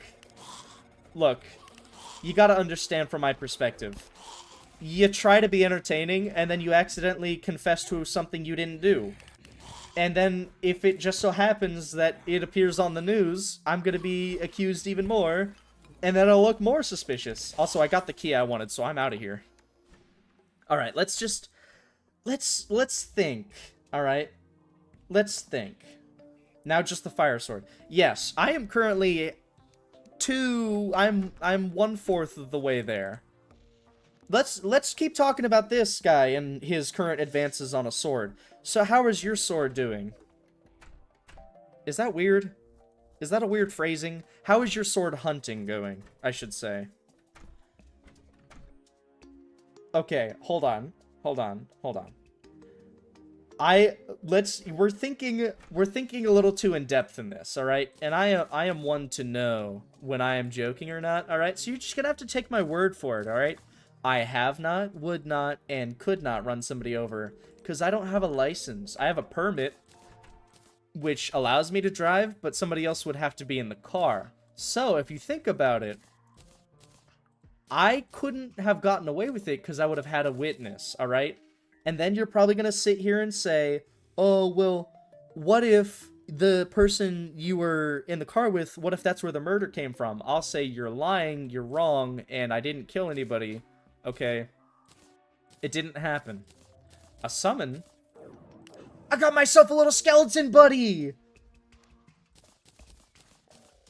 You gotta understand from my perspective. You try to be entertaining, and then you accidentally confess to something you didn't do. And then, if it just so happens that it appears on the news, I'm gonna be accused even more, and then it'll look more suspicious. Also, I got the key I wanted, so I'm out of here. Alright, let's think. Alright? Let's think. Now just the fire sword. Yes, I am currently I'm 1/4 of the way there. Let's keep talking about this guy and his current advances on a sword. So how is your sword doing? Is that weird? Is that a weird phrasing? How is your sword hunting going, I should say? Okay, hold on. We're thinking a little too in depth in this, all right? And I am one to know when I am joking or not, all right? So you're just gonna have to take my word for it, all right? I have not, would not, and could not run somebody over because I don't have a license. I have a permit, which allows me to drive, but somebody else would have to be in the car. So if you think about it, I couldn't have gotten away with it because I would have had a witness, all right? And then you're probably going to sit here and say, oh, well, what if the person you were in the car with, what if that's where the murder came from? I'll say you're lying, you're wrong, and I didn't kill anybody. Okay. It didn't happen. A summon? I got myself a little skeleton buddy!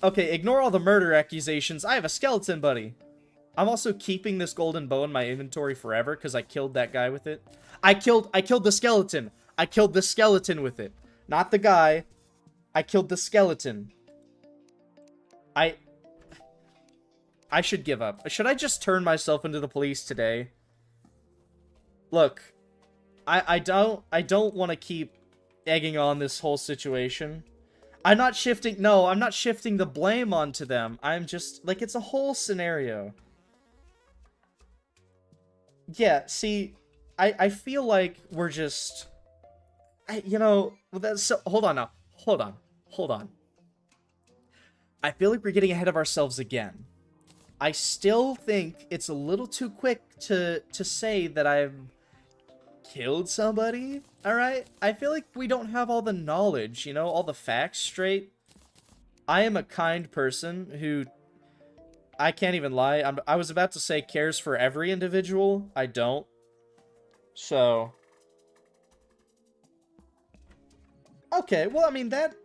Okay, ignore all the murder accusations. I have a skeleton buddy. I'm also keeping this golden bow in my inventory forever because I killed that guy with it. I killed the skeleton. I killed the skeleton with it. Not the guy. I killed the skeleton. I should give up. Should I just turn myself into the police today? Look, I don't want to keep egging on this whole situation. I'm not shifting the blame onto them. I'm just, like, it's a whole scenario. Yeah, see, I feel like we're just, you know, that's so, hold on now. Hold on. I feel like we're getting ahead of ourselves again. I still think it's a little too quick to say that I've killed somebody, alright? I feel like we don't have all the knowledge, you know, all the facts straight. I am a kind person who, I can't even lie, I was about to say cares for every individual. I don't. So. Okay, well, I mean, that,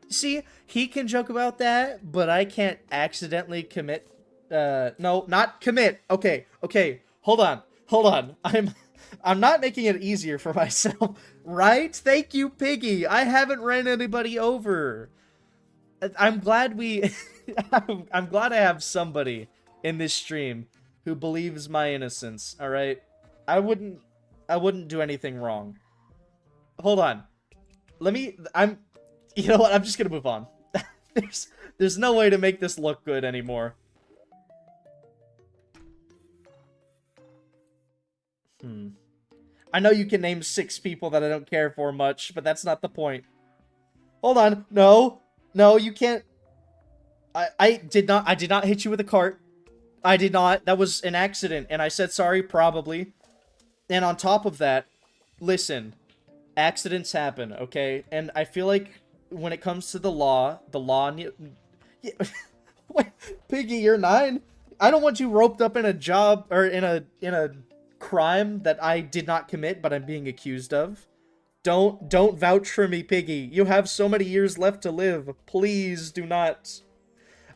see, he can joke about that, but I can't accidentally commit, no, not commit. Okay, hold on. I'm not making it easier for myself, right? Thank you, Piggy. I haven't ran anybody over. I'm glad I'm glad I have somebody in this stream who believes my innocence, all right? I wouldn't do anything wrong. Hold on. You know what? I'm just gonna move on. There's no way to make this look good anymore. I know you can name 6 people that I don't care for much, but that's not the point. Hold on. No, you can't. I did not hit you with a cart. I did not. That was an accident, and I said sorry, probably. And on top of that, listen, accidents happen, okay? And I feel like when it comes to the law, yeah, wait, Piggy, you're 9. I don't want you roped up in a job or in a crime that I did not commit, but I'm being accused of. Don't vouch for me, Piggy. You have so many years left to live. Please do not.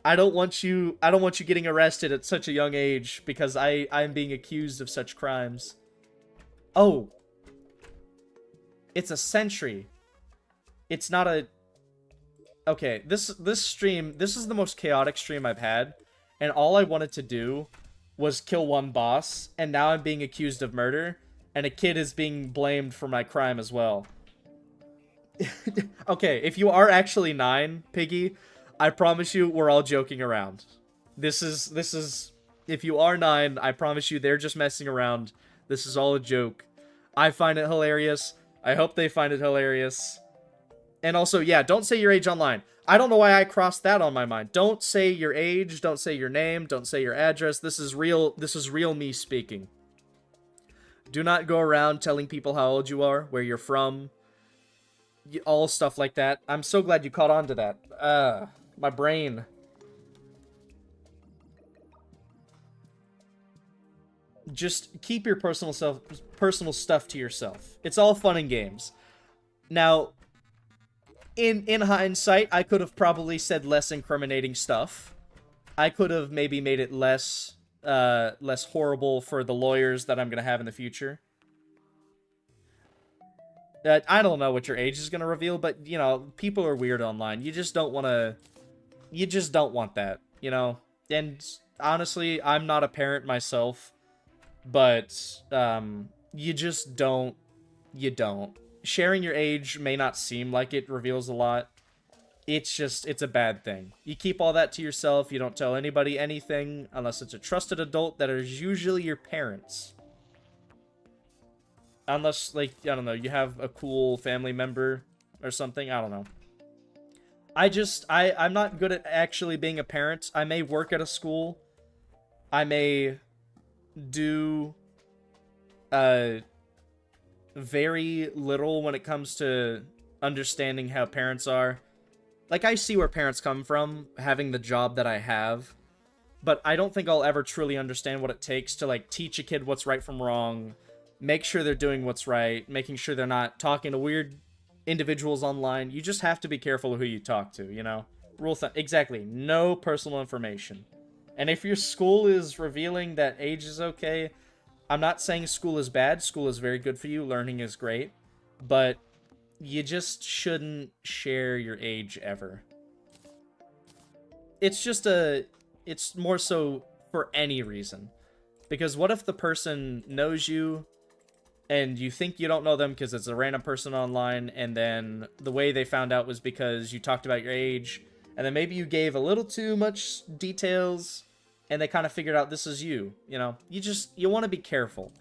I don't want you getting arrested at such a young age because I'm being accused of such crimes. Oh. It's a sentry. It's not a... Okay, this stream, this is the most chaotic stream I've had, and all I wanted to do was kill one boss, and now I'm being accused of murder, and a kid is being blamed for my crime as well. Okay, if you are actually 9, Piggy, I promise you we're all joking around. This is if you are 9, I promise you they're just messing around. This is all a joke. I find it hilarious. I hope they find it hilarious. And also, yeah, don't say your age online. I don't know why I crossed that on my mind. Don't say your age, don't say your name, don't say your address. This is real me speaking. Do not go around telling people how old you are, where you're from, all stuff like that. I'm so glad you caught on to that. My brain. Just keep your personal stuff to yourself. It's all fun and games. Now, in hindsight, I could have probably said less incriminating stuff. I could have maybe made it less horrible for the lawyers that I'm gonna have in the future. I don't know what your age is gonna reveal, but you know, people are weird online. You just don't want that, you know. And honestly, I'm not a parent myself, but you just don't. You don't. Sharing your age may not seem like it reveals a lot. It's a bad thing. You keep all that to yourself. You don't tell anybody anything unless it's a trusted adult that is usually your parents. Unless, like, I don't know, you have a cool family member or something. I don't know. I'm not good at actually being a parent. I may work at a school. I may do, very little when it comes to understanding how parents are. Like, I see where parents come from, having the job that I have, but I don't think I'll ever truly understand what it takes to, like, teach a kid what's right from wrong, make sure they're doing what's right, making sure they're not talking to weird individuals online. You just have to be careful who you talk to, you know? Exactly. No personal information. And if your school is revealing that age is okay, I'm not saying school is bad. School is very good for you. Learning is great. But you just shouldn't share your age ever. It's just it's more so for any reason. Because what if the person knows you and you think you don't know them because it's a random person online, and then the way they found out was because you talked about your age, and then maybe you gave a little too much details, and they kind of figured out this is you, you know? You want to be careful.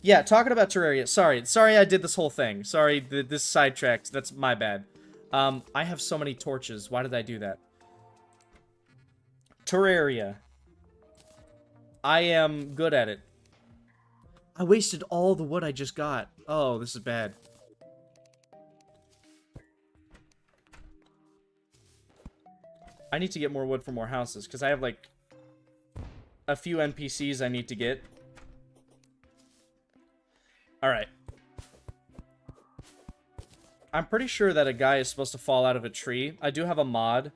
Yeah, talking about Terraria. Sorry I did this whole thing. Sorry, this sidetracked. That's my bad. I have so many torches. Why did I do that? Terraria. I am good at it. I wasted all the wood I just got. Oh, this is bad. I need to get more wood for more houses, because I have, like, a few NPCs I need to get. Alright. I'm pretty sure that a guy is supposed to fall out of a tree. I do have a mod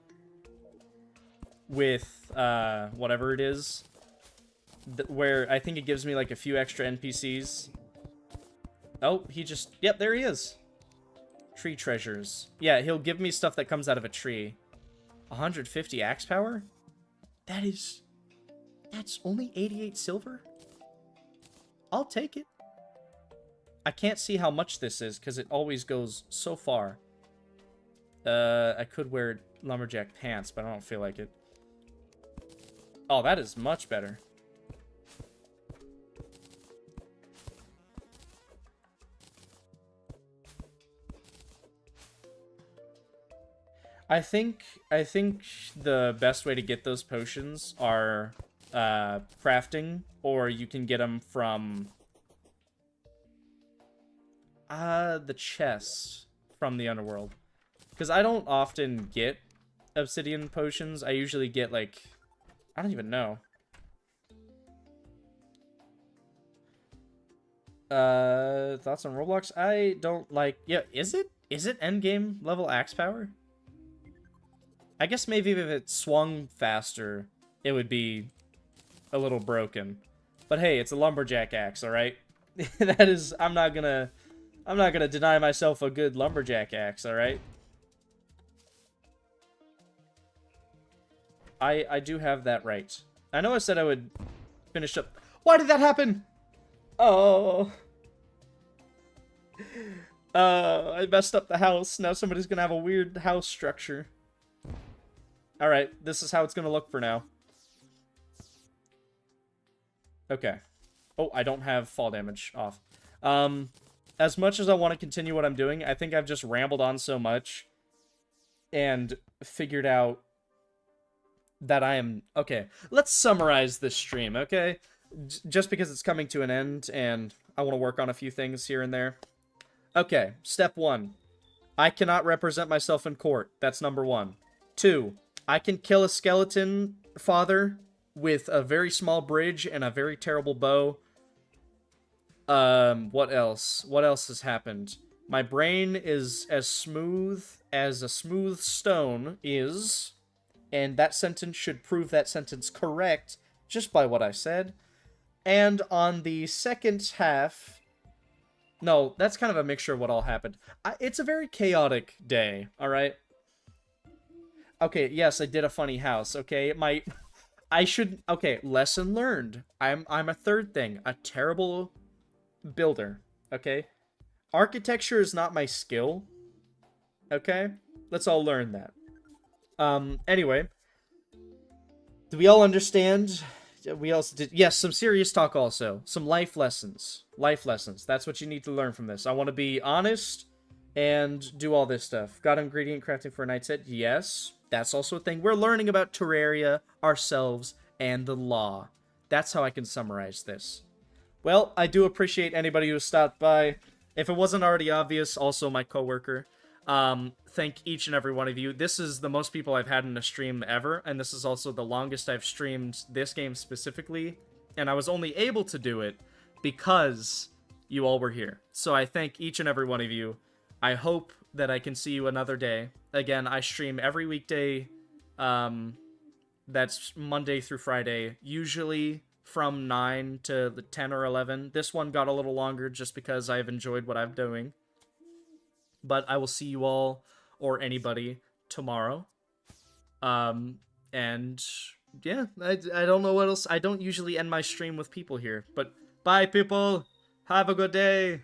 with, whatever it is, where I think it gives me, like, a few extra NPCs. Oh, yep, there he is. Tree treasures. Yeah, he'll give me stuff that comes out of a tree. 150 axe power? That's only 88 silver? I'll take it. I can't see how much this is, because it always goes so far. I could wear lumberjack pants, but I don't feel like it. Oh, that is much better. I think the best way to get those potions are crafting, or you can get them from the chest from the underworld. Because I don't often get obsidian potions. I usually get, like, I don't even know. Thoughts on Roblox? I don't like... Yeah, is it endgame level axe power? I guess maybe if it swung faster, it would be a little broken. But hey, it's a lumberjack axe, alright? That is... I'm not gonna deny myself a good lumberjack axe, alright? I do have that right. I know I said I would finish up... Why did that happen? Oh. I messed up the house. Now somebody's gonna have a weird house structure. Alright, this is how it's gonna look for now. Okay. Oh, I don't have fall damage off. As much as I want to continue what I'm doing, I think I've just rambled on so much and figured out that I am... Okay, let's summarize this stream, okay? Just because it's coming to an end and I want to work on a few things here and there. Okay, step 1. I cannot represent myself in court. That's number 1. 2. I can kill a skeleton father with a very small bridge and a very terrible bow. What else? What else has happened? My brain is as smooth as a smooth stone is, and that sentence should prove that sentence correct just by what I said. And on the second half... No, that's kind of a mixture of what all happened. It's a very chaotic day, alright? Okay, yes, I did a funny house, okay? Okay, lesson learned. I'm a third thing. A terrible builder, okay? Architecture is not my skill, okay? Let's all learn that. Anyway. Do we all understand? We also did... Yes, some serious talk also. Some life lessons. Life lessons. That's what you need to learn from this. I want to be honest and do all this stuff. Got ingredient crafting for a night set? Yes. That's also a thing. We're learning about Terraria, ourselves, and the law. That's how I can summarize this. Well, I do appreciate anybody who stopped by. If it wasn't already obvious, also my coworker. Thank each and every one of you. This is the most people I've had in a stream ever, and this is also the longest I've streamed this game specifically. And I was only able to do it because you all were here. So I thank each and every one of you. I hope that I can see you another day. Again, I stream every weekday. That's Monday through Friday, usually from 9 to 10 or 11. This one got a little longer just because I've enjoyed what I'm doing. But I will see you all or anybody tomorrow. And yeah, I don't know what else. I don't usually end my stream with people here. But bye, people. Have a good day.